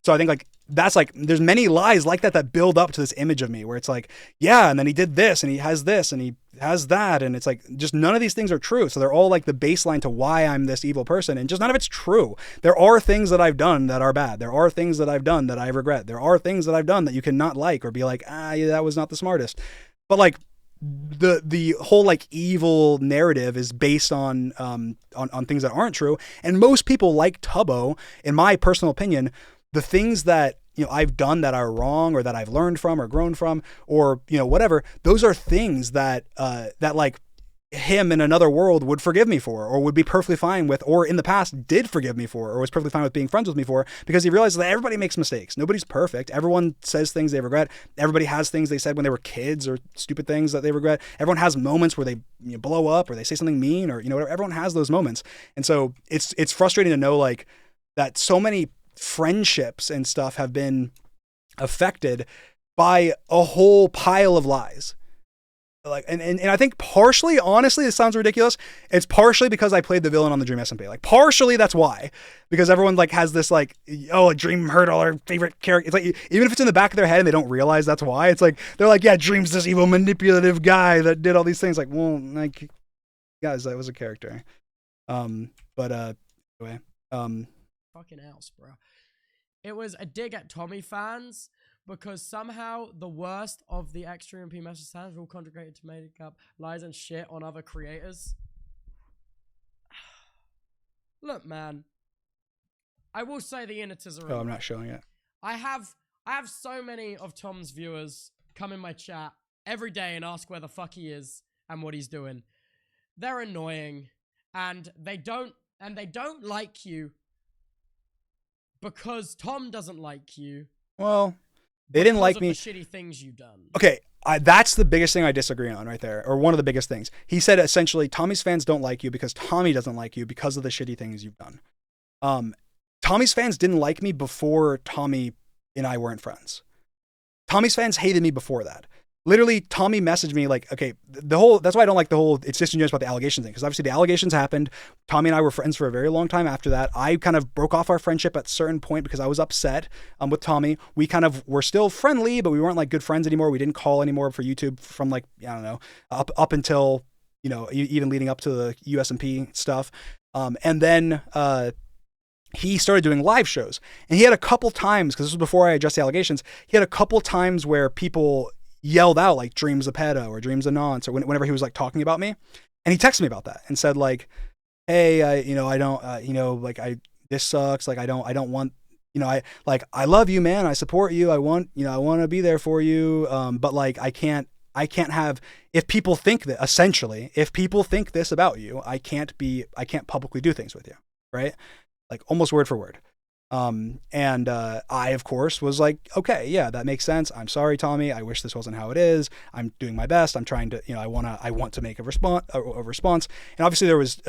Speaker 1: So I think like that's like there's many lies like that build up to this image of me where it's like, yeah, and then he did this and he has this and he has that, and it's like just none of these things are true. So they're all like the baseline to why I'm this evil person, and just none of it's true. There are things that I've done that are bad. There are things that I've done that I regret. There are things that I've done that you cannot like or be like, yeah, that was not the smartest. But like the whole like evil narrative is based on things that aren't true. And most people like Tubbo, in my personal opinion, the things that I've done that are wrong or that I've learned from or grown from or whatever, those are things that that like him in another world would forgive me for or would be perfectly fine with, or in the past did forgive me for or was perfectly fine with being friends with me for, because he realizes that everybody makes mistakes. Nobody's perfect. Everyone says things they regret. Everybody has things they said when they were kids or stupid things that they regret. Everyone has moments where they blow up or they say something mean or whatever. Everyone has those moments. And so it's frustrating to know like that so many friendships and stuff have been affected by a whole pile of lies. Like, and I think partially, honestly, this sounds ridiculous. It's partially because I played the villain on the Dream SMP. Like, partially that's why, because everyone like has this like, oh, Dream hurt all our favorite character. It's like, even if it's in the back of their head and they don't realize that's why, it's like, they're like, yeah, Dream's this evil manipulative guy that did all these things. Like, well, like, guys, that was a character. But anyway,
Speaker 2: fucking else, bro. It was a dig at Tommy fans, because somehow the worst of the extra MP message fans are all congregated to make up lies and shit on other creators. Look, man, I will say the Inniters are.
Speaker 1: Oh, I'm not showing it.
Speaker 2: I have so many of Tom's viewers come in my chat every day and ask where the fuck he is and what he's doing. They're annoying, and they don't like you because Tom doesn't like you.
Speaker 1: Well, they didn't like me.
Speaker 2: The shitty things you've done.
Speaker 1: Okay, that's the biggest thing I disagree on right there, or one of the biggest things. He said essentially, Tommy's fans don't like you because Tommy doesn't like you because of the shitty things you've done. Tommy's fans didn't like me before Tommy and I weren't friends. Tommy's fans hated me before that. Literally, Tommy messaged me like, okay, that's why I don't like the whole, it's disingenuous about the allegations thing. Because obviously the allegations happened. Tommy and I were friends for a very long time after that. I kind of broke off our friendship at a certain point because I was upset with Tommy. We kind of were still friendly, but we weren't like good friends anymore. We didn't call anymore for YouTube from like, I don't know, up until, even leading up to the USMP stuff. And then, he started doing live shows, and he had a couple times, because this was before I addressed the allegations, he had a couple times where people yelled out like Dream's a pedo or Dream's a nonce, or whenever he was like talking about me. And he texted me about that and said like, hey, I don't, this sucks. Like, I don't want, I love you, man. I support you. I want to be there for you. But like, I can't have, if people think that, essentially, if people think this about you, I can't publicly do things with you. Right. Like almost word for word. I, of course, was like, okay, yeah, that makes sense. I'm sorry, Tommy. I wish this wasn't how it is. I'm doing my best. I'm trying to, I want to make a response. And obviously there was,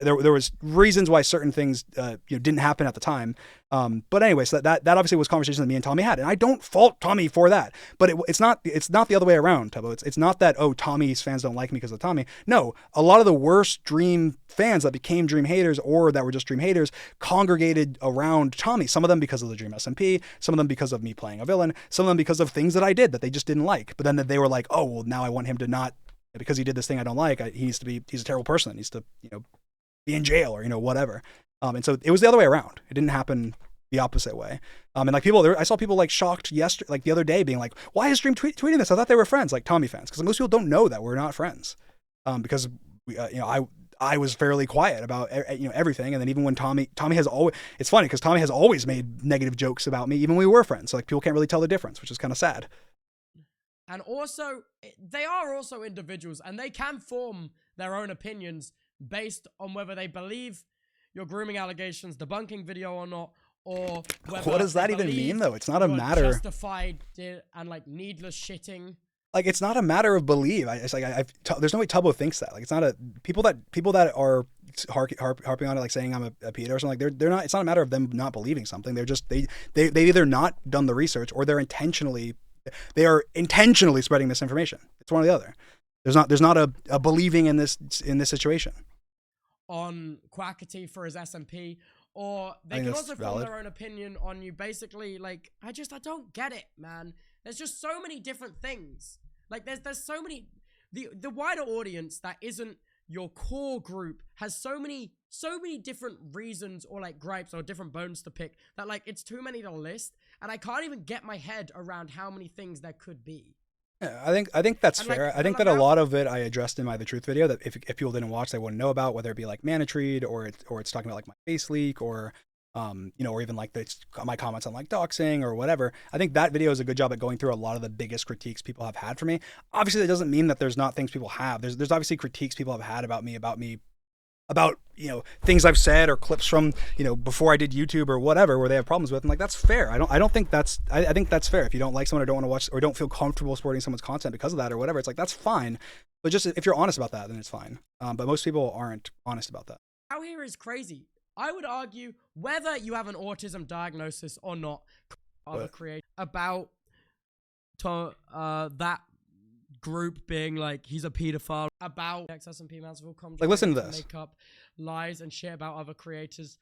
Speaker 1: there was reasons why certain things, didn't happen at the time. But anyway, so that obviously was conversations that me and Tommy had, and I don't fault Tommy for that. But it's not the other way around, Tubbo. It's not that, oh, Tommy's fans don't like me because of Tommy. No, a lot of the worst Dream fans that became Dream haters or that were just Dream haters congregated around Tommy. Some of them because of the Dream SMP, some of them because of me playing a villain, some of them because of things that I did that they just didn't like. But then they were like, oh, well, now I want him to not, because he did this thing I don't like. He's a terrible person. He needs to, be in jail or, whatever. And so it was the other way around. It didn't happen the opposite way. And like I saw people like shocked yesterday, like the other day being like, why is Dream tweeting this? I thought they were friends, like Tommy fans. Because most people don't know that we're not friends. Because we, I was fairly quiet about, everything. And then even when Tommy has always, it's funny because Tommy has always made negative jokes about me, even when we were friends. So like people can't really tell the difference, which is kind of sad.
Speaker 2: And also, they are also individuals, and they can form their own opinions based on whether they believe your grooming allegations, debunking video or not, or whether
Speaker 1: what does that even mean though? It's not a matter
Speaker 2: justified and like needless shitting.
Speaker 1: Like, it's not a matter of belief. It's like there's no way Tubbo thinks that. Like, it's not people that are harping on it, like saying I'm a pedo or something. Like they're not. It's not a matter of them not believing something. They're just they either not done the research or they are intentionally spreading misinformation. It's one or the other. There's not a believing in this situation.
Speaker 2: On Quackity for his SMP, or they
Speaker 1: think
Speaker 2: can
Speaker 1: that's
Speaker 2: also form
Speaker 1: valid.
Speaker 2: their own opinion on you. Basically, like, I don't get it, man. There's just so many different things. Like, there's so many. The wider audience that isn't your core group has so many different reasons or like gripes or different bones to pick that like it's too many to list, and I can't even get my head around how many things there could be.
Speaker 1: Yeah, I think that's
Speaker 2: And, like,
Speaker 1: fair. I think
Speaker 2: the
Speaker 1: that a
Speaker 2: amount-
Speaker 1: lot of it I addressed in my The Truth video that if people didn't watch, they wouldn't know about, whether it be like Manitreed or it's talking about like my face leak or or even like my comments on like doxing or whatever. I think that video is a good job at going through a lot of the biggest critiques people have had for me. Obviously, that doesn't mean that there's not things people have. There's obviously critiques people have had about me, about things I've said or clips from before I did YouTube or whatever where they have problems with. And like that's fair. I don't think that's I think that's fair. If you don't like someone or don't want to watch or don't feel comfortable supporting someone's content because of that or whatever, it's like that's fine. But just if you're honest about that, then it's fine. But most people aren't honest about that.
Speaker 2: Out here is crazy. I would argue whether you have an autism diagnosis or not, other create about that group being like he's a pedophile, about USMP Mansfield
Speaker 1: Like, listen to this.
Speaker 2: make up lies and shit about other creators.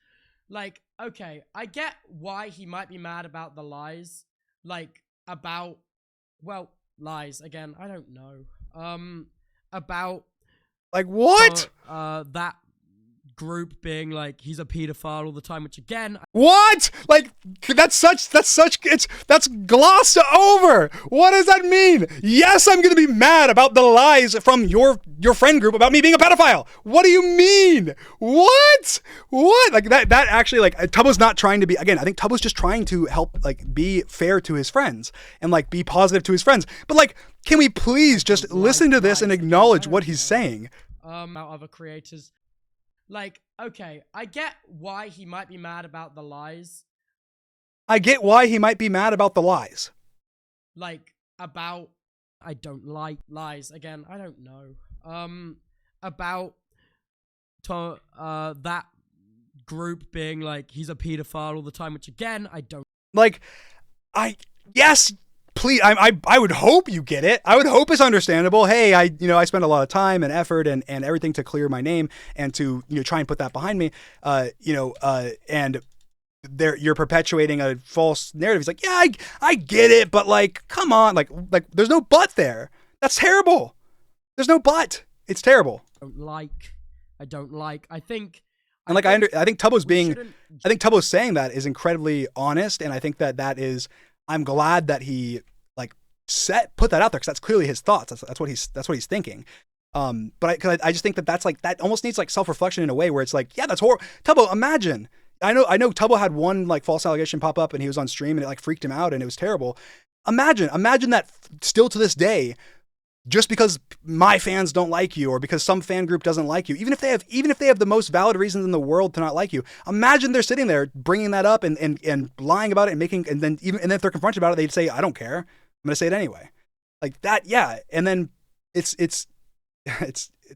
Speaker 2: Like, okay, I get why he might be mad about the lies, like about lies again. I don't know. About
Speaker 1: Like what?
Speaker 2: that group being like he's a pedophile all the time, which again,
Speaker 1: What? Like that's glossed over. What does that mean? Yes, I'm gonna be mad about the lies from your friend group about me being a pedophile. What do you mean? What? Like that actually, like Tubbo's not trying to be, again, I think Tubbo's just trying to help like be fair to his friends and like be positive to his friends. But like, can we please just listen to this and acknowledge what he's saying?
Speaker 2: About other creators. Like, okay, I get why he might be mad about the lies.
Speaker 1: I get why he might be mad about the lies.
Speaker 2: Like, about, I don't like lies. Again, I don't know. About that group being like he's a pedophile all the time, which again, I don't.
Speaker 1: Like, yes, please, I would hope you get it. I would hope it's understandable. Hey, I spend a lot of time and effort and everything to clear my name and to try and put that behind me. And you're perpetuating a false narrative. He's like, yeah, I get it, but like, come on, like there's no but there. That's terrible. There's no but. It's terrible.
Speaker 2: I don't like. I think.
Speaker 1: And like I think Tubbo's saying that is incredibly honest, and I think that is. I'm glad that he like put that out there because that's clearly his thoughts. That's what he's thinking. But I just think that's like that almost needs like self-reflection in a way where it's like, yeah, that's horrible. Tubbo, imagine. I know Tubbo had one like false allegation pop up and he was on stream and it like freaked him out and it was terrible. Imagine that still to this day, just because my fans don't like you or because some fan group doesn't like you, even if they have the most valid reasons in the world to not like you, imagine they're sitting there bringing that up and lying about it and then if they're confronted about it, they'd say, I don't care. I'm going to say it anyway. Like that. Yeah. And then it's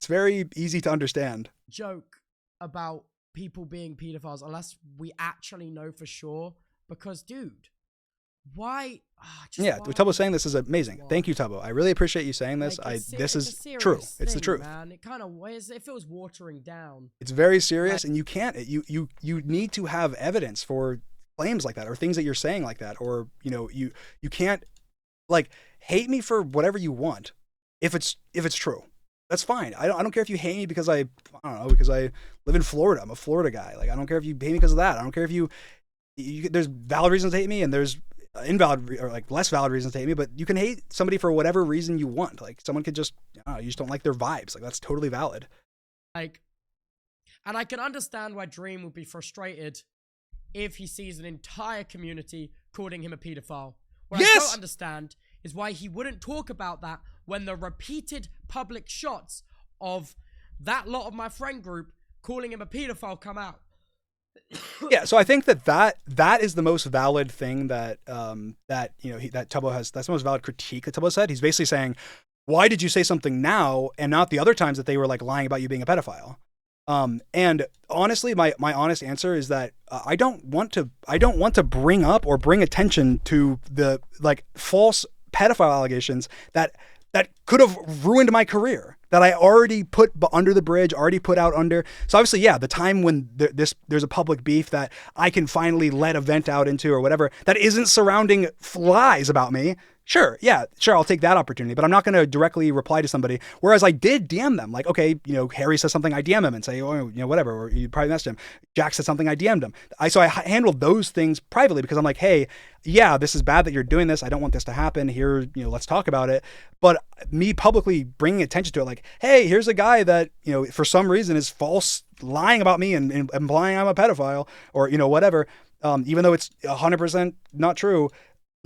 Speaker 1: very easy to understand.
Speaker 2: Joke about people being pedophiles unless we actually know for sure, because dude, why?
Speaker 1: What Tubbo's saying this is amazing.
Speaker 2: Why?
Speaker 1: Thank you, Tubbo. I really appreciate you saying this.
Speaker 2: Like,
Speaker 1: This is
Speaker 2: a
Speaker 1: true.
Speaker 2: serious
Speaker 1: It's the
Speaker 2: thing,
Speaker 1: truth.
Speaker 2: man. It kind of weighs. It feels watering down.
Speaker 1: It's very serious, and you can't. You need to have evidence for claims like that or things that you're saying like that, or you can't like hate me for whatever you want if it's true. That's fine. I don't care if you hate me because I don't know, because I live in Florida. I'm a Florida guy. Like I don't care if you hate me because of that. I don't care if you there's valid reasons to hate me and there's invalid or like less valid reasons to hate me, but you can hate somebody for whatever reason you want. Like someone could just, you just don't like their vibes. Like that's totally valid.
Speaker 2: Like, and I can understand why Dream would be frustrated if he sees an entire community calling him a pedophile. What I don't understand is why he wouldn't talk about that when the repeated public shots of that lot of my friend group calling him a pedophile come out.
Speaker 1: Yeah, so I think that is the most valid thing that Tubbo has. That's the most valid critique that Tubbo said. He's basically saying, why did you say something now and not the other times that they were like lying about you being a pedophile? And honestly, my honest answer is that I don't want to bring up or bring attention to the like false pedophile allegations that could have ruined my career. that I already put under the bridge, already put out under. So obviously, yeah, the time when there's a public beef that I can finally let a vent out into or whatever that isn't surrounding lies about me. Sure, yeah, sure, I'll take that opportunity, but I'm not going to directly reply to somebody. Whereas I did DM them, like, okay, Harry says something, I DM him and say, oh, whatever, or you probably messaged him. Jack said something, I DM'd him. So I handled those things privately because I'm like, hey, yeah, this is bad that you're doing this. I don't want this to happen. Here, let's talk about it. But me publicly bringing attention to it, like, hey, here's a guy that, for some reason is false, lying about me and implying I'm a pedophile or, whatever, even though it's 100% not true.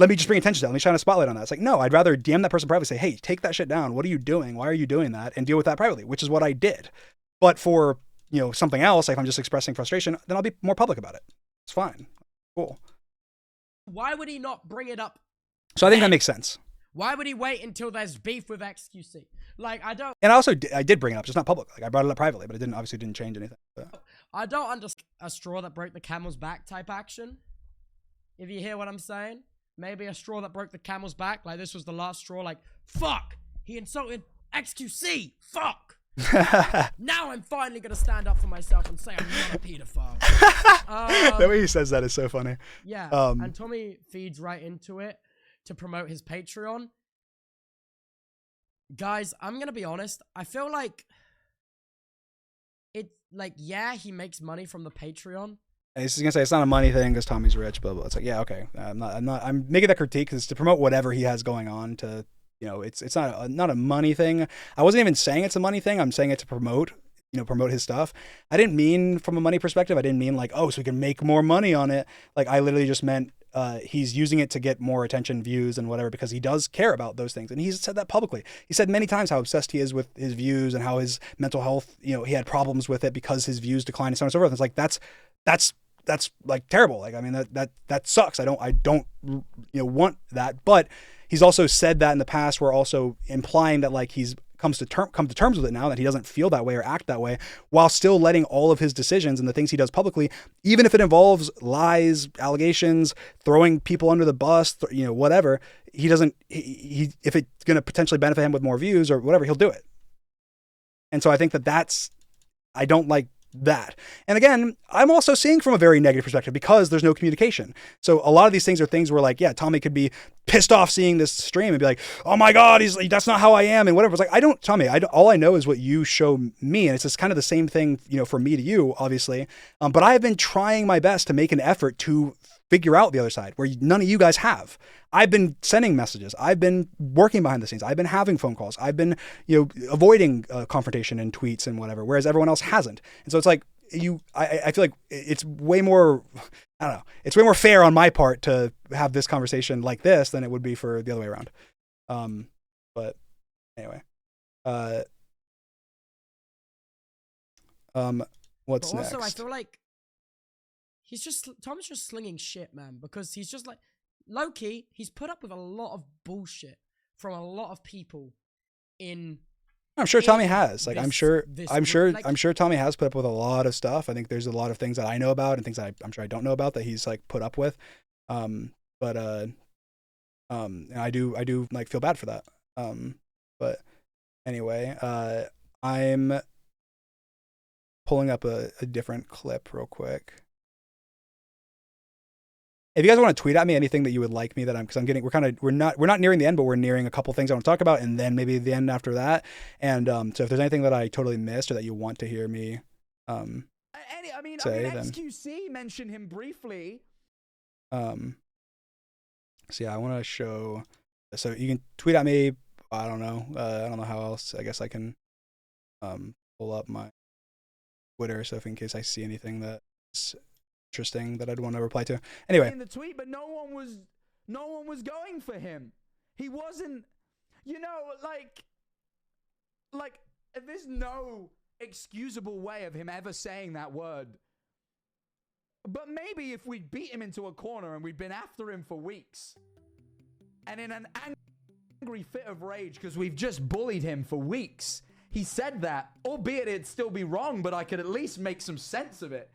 Speaker 1: Let me just bring attention to that. Let me shine a spotlight on that. It's like, no, I'd rather DM that person privately, say, hey, take that shit down. What are you doing? Why are you doing that? And deal with that privately, which is what I did. But for, something else, like if I'm just expressing frustration, then I'll be more public about it. It's fine. Cool.
Speaker 2: Why would he not bring it up?
Speaker 1: So I think that makes sense.
Speaker 2: Why would he wait until there's beef with XQC? Like, I don't...
Speaker 1: And I did bring it up, just not public. Like I brought it up privately, but it obviously didn't change anything. But.
Speaker 2: I don't understand a straw that broke the camel's back type action. If you hear what I'm saying. Maybe a straw that broke the camel's back. Like, this was the last straw. Like, fuck! He insulted XQC! Fuck! Now I'm finally going to stand up for myself and say I'm not a pedophile.
Speaker 1: The way he says that is so funny.
Speaker 2: Yeah. And Tommy feeds right into it to promote his Patreon. Guys, I'm going to be honest. I feel like... It's like, yeah, he makes money from the Patreon.
Speaker 1: He's gonna say it's not a money thing because Tommy's rich, blah blah. It's like, yeah, okay. I'm making that critique because to promote whatever he has going on. To it's not a money thing. I wasn't even saying it's a money thing. I'm saying it to promote his stuff. I didn't mean from a money perspective. I didn't mean like, oh, so we can make more money on it. Like I literally just meant he's using it to get more attention, views, and whatever because he does care about those things, and he's said that publicly. He said many times how obsessed he is with his views and how his mental health. He had problems with it because his views declined and so on and so forth. It's like that's like terrible. Like, I mean, that sucks. I don't want that. But he's also said that in the past. We're also implying that like he's come to terms with it now, that he doesn't feel that way or act that way, while still letting all of his decisions and the things he does publicly, even if it involves lies, allegations, throwing people under the bus, whatever, he doesn't, he if it's going to potentially benefit him with more views or whatever, he'll do it. And so I think I don't like that. And again, I'm also seeing from a very negative perspective because there's no communication. So a lot of these things are things where like, yeah, Tommy could be pissed off seeing this stream and be like, oh my God, he's like, that's not how I am and whatever. It's like, Tommy, all I know is what you show me. And it's just kind of the same thing, for me to you, obviously. But I've been trying my best to make an effort to figure out the other side where none of you guys have. I've been sending messages. I've been working behind the scenes. I've been having phone calls. I've been, avoiding confrontation and tweets and whatever, whereas everyone else hasn't. And so it's like I feel like it's way more, I don't know, it's way more fair on my part to have this conversation like this than it would be for the other way around. But anyway, what's
Speaker 2: but also,
Speaker 1: next?
Speaker 2: I feel like Tom's just slinging shit, man, because he's just like, low-key, he's put up with a lot of bullshit from a lot of people
Speaker 1: I'm sure Tommy has. Like, I'm sure
Speaker 2: like,
Speaker 1: Tommy has put up with a lot of stuff. I think there's a lot of things that I know about and things that I'm sure I don't know about that he's like put up with. And I do like feel bad for that. But anyway, I'm pulling up a different clip real quick. If you guys want to tweet at me anything that you would like me that we're not nearing the end, but we're nearing a couple things I want to talk about, and then maybe the end after that. And so if there's anything that I totally missed or that you want to hear me,
Speaker 6: XQC mentioned him briefly.
Speaker 1: So yeah, I want to show. So you can tweet at me. I don't know. I don't know how else. I guess I can pull up my Twitter so if in case I see anything that's interesting that I'd want to reply to. Anyway,
Speaker 6: in the tweet, but no one was going for him. He wasn't, like there's no excusable way of him ever saying that word. But maybe if we'd beat him into a corner and we'd been after him for weeks, and in an angry fit of rage because we've just bullied him for weeks, he said that, albeit it'd still be wrong, but I could at least make some sense of it.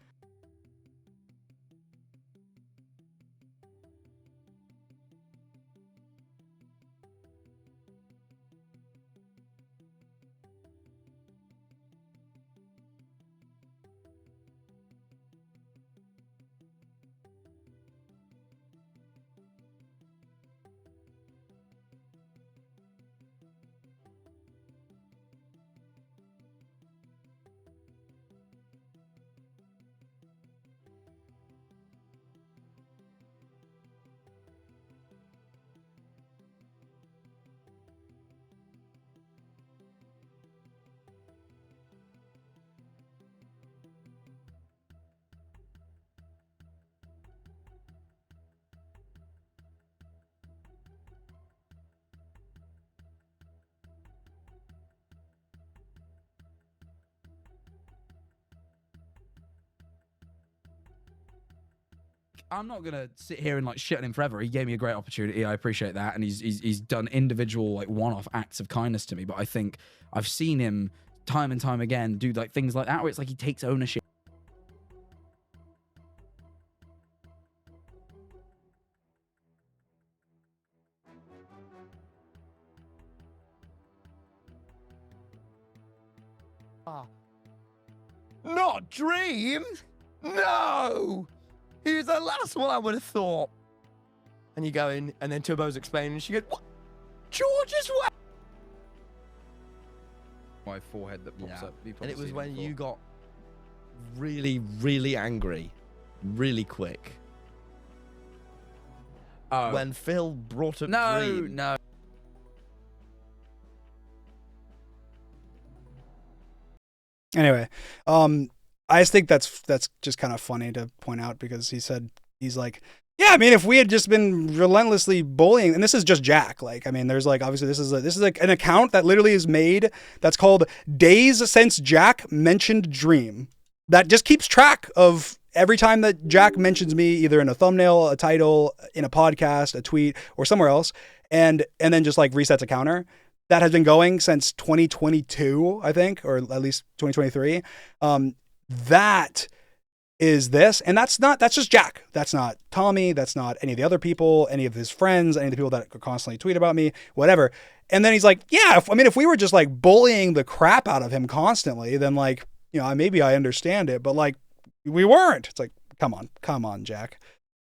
Speaker 6: I'm not gonna sit here and like shit on him forever. He gave me a great opportunity. I appreciate that, and he's done individual like one-off acts of kindness to me. But I think I've seen him time and time again do like things like that, where it's like he takes ownership.
Speaker 7: Not Dream? No! He was the last one I would have thought. And you go in, and then Turbo's explaining, and she goes, what? George as well?
Speaker 6: My forehead that pops up.
Speaker 7: And it was when you got really, really angry, really quick.
Speaker 6: Oh.
Speaker 7: When Phil brought up
Speaker 6: No,
Speaker 7: Dream.
Speaker 6: no.
Speaker 1: Anyway, I just think that's just kind of funny to point out, because he's like, yeah, I mean, if we had just been relentlessly bullying, and this is just Jack, like, I mean, there's like, obviously this is like an account that literally is made that's called Days Since Jack Mentioned Dream, that just keeps track of every time that Jack mentions me, either in a thumbnail, a title, in a podcast, a tweet, or somewhere else, and then just like resets a counter. That has been going since 2022, I think, or at least 2023. That is this, and that's just Jack. That's not Tommy. That's not any of the other people, any of his friends, any of the people that constantly tweet about me, whatever. And then he's like, yeah, if we were just like bullying the crap out of him constantly, then like, you know, maybe I understand it, but like we weren't. It's like, come on, Jack.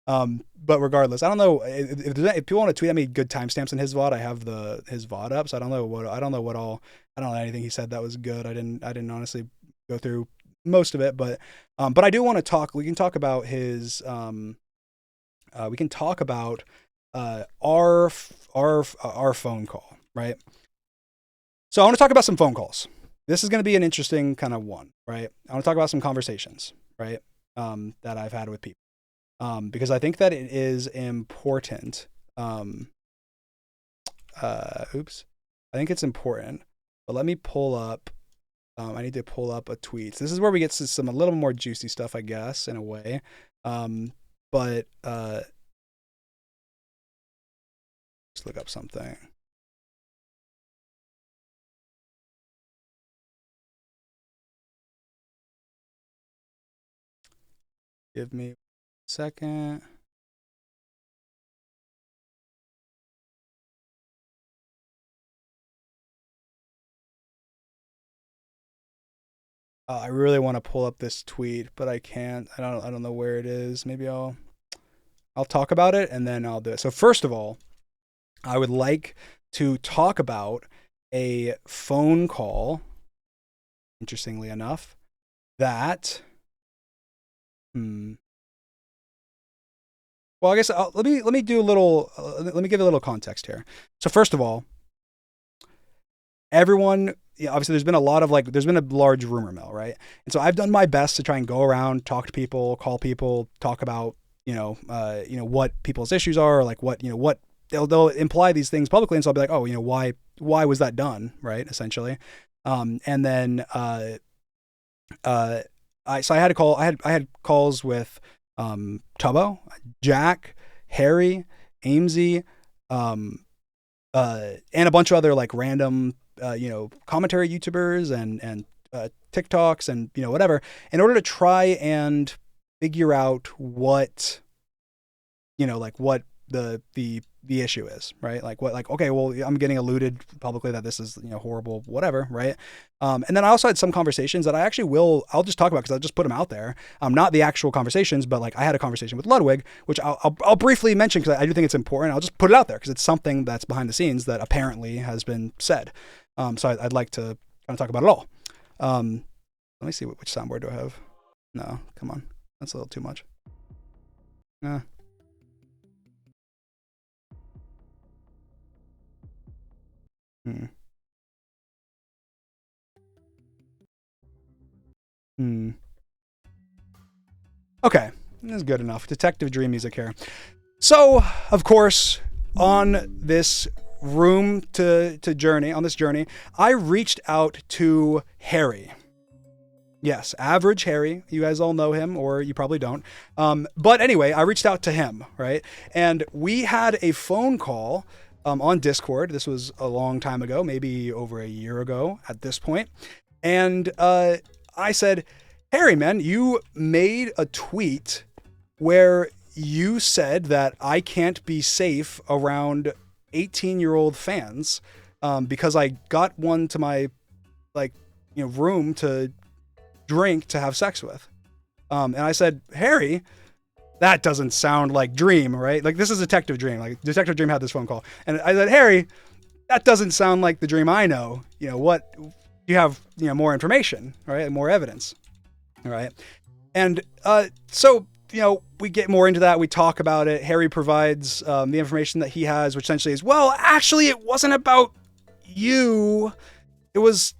Speaker 1: But regardless, I don't know if people want to tweet at me good timestamps in his VOD. I have his VOD up, so I don't know anything he said that was good. I didn't honestly go through most of it, but I do want to talk. We can talk about his. We can talk about our phone call, right? So I want to talk about some phone calls. This is going to be an interesting kind of one, right? I want to talk about some conversations, right? That I've had with people. Because I think that it is important. I think it's important. But let me pull up. I need to pull up a tweet. This is where we get to some a little more juicy stuff, I guess, in a way. Let's look up something. Give me a second. I really want to pull up this tweet, but I can't. I don't know where it is. Maybe I'll talk about it and then I'll do it. So first of all, I would like to talk about a phone call, interestingly enough, that well, I guess let me do a little. Let me give a little context here. So first of all, everyone, obviously, there's been a large rumor mill, right? And so I've done my best to try and go around, talk to people, call people, talk about what people's issues are, like what they'll imply these things publicly, and so I'll be like, oh, why was that done, right? Essentially, and then I had calls with Tubbo, Jack, Harry, Amesy, and a bunch of other like random commentary YouTubers and TikToks and whatever, in order to try and figure out what the issue is, right? Okay, well, I'm getting alluded publicly that this is horrible, whatever, right? And then I also had some conversations that I'll just talk about because I'll just put them out there. Not the actual conversations, but like I had a conversation with Ludwig, which I'll briefly mention because I do think it's important. I'll just put it out there because it's something that's behind the scenes that apparently has been said. So I'd like to kind of talk about it all. Let me see which soundboard do I have. No, come on, that's a little too much. Nah. Okay, this is good enough. Detective Dream music here. So, of course, on this journey, I reached out to Harry. Yes, Average Harry. You guys all know him, or you probably don't. But anyway, I reached out to him, right? And we had a phone call on Discord. This was a long time ago, maybe over a year ago at this point. And I said, Harry, man, you made a tweet where you said that I can't be safe around 18-year-old fans because I got one to my room to drink to have sex with. And I said, Harry, that doesn't sound like Dream, right? Like, this is Detective Dream. Like, Detective Dream had this phone call. And I said, Harry, that doesn't sound like the Dream I know. What you have, more information, right? More evidence. All right. And so, we get more into that. We talk about it. Harry provides the information that he has, which essentially is, well, actually, it wasn't about you. It was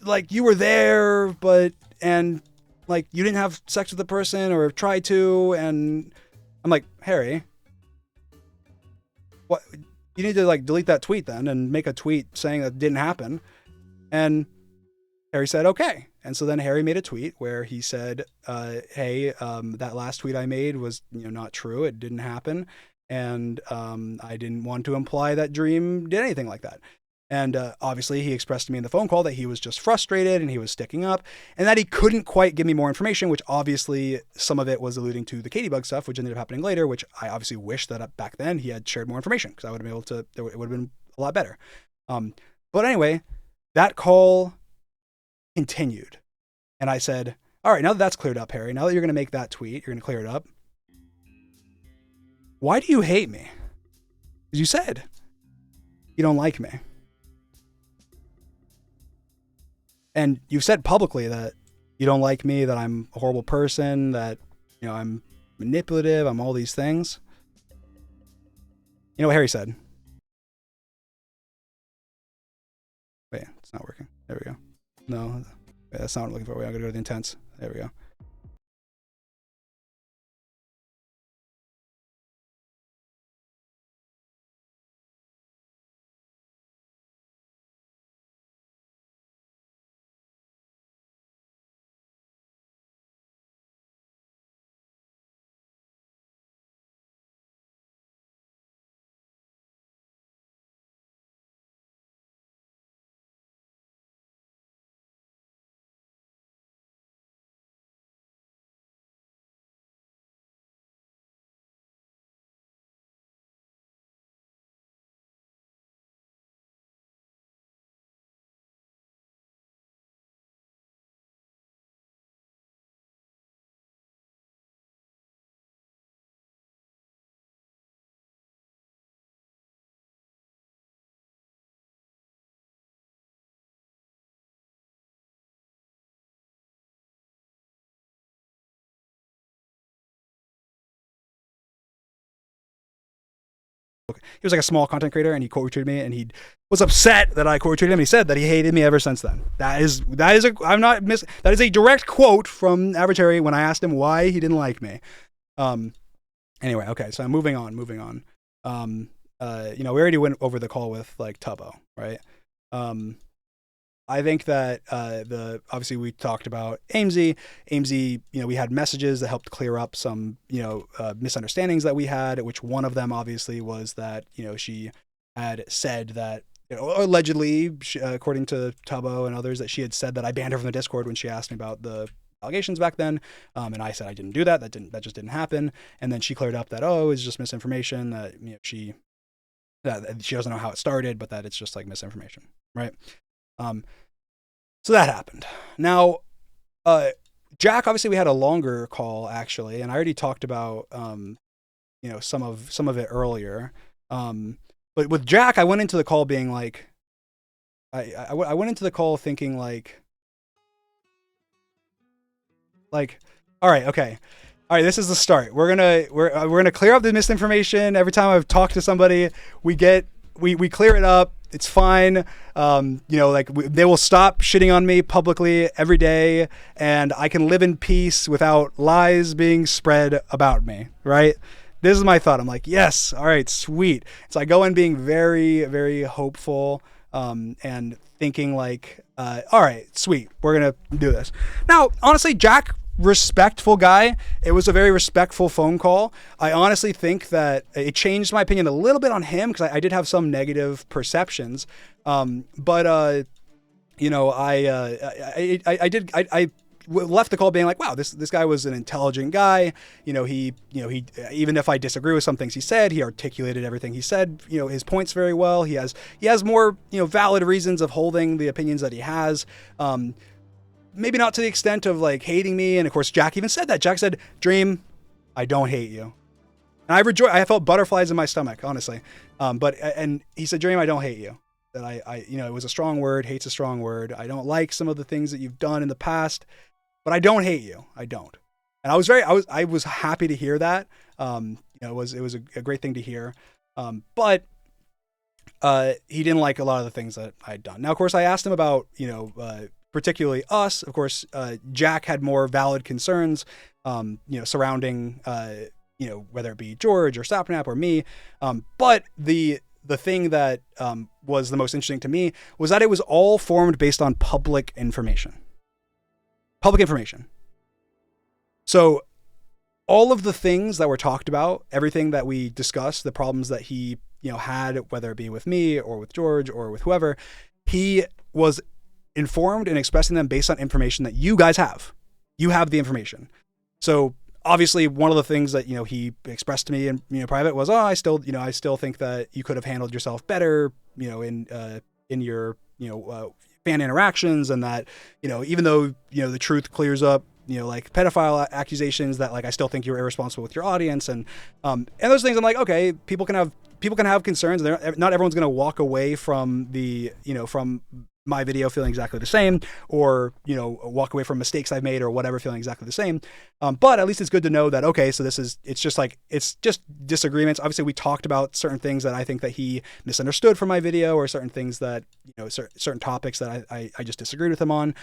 Speaker 1: like you were there, and like you didn't have sex with the person or try to. And I'm like, Harry, what? You need to like delete that tweet then and make a tweet saying that didn't happen. And Harry said, okay. And so then Harry made a tweet where he said, hey, that last tweet I made was, not true. It didn't happen. And I didn't want to imply that Dream did anything like that. And obviously he expressed to me in the phone call that he was just frustrated and he was sticking up and that he couldn't quite give me more information, which obviously some of it was alluding to the Katybug stuff, which ended up happening later, which I obviously wish that back then he had shared more information because I would have been able to, it would have been a lot better. But anyway, that call continued. And I said, all right, now that that's cleared up, Harry, now that you're going to make that tweet, you're going to clear it up. Why do you hate me? Because you said you don't like me. And you've said publicly that you don't like me, that I'm a horrible person, that, I'm manipulative, I'm all these things. You know what Harry said? Wait, it's not working. There we go. No, wait, that's not what I'm looking for. Wait, I'm going to go to the intents. There we go. He was like a small content creator and he quote retweeted me and he was upset that I quote retweeted him and he said that he hated me ever since then. That is a direct quote from Average Harry when I asked him why he didn't like me. Anyway, okay, so I'm moving on. We already went over the call with like Tubbo, right? I think that obviously we talked about Amesy. Amesy, we had messages that helped clear up some, misunderstandings that we had, which one of them obviously was that, she had said that, allegedly, according to Tubbo and others, that she had said that I banned her from the Discord when she asked me about the allegations back then. And I said I didn't do that. That just didn't happen. And then she cleared up that, oh, it's just misinformation, that, she doesn't know how it started, but that it's just like misinformation, right? So that happened. Now, Jack, obviously we had a longer call actually, and I already talked about, some of it earlier. But with Jack, I went into the call being like, I went into the call thinking like, all right, okay. All right, this is the start. We're gonna clear up the misinformation. Every time I've talked to somebody, we clear it up. It's fine. They will stop shitting on me publicly every day, and I can live in peace without lies being spread about me. Right? This is my thought. I'm like, yes, all right, sweet. So I go in being very, very hopeful, and thinking like, all right, sweet, we're going to do this. Now, honestly, Jack, respectful guy. It was a very respectful phone call. I honestly think that it changed my opinion a little bit on him because I did have some negative perceptions. But you know, I left the call being like, wow, this guy was an intelligent guy. You know, he even if I disagree with some things he said, he articulated everything he said, you know, his points very well. He has more, you know, valid reasons of holding the opinions that he has. Maybe not to the extent of like hating me. And of course, Jack even said that. Jack said, Dream, I don't hate you. And I felt butterflies in my stomach, honestly. And he said, Dream, I don't hate you. That I, you know, it was a strong word. Hate's a strong word. I don't like some of the things that you've done in the past, but I don't hate you. I don't. And I was happy to hear that. You know, it was a great thing to hear. But he didn't like a lot of the things that I'd done. Now, of course, I asked him about, you know, particularly us. Of course, Jack had more valid concerns, you know, surrounding, you know, whether it be George or Sapnap or me. But the thing that was the most interesting to me was that it was all formed based on public information. Public information. So all of the things that were talked about, everything that we discussed, the problems that he, you know, had, whether it be with me or with George or with whoever, he was informed and expressing them based on information that you guys have. You have the information. So obviously one of the things that, you know, he expressed to me in, you know, private was, I still think that you could have handled yourself better, you know, in your, you know, fan interactions, and that, you know, even though, you know, the truth clears up, you know, like pedophile accusations, that like, I still think you were irresponsible with your audience. And those things, I'm like, okay, people can have concerns. Not everyone's going to walk away from from my video feeling exactly the same, or, you know, walk away from mistakes I've made or whatever feeling exactly the same. But at least it's good to know that, okay, so it's just disagreements. Obviously we talked about certain things that I think that he misunderstood from my video, or certain things that, you know, certain topics that I just disagreed with him on.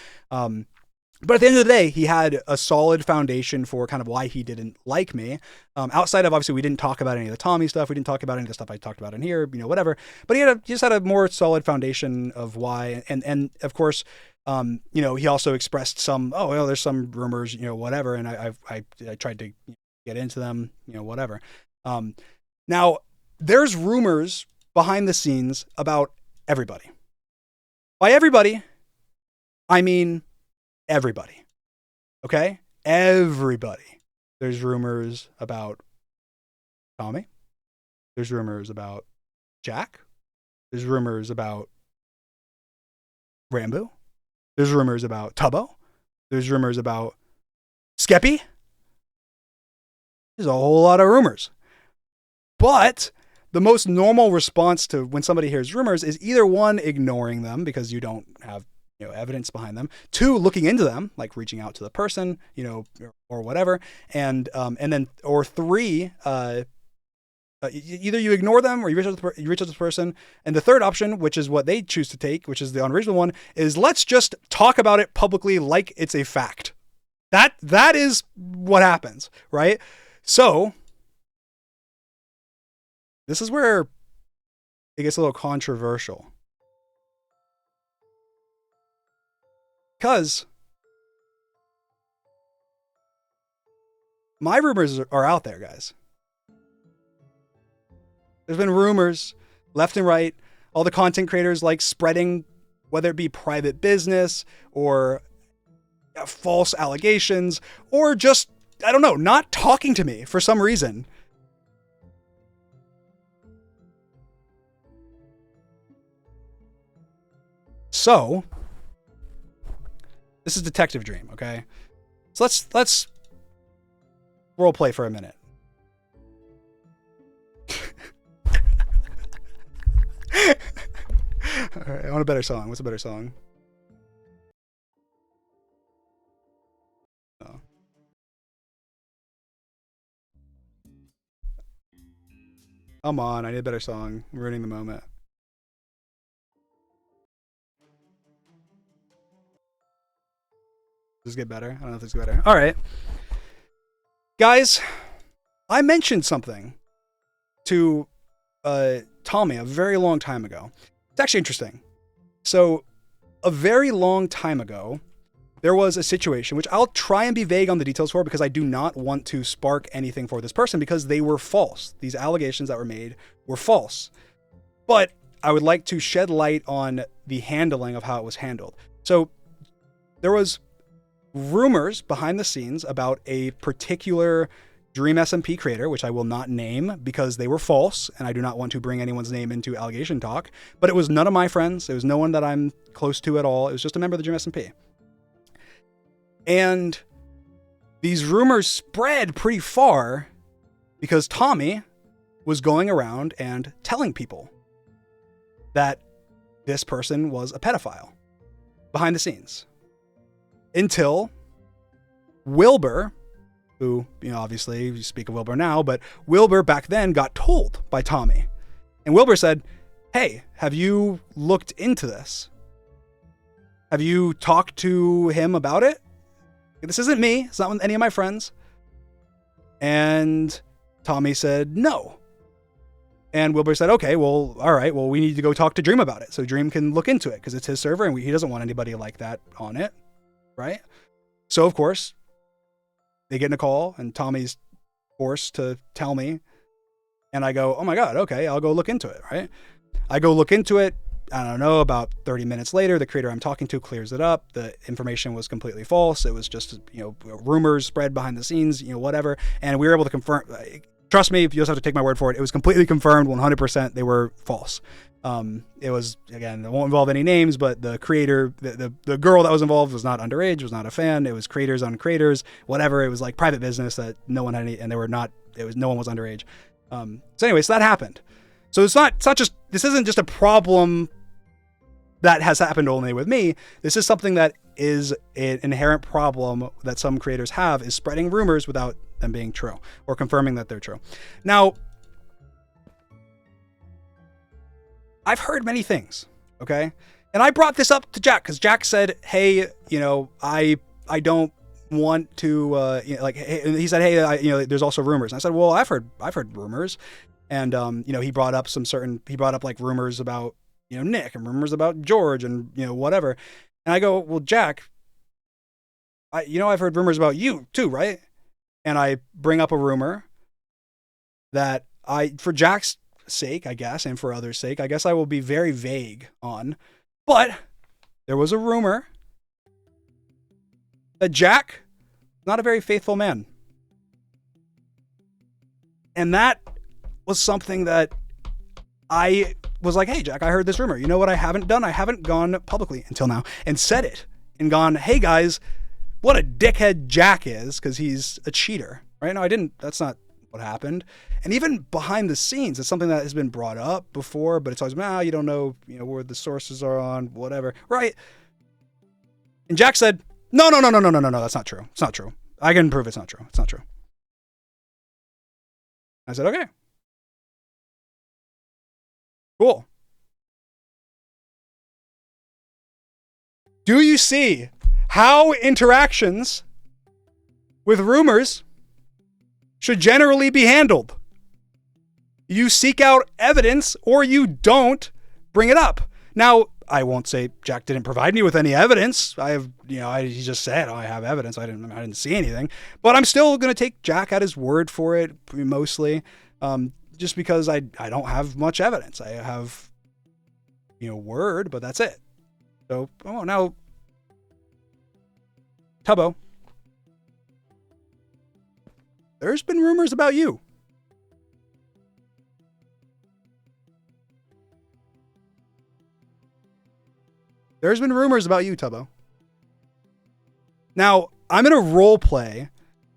Speaker 1: But at the end of the day, he had a solid foundation for kind of why he didn't like me. Outside of, obviously, we didn't talk about any of the Tommy stuff. We didn't talk about any of the stuff I talked about in here, you know, whatever. But he just had a more solid foundation of why. And of course, you know, he also expressed some, there's some rumors, you know, whatever. And I tried to get into them, you know, whatever. Now, there's rumors behind the scenes about everybody. By everybody, I mean everybody. Okay? Everybody. There's rumors about Tommy. There's rumors about Jack. There's rumors about Rambo. There's rumors about Tubbo. There's rumors about Skeppy. There's a whole lot of rumors. But the most normal response to when somebody hears rumors is either one, ignoring them because you don't have, you know, evidence behind them. Two, looking into them, like reaching out to the person, you know, or whatever. And then, or three, either you ignore them or you reach out to the person. And the third option, which is what they choose to take, which is the unoriginal one, is let's just talk about it publicly like it's a fact. That is what happens, right? So this is where it gets a little controversial. Because my rumors are out there, guys. There's been rumors left and right. All the content creators like spreading, whether it be private business or false allegations, or just, I don't know, not talking to me for some reason. So this is Detective Dream, okay? So let's role play for a minute. All right, I want a better song. What's a better song? Oh. Come on, I need a better song. I'm ruining the moment. Does this get better? I don't know if this gets better. All right. Guys, I mentioned something to Tommy a very long time ago. It's actually interesting. So a very long time ago, there was a situation, which I'll try and be vague on the details for because I do not want to spark anything for this person because they were false. These allegations that were made were false. But I would like to shed light on the handling of how it was handled. So there was rumors behind the scenes about a particular Dream SMP creator, which I will not name because they were false, and I do not want to bring anyone's name into allegation talk. But it was none of my friends. It was no one that I'm close to at all. It was just a member of the Dream SMP. And these rumors spread pretty far because Tommy was going around and telling people that this person was a pedophile behind the scenes. Until Wilbur, who, obviously you speak of Wilbur now, but Wilbur back then got told by Tommy. And Wilbur said, hey, have you looked into this? Have you talked to him about it? This isn't me. It's not any of my friends. And Tommy said, no. And Wilbur said, okay, well, all right, well, we need to go talk to Dream about it so Dream can look into it because it's his server and he doesn't want anybody like that on it, right? So, of course, they get in a call and Tommy's forced to tell me. And I go, oh my God, okay, I'll go look into it, right? I go look into it. I don't know, about 30 minutes later, the creator I'm talking to clears it up. The information was completely false. It was just, rumors spread behind the scenes, whatever. And we were able to confirm, trust me, you just have to take my word for it. It was completely confirmed 100% they were false. It was, again, it won't involve any names, but the creator, the girl that was involved was not underage, was not a fan. It was creators on creators, whatever. It was like private business that no one had any, and no one was underage. So anyway, so that happened. So it's not just, this isn't just a problem that has happened only with me. This is something that is an inherent problem that some creators have, is spreading rumors without them being true or confirming that they're true. Now, I've heard many things, okay? And I brought this up to Jack because Jack said, hey, I don't want to, he said, hey, there's also rumors. And I said, well, I've heard rumors. And, he brought up like rumors about, Nick and rumors about George and, whatever. And I go, well, Jack, I've heard rumors about you too, right? And I bring up a rumor that for Jack's sake, I guess, and for others' sake, I guess I will be very vague on, but there was a rumor that Jack, not a very faithful man. And that was something that I was like, hey, Jack, I heard this rumor. You know what I haven't done? I haven't gone publicly until now and said it and gone, hey, guys, what a dickhead Jack is because he's a cheater, right? No, I didn't. That's not what happened. And even behind the scenes, it's something that has been brought up before, but it's always, you don't know, where the sources are on, whatever, right? And Jack said, no, that's not true. It's not true. I can prove it's not true. It's not true. I said, okay. Cool. Do you see how interactions with rumors should generally be handled? You seek out evidence or you don't bring it up. Now, I won't say Jack didn't provide me with any evidence. He just said, I have evidence. I didn't see anything, but I'm still going to take Jack at his word for it mostly. Just because I don't have much evidence. I have, word, but that's it. So, now, Tubbo, there's been rumors about you. There's been rumors about you, Tubbo. Now, I'm going to role play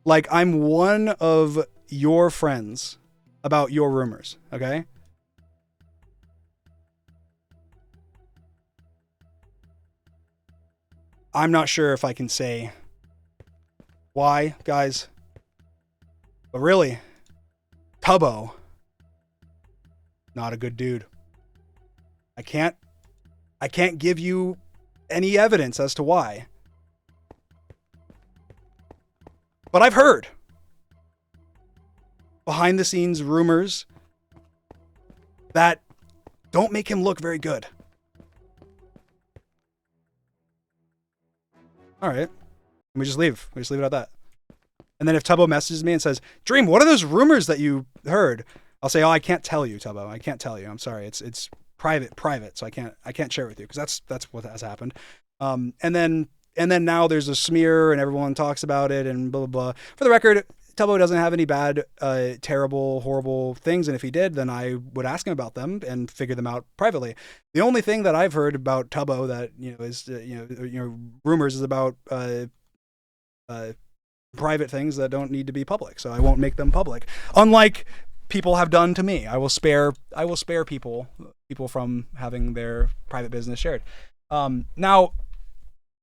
Speaker 1: like I'm one of your friends about your rumors, okay? I'm not sure if I can say why, guys, but really, Tubbo, not a good dude. I can't give you any evidence as to why. But I've heard behind the scenes rumors that don't make him look very good. all right. And we just leave. We just leave it at that. And then if Tubbo messages me and says, Dream, what are those rumors that you heard? I'll say, oh, I can't tell you, Tubbo. I can't tell you. I'm sorry. It's private. So I can't share it with you because that's what has happened. And then now there's a smear and everyone talks about it and blah, blah, blah. For the record, Tubbo doesn't have any bad, terrible, horrible things. And if he did, then I would ask him about them and figure them out privately. The only thing that I've heard about Tubbo that, is, rumors is about, private things that don't need to be public. So I won't make them public. Unlike people have done to me. I will spare people from having their private business shared. Now,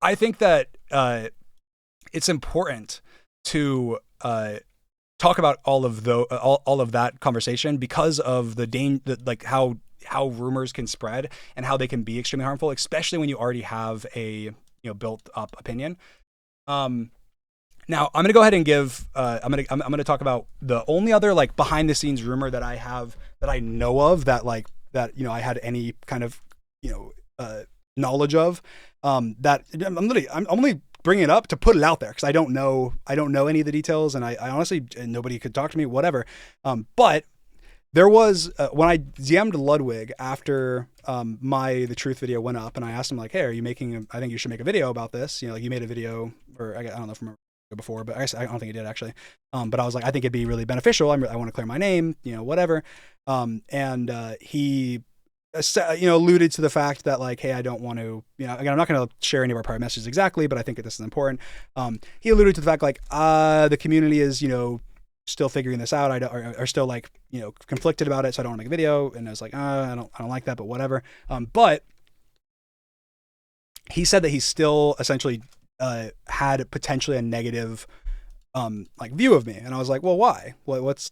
Speaker 1: I think that it's important to talk about all of that conversation because of like how rumors can spread and how they can be extremely harmful, especially when you already have a built up opinion. Now I'm gonna go ahead and give. I'm gonna talk about the only other like behind the scenes rumor that I know of that I had any kind of knowledge of. That I'm only bringing it up to put it out there because I don't know any of the details and I honestly nobody could talk to me whatever. But there was when I DM'd Ludwig after the truth video went up and I asked him like, hey, are you making? I think you should make a video about this. Like you made a video or I don't know if I remember before, but I don't think he did actually. But I was like, I think it'd be really beneficial. I want to clear my name, whatever. And he, alluded to the fact that like, hey, I don't want to, again, I'm not going to share any of our private messages exactly, but I think that this is important. He alluded to the fact like, the community is, still figuring this out. Are still like, conflicted about it. So I don't want to make a video. And I was like, I don't like that, but whatever. But he said that he's still essentially had potentially a negative view of me, and I was like, well, why? What's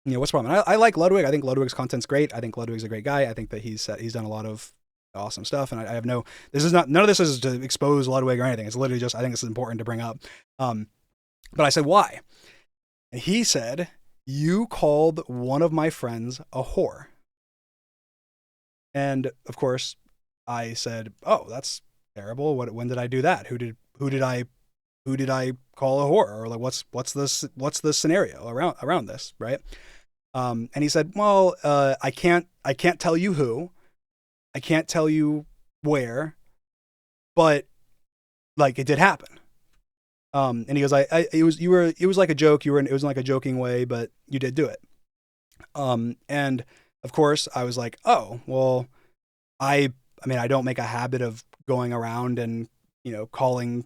Speaker 1: the problem? I like Ludwig. I think Ludwig's content's great. I think Ludwig's a great guy. I think that he's done a lot of awesome stuff, and I have none of this is to expose Ludwig or anything. It's literally just I think this is important to bring up. But I said why, and he said you called one of my friends a whore, and of course I said, oh, that's terrible. When did I do that? Who did I call a whore? Or like what's the scenario around this, right? And he said, well, I can't tell you who, I can't tell you where, but like it did happen. And he goes, it was like a joke. It was in like a joking way, but you did do it. And of course I was like, oh, well, I mean, I don't make a habit of going around and, calling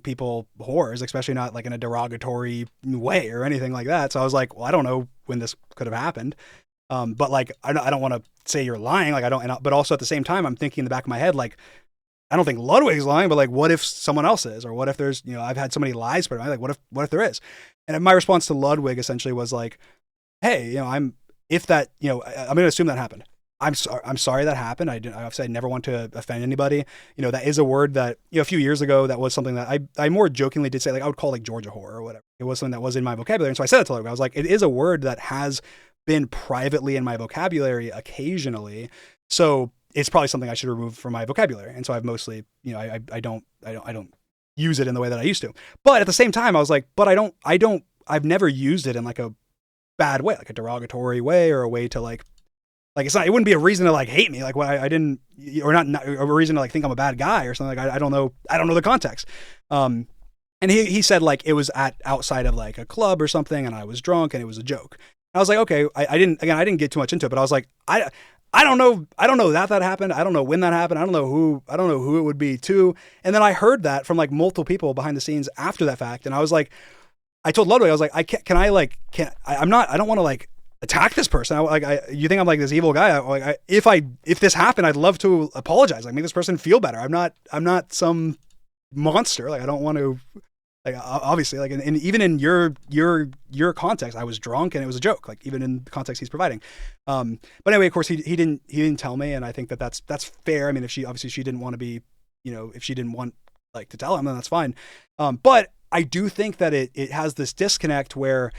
Speaker 1: people whores, especially not like in a derogatory way or anything like that. So I was like, well, I don't know when this could have happened. But like, I don't want to say you're lying. Like but also at the same time, I'm thinking in the back of my head, like, I don't think Ludwig's lying, but like, what if someone else is, or what if there's, I've had so many lies spread. Like, what if there is? And my response to Ludwig essentially was like, hey, I'm going to assume that happened. I'm sorry that happened. I never want to offend anybody. That is a word that, a few years ago, that was something that I more jokingly did say, like I would call like Georgia whore or whatever. It was something that was in my vocabulary. And so I said it to Ludwig. I was like, it is a word that has been privately in my vocabulary occasionally. So it's probably something I should remove from my vocabulary. And so I've mostly, I don't use it in the way that I used to. But at the same time, I was like, but I've never used it in like a bad way, like a derogatory way or a way to like it wouldn't be a reason to like hate me. Like what I didn't, or not a reason to like think I'm a bad guy or something. Like I don't know the context. And he said like it was outside of like a club or something and I was drunk and it was a joke. I was like, okay, I didn't get too much into it, but I was like, I don't know that happened. I don't know when that happened. I don't know who it would be too. And then I heard that from like multiple people behind the scenes after that fact. And I was like, I told Ludwig, I was like, I don't want to like attack this person. You think I'm like this evil guy. If this happened, I'd love to apologize. Like make this person feel better. I'm not some monster. Like I don't want to, like obviously like and even in your context, I was drunk and it was a joke, like even in the context he's providing. But anyway, of course he didn't tell me. And I think that's fair. I mean, if she didn't want to be, if she didn't want like to tell him, then that's fine. But I do think that it has this disconnect where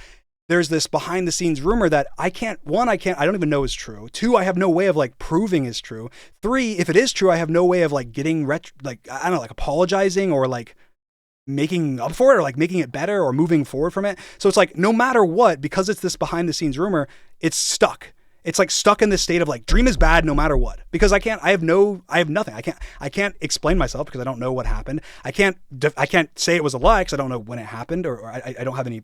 Speaker 1: there's this behind the scenes rumor that I don't even know is true. 2, I have no way of like proving is true. 3, if it is true, I have no way of like getting like apologizing or like making up for it or like making it better or moving forward from it. So it's like, no matter what, because it's this behind the scenes rumor, it's stuck. It's like stuck in this state of like, Dream is bad no matter what, because I have nothing. I can't explain myself because I don't know what happened. I can't say it was a lie because I don't know when it happened, or I don't have any,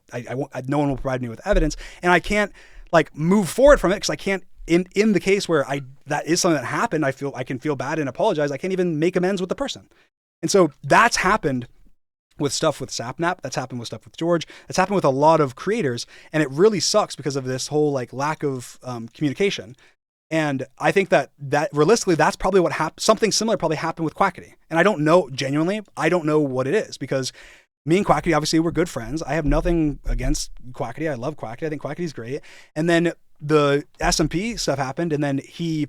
Speaker 1: no one will provide me with evidence, and I can't like move forward from it because I can't, in the case where that is something that happened, I can feel bad and apologize. I can't even make amends with the person. And so that's happened with stuff with Sapnap, that's happened with stuff with George, that's happened with a lot of creators, and it really sucks because of this whole like lack of communication. And I think that realistically, that's probably what happened. Something similar probably happened with Quackity, and I don't know, genuinely, I don't know what it is, because me and Quackity obviously were good friends. I have nothing against Quackity. I love Quackity. I think Quackity's great. And then the SMP stuff happened, and then he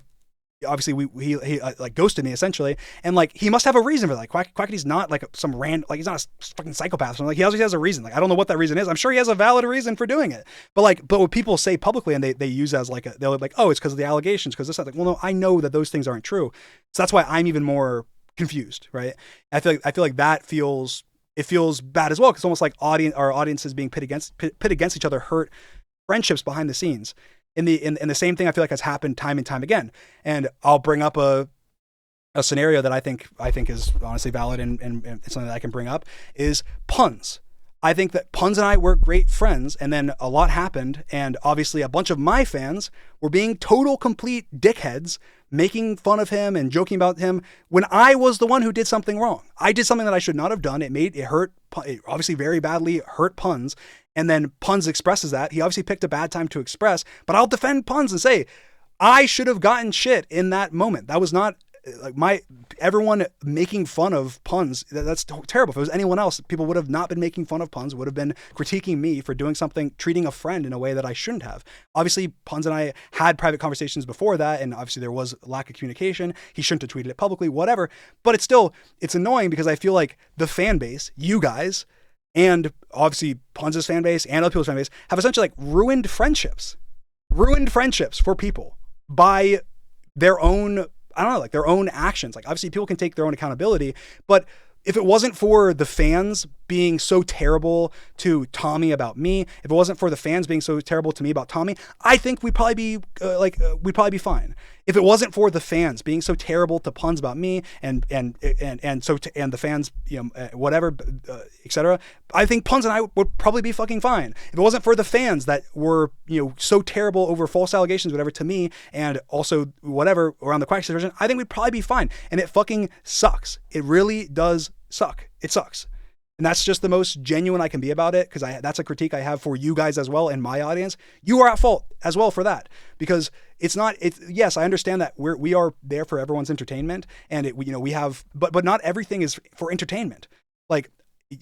Speaker 1: obviously he like ghosted me essentially, and like he must have a reason for that. Like Quackity's not like some random, like he's not a fucking psychopath. So like he obviously has a reason. Like I don't know what that reason is. I'm sure he has a valid reason for doing it. But what people say publicly and they use as like they're like, oh, it's because of the allegations, because this, like, well, no, I know that those things aren't true. So that's why I'm even more confused, right? I feel like that feels bad as well, because it's almost like our audiences being pit against each other hurt friendships behind the scenes. In the same thing I feel like has happened time and time again. And I'll bring up a scenario that I think is honestly valid and it's something that I can bring up, is puns. I think that Puns and I were great friends, and then a lot happened, and obviously a bunch of my fans were being total complete dickheads, making fun of him and joking about him when I was the one who did something wrong. I did something that I should not have done. It hurt, it obviously very badly hurt Puns. And then Puns expresses that. He obviously picked a bad time to express, but I'll defend Puns and say, I should have gotten shit in that moment. That was not like everyone making fun of Puns. That's terrible. If it was anyone else, people would have not been making fun of Puns, would have been critiquing me for doing something, treating a friend in a way that I shouldn't have. Obviously, Puns and I had private conversations before that, and obviously there was lack of communication. He shouldn't have tweeted it publicly, whatever. But it's annoying because I feel like the fan base, you guys, and obviously Puns' fan base and other people's fan base, have essentially like ruined friendships for people by their own, I don't know, like their own actions. Like obviously people can take their own accountability, but if it wasn't for the fans being so terrible to Tommy about me, if it wasn't for the fans being so terrible to me about Tommy, I think we'd probably be be fine. If it wasn't for the fans being so terrible to Puns about me and the fans, whatever, etc., I think Puns and I would probably be fucking fine. If it wasn't for the fans that were, so terrible over false allegations, whatever, to me, and also whatever around the Quack situation, I think we'd probably be fine. And it fucking sucks. It really does suck. It sucks. And that's just the most genuine I can be about it, because that's a critique I have for you guys as well and my audience. You are at fault as well for that, because yes, I understand that we are there for everyone's entertainment, and we have, but not everything is for entertainment. Like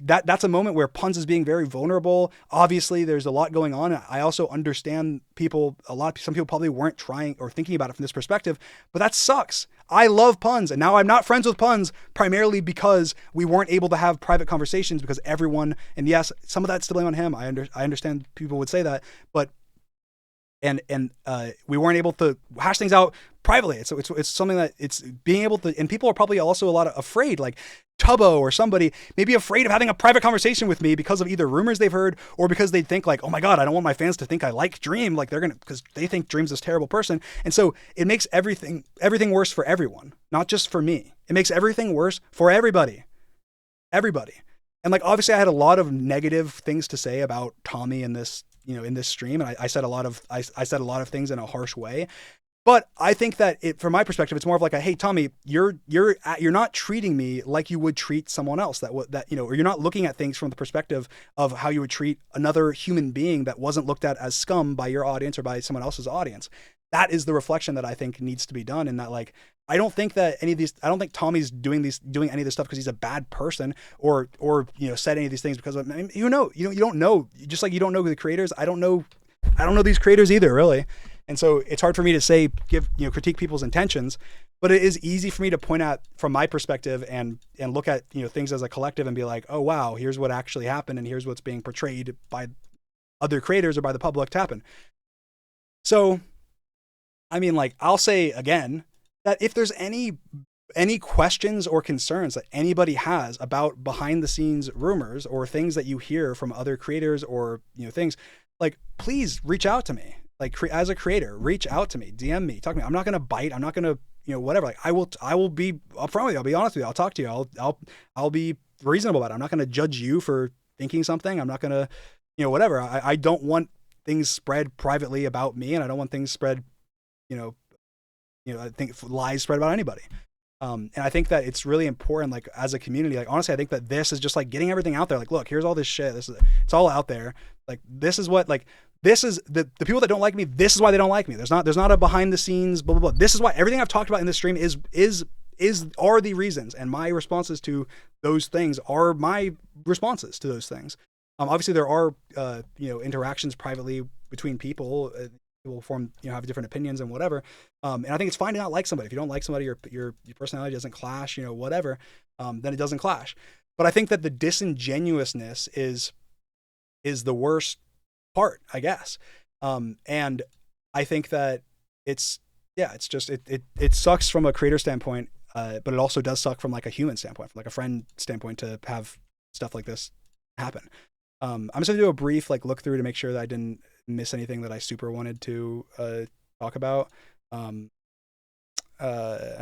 Speaker 1: that's a moment where Puns is being very vulnerable. Obviously there's a lot going on. I also understand some people probably weren't trying or thinking about it from this perspective, but that sucks. I love Puns, and now I'm not friends with Puns primarily because we weren't able to have private conversations, because everyone, and yes, some of that's to blame on him. I understand people would say that, but we weren't able to hash things out privately. It's something that it's being able to, and people are probably also a lot afraid, like Tubbo or somebody may be afraid of having a private conversation with me because of either rumors they've heard or because they think like, oh my God, I don't want my fans to think I like Dream. Like because they think Dream's this terrible person. And so it makes everything worse for everyone, not just for me. It makes everything worse for everybody. And like, obviously I had a lot of negative things to say about Tommy in this, in this stream. And I said a lot of things in a harsh way. But I think that from my perspective, it's more of like hey, Tommy, you're not treating me like you would treat someone else or you're not looking at things from the perspective of how you would treat another human being that wasn't looked at as scum by your audience or by someone else's audience. That is the reflection that I think needs to be done. And that I don't think Tommy's doing any of this stuff because he's a bad person or said any of these things because of, you don't know, just like you don't know the creators. I don't know these creators either, really. And so it's hard for me to critique people's intentions, but it is easy for me to point out from my perspective and look at, things as a collective and be like, oh wow, here's what actually happened and here's what's being portrayed by other creators or by the public to happen. So, I mean, like, I'll say again that if there's any questions or concerns that anybody has about behind the scenes rumors or things that you hear from other creators or, you know, things, like, please reach out to me. Like, as a creator, reach out to me, DM me, talk to me. I'm not going to bite. I'm not going to, you know, whatever. Like, I will be upfront with you. I'll be honest with you. I'll talk to you. I'll be reasonable about it. I'm not going to judge you for thinking something. I'm not going to, you know, whatever. I don't want things spread privately about me, and I don't want things spread, I think lies spread about anybody. And I think that it's really important, like, as a community, like, honestly, I think that this is just like getting everything out there. Like, look, here's all this shit. It's all out there. Like, this is what, like, this is the people that don't like me. This is why they don't like me. There's not a behind the scenes, blah, blah, blah. This is why everything I've talked about in this stream are the reasons. And my responses to those things are my responses to those things. Obviously there are, interactions privately between people. People form, have different opinions and whatever. And I think it's fine to not like somebody. If you don't like somebody, your personality doesn't clash, whatever, then it doesn't clash. But I think that the disingenuousness is the worst part, I guess. And I think that it sucks from a creator standpoint, but it also does suck from like a human standpoint, from like a friend standpoint, to have stuff like this happen. I'm just gonna do a brief like look through to make sure that I didn't miss anything that I super wanted to talk about. I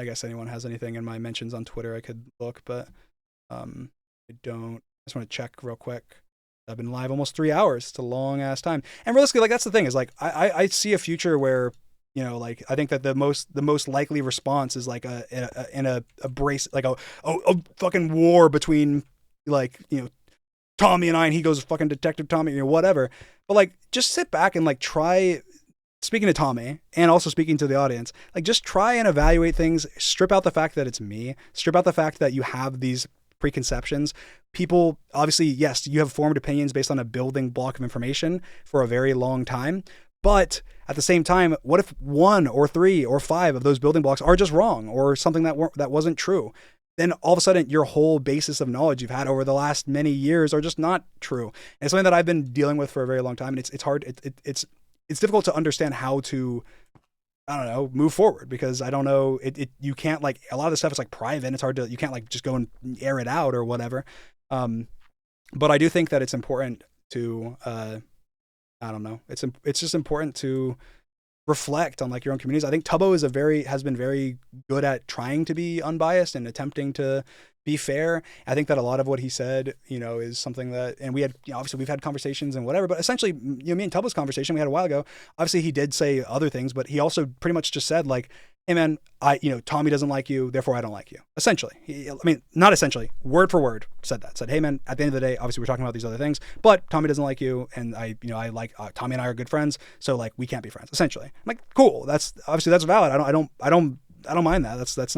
Speaker 1: guess anyone has anything in my mentions on Twitter I could look, but I don't. I just want to check real quick. I've been live almost 3 hours. It's a long ass time. And realistically, like, that's the thing, is like I see a future where, like, I think that the most likely response is like a brace, like a fucking war between, like, Tommy and I, and he goes fucking Detective Tommy, whatever. But like, just sit back and like try, speaking to Tommy and also speaking to the audience, like, just try and evaluate things. Strip out the fact that it's me. Strip out the fact that you have these preconceptions. People, obviously, yes, you have formed opinions based on a building block of information for a very long time. But at the same time, what if 1 or 3 or 5 of those building blocks are just wrong, or something that wasn't true? Then all of a sudden your whole basis of knowledge you've had over the last many years are just not true. And it's something that I've been dealing with for a very long time. And it's hard. It's difficult to understand how to, I don't know, move forward, because I don't know, you can't, like, a lot of the stuff is like private. It's hard to, you can't like just go and air it out or whatever. But I do think that it's important to, I don't know. It's just important to reflect on like your own communities. I think Tubbo has been very good at trying to be unbiased and attempting to be fair. I think that a lot of what he said, is something that, and we had, obviously we've had conversations and whatever, but essentially, me and Tubbo's conversation we had a while ago, obviously he did say other things, but he also pretty much just said like, hey man, Tommy doesn't like you, therefore I don't like you. Essentially. Not essentially, word for word said that. Said, hey man, at the end of the day, obviously we're talking about these other things, but Tommy doesn't like you, and I like, Tommy and I are good friends, so like we can't be friends, essentially. I'm like, cool, that's valid. I don't mind that. It's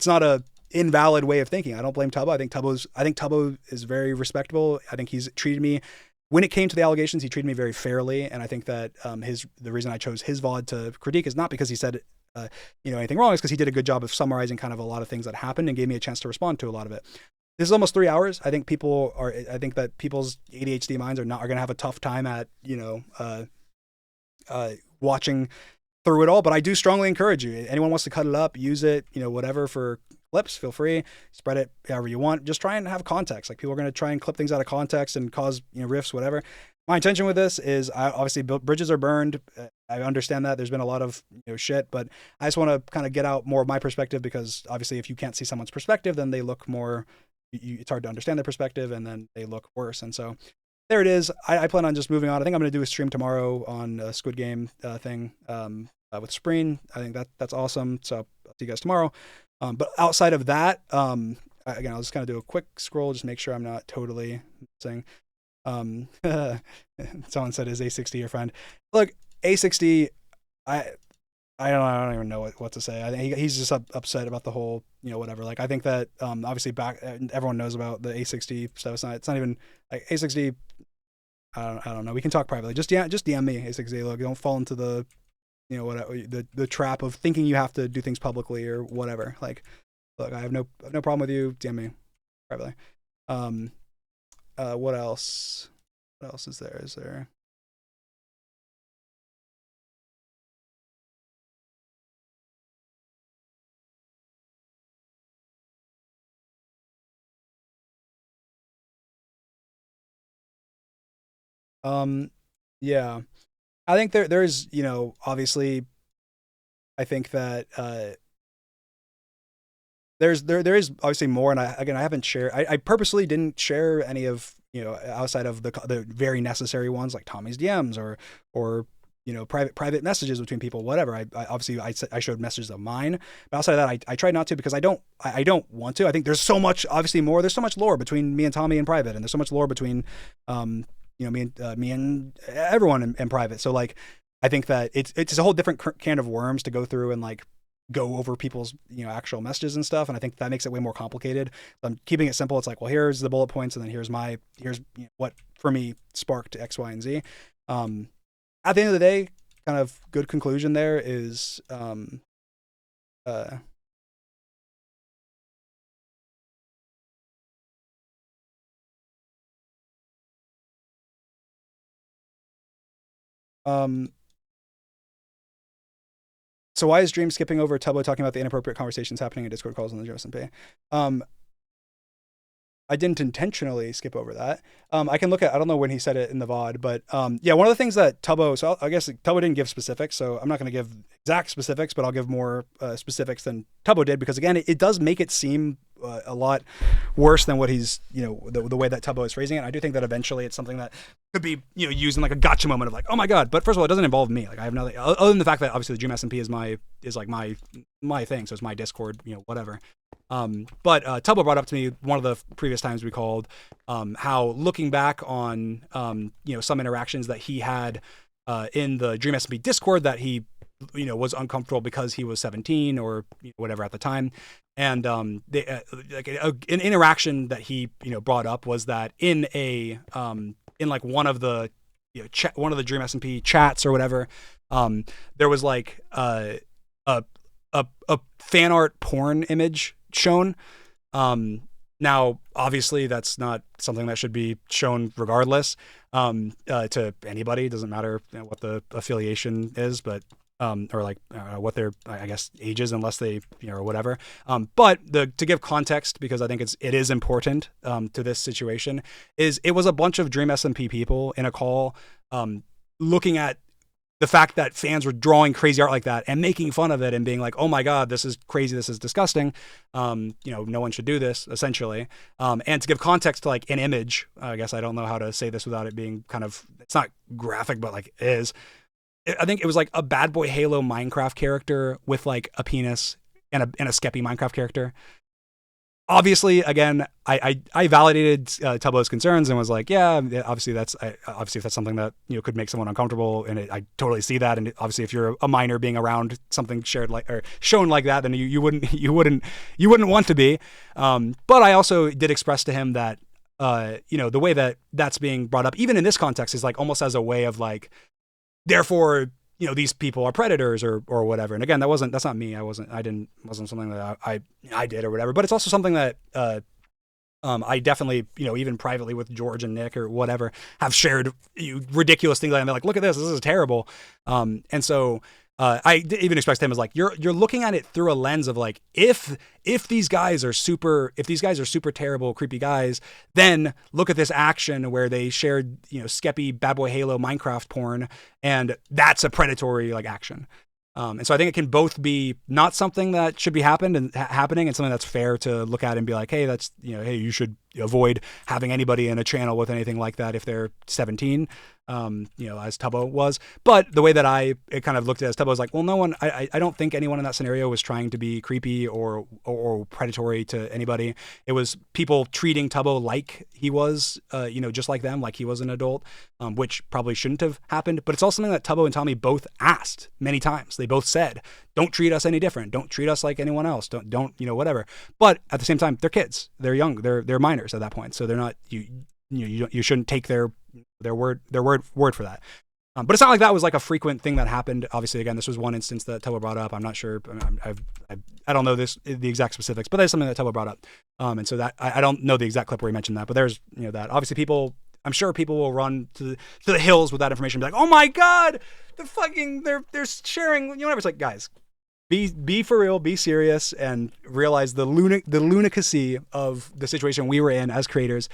Speaker 1: not a invalid way of thinking. I don't blame Tubbo. I think Tubbo is very respectable. I think he's treated me, when it came to the allegations, he treated me very fairly. And I think that the reason I chose his VOD to critique is not because he said anything wrong, is because he did a good job of summarizing kind of a lot of things that happened and gave me a chance to respond to a lot of it. This is almost 3 hours. I think that people's ADHD minds are going to have a tough time at, watching through it all. But I do strongly encourage you. Anyone wants to cut it up, use it, whatever, for clips, feel free, spread it however you want. Just try and have context. Like, people are going to try and clip things out of context and cause, riffs, whatever. My intention with this is, obviously bridges are burned. I understand that there's been a lot of shit, but I just want to kind of get out more of my perspective, because obviously if you can't see someone's perspective, then they look more, it's hard to understand their perspective, and then they look worse. And so there it is. I plan on just moving on. I think I'm going to do a stream tomorrow on a Squid Game thing with Spreen. I think that's awesome. So I'll see you guys tomorrow. But outside of that, again, I'll just kind of do a quick scroll, just make sure I'm not totally missing. Someone said, is A60 your friend? Look, A60, I don't even know what to say. I think he's just upset about the whole, whatever. Like, I think that, obviously everyone knows about the A60 stuff. It's not even like A60. I don't know. We can talk privately. Just DM me, A60. Look, don't fall into the, whatever, the trap of thinking you have to do things publicly or whatever. Like, look, I have no problem with you. DM me privately. What else? What else is there? Yeah, I think there's obviously I think that there is obviously more, and I haven't shared. I purposely didn't share any of outside of the very necessary ones like Tommy's DMs or private messages between people, whatever. I obviously I showed messages of mine, but outside of that I tried not to because I don't want to. I think there's so much obviously more. There's so much lore between me and Tommy in private, and there's so much lore between me and everyone in private. So like I think that it's a whole different can of worms to go through and like go over people's actual messages and stuff, and I think that makes it way more complicated. I'm keeping it simple. It's like, well, here's the bullet points, and then here's what for me sparked X, Y, and Z. At the end of the day, kind of good conclusion there is so why is Dream skipping over Tubbo talking about the inappropriate conversations happening in Discord calls on the USMP? I didn't intentionally skip over that. I can look at, I don't know when he said it in the VOD, but yeah, one of the things that Tubbo, so I guess Tubbo didn't give specifics, so I'm not going to give exact specifics, but I'll give more specifics than Tubbo did, because again, it does make it seem a lot worse than what he's, the way that Tubbo is phrasing it. I do think that eventually it's something that could be, used in like a gotcha moment of like, oh my God. But first of all, it doesn't involve me. Like I have nothing other than the fact that obviously the Dream SMP is like my thing. So it's my Discord, whatever. But Tubbo brought up to me one of the previous times we called, how looking back on, some interactions that he had in the Dream SMP Discord that he, was uncomfortable because he was 17 or whatever at the time. And like an interaction that he brought up was that in like one of the one of the Dream SMP chats or whatever, there was like a fan art porn image shown. Now obviously that's not something that should be shown regardless to anybody. It doesn't matter what the affiliation is, but or like what their I guess ages, unless they or whatever. But to give context, because I think it is important to this situation, is it was a bunch of Dream SMP people in a call looking at the fact that fans were drawing crazy art like that and making fun of it and being like, oh my God, this is crazy, this is disgusting. No one should do this, essentially. And to give context to like an image, I guess I don't know how to say this without it being kind of, it's not graphic, but like it is. I think it was like a Bad Boy Halo Minecraft character with like a penis and a Skeppy Minecraft character. Obviously, again, I validated Tubbo's concerns and was like, yeah, obviously if that's something that could make someone uncomfortable, and I totally see that. And obviously, if you're a minor being around something shared like or shown like that, then you wouldn't want to be. But I also did express to him that the way that that's being brought up, even in this context, is like almost as a way of like, therefore, these people are predators or whatever. And again, that's not me. Wasn't something that I did or whatever, but it's also something that, I definitely, even privately with George and Nick or whatever, have shared ridiculous things. I'm like, look at this is terrible. And so, I even expressed to him as like, you're looking at it through a lens of like, if these guys are super terrible, creepy guys, then look at this action where they shared, Skeppy Bad Boy Halo Minecraft porn, and that's a predatory like action. And so I think it can both be not something that should be happening and something that's fair to look at and be like, hey, that's, hey, you should avoid having anybody in a channel with anything like that if they're 17, as Tubbo was. But the way that it kind of looked at it as Tubbo was like, well, no one, I don't think anyone in that scenario was trying to be creepy or predatory to anybody. It was people treating Tubbo like he was, just like them, like he was an adult, which probably shouldn't have happened. But it's also something that Tubbo and Tommy both asked many times. They both said, don't treat us any different. Don't treat us like anyone else. Don't whatever. But at the same time, they're kids. They're young. They're minors at that point. So they're not, you shouldn't take their word for that. But it's not like that was like a frequent thing that happened. Obviously, again, this was one instance that Tubbo brought up. I'm not sure. I don't know the exact specifics, but there's something that Tubbo brought up. And so that I don't know the exact clip where he mentioned that, but there's that. Obviously, I'm sure people will run to the hills with that information, and be like, oh my God, they're sharing, whatever. It's like, guys, be for real, be serious, and realize the lunacy of the situation we were in as creators.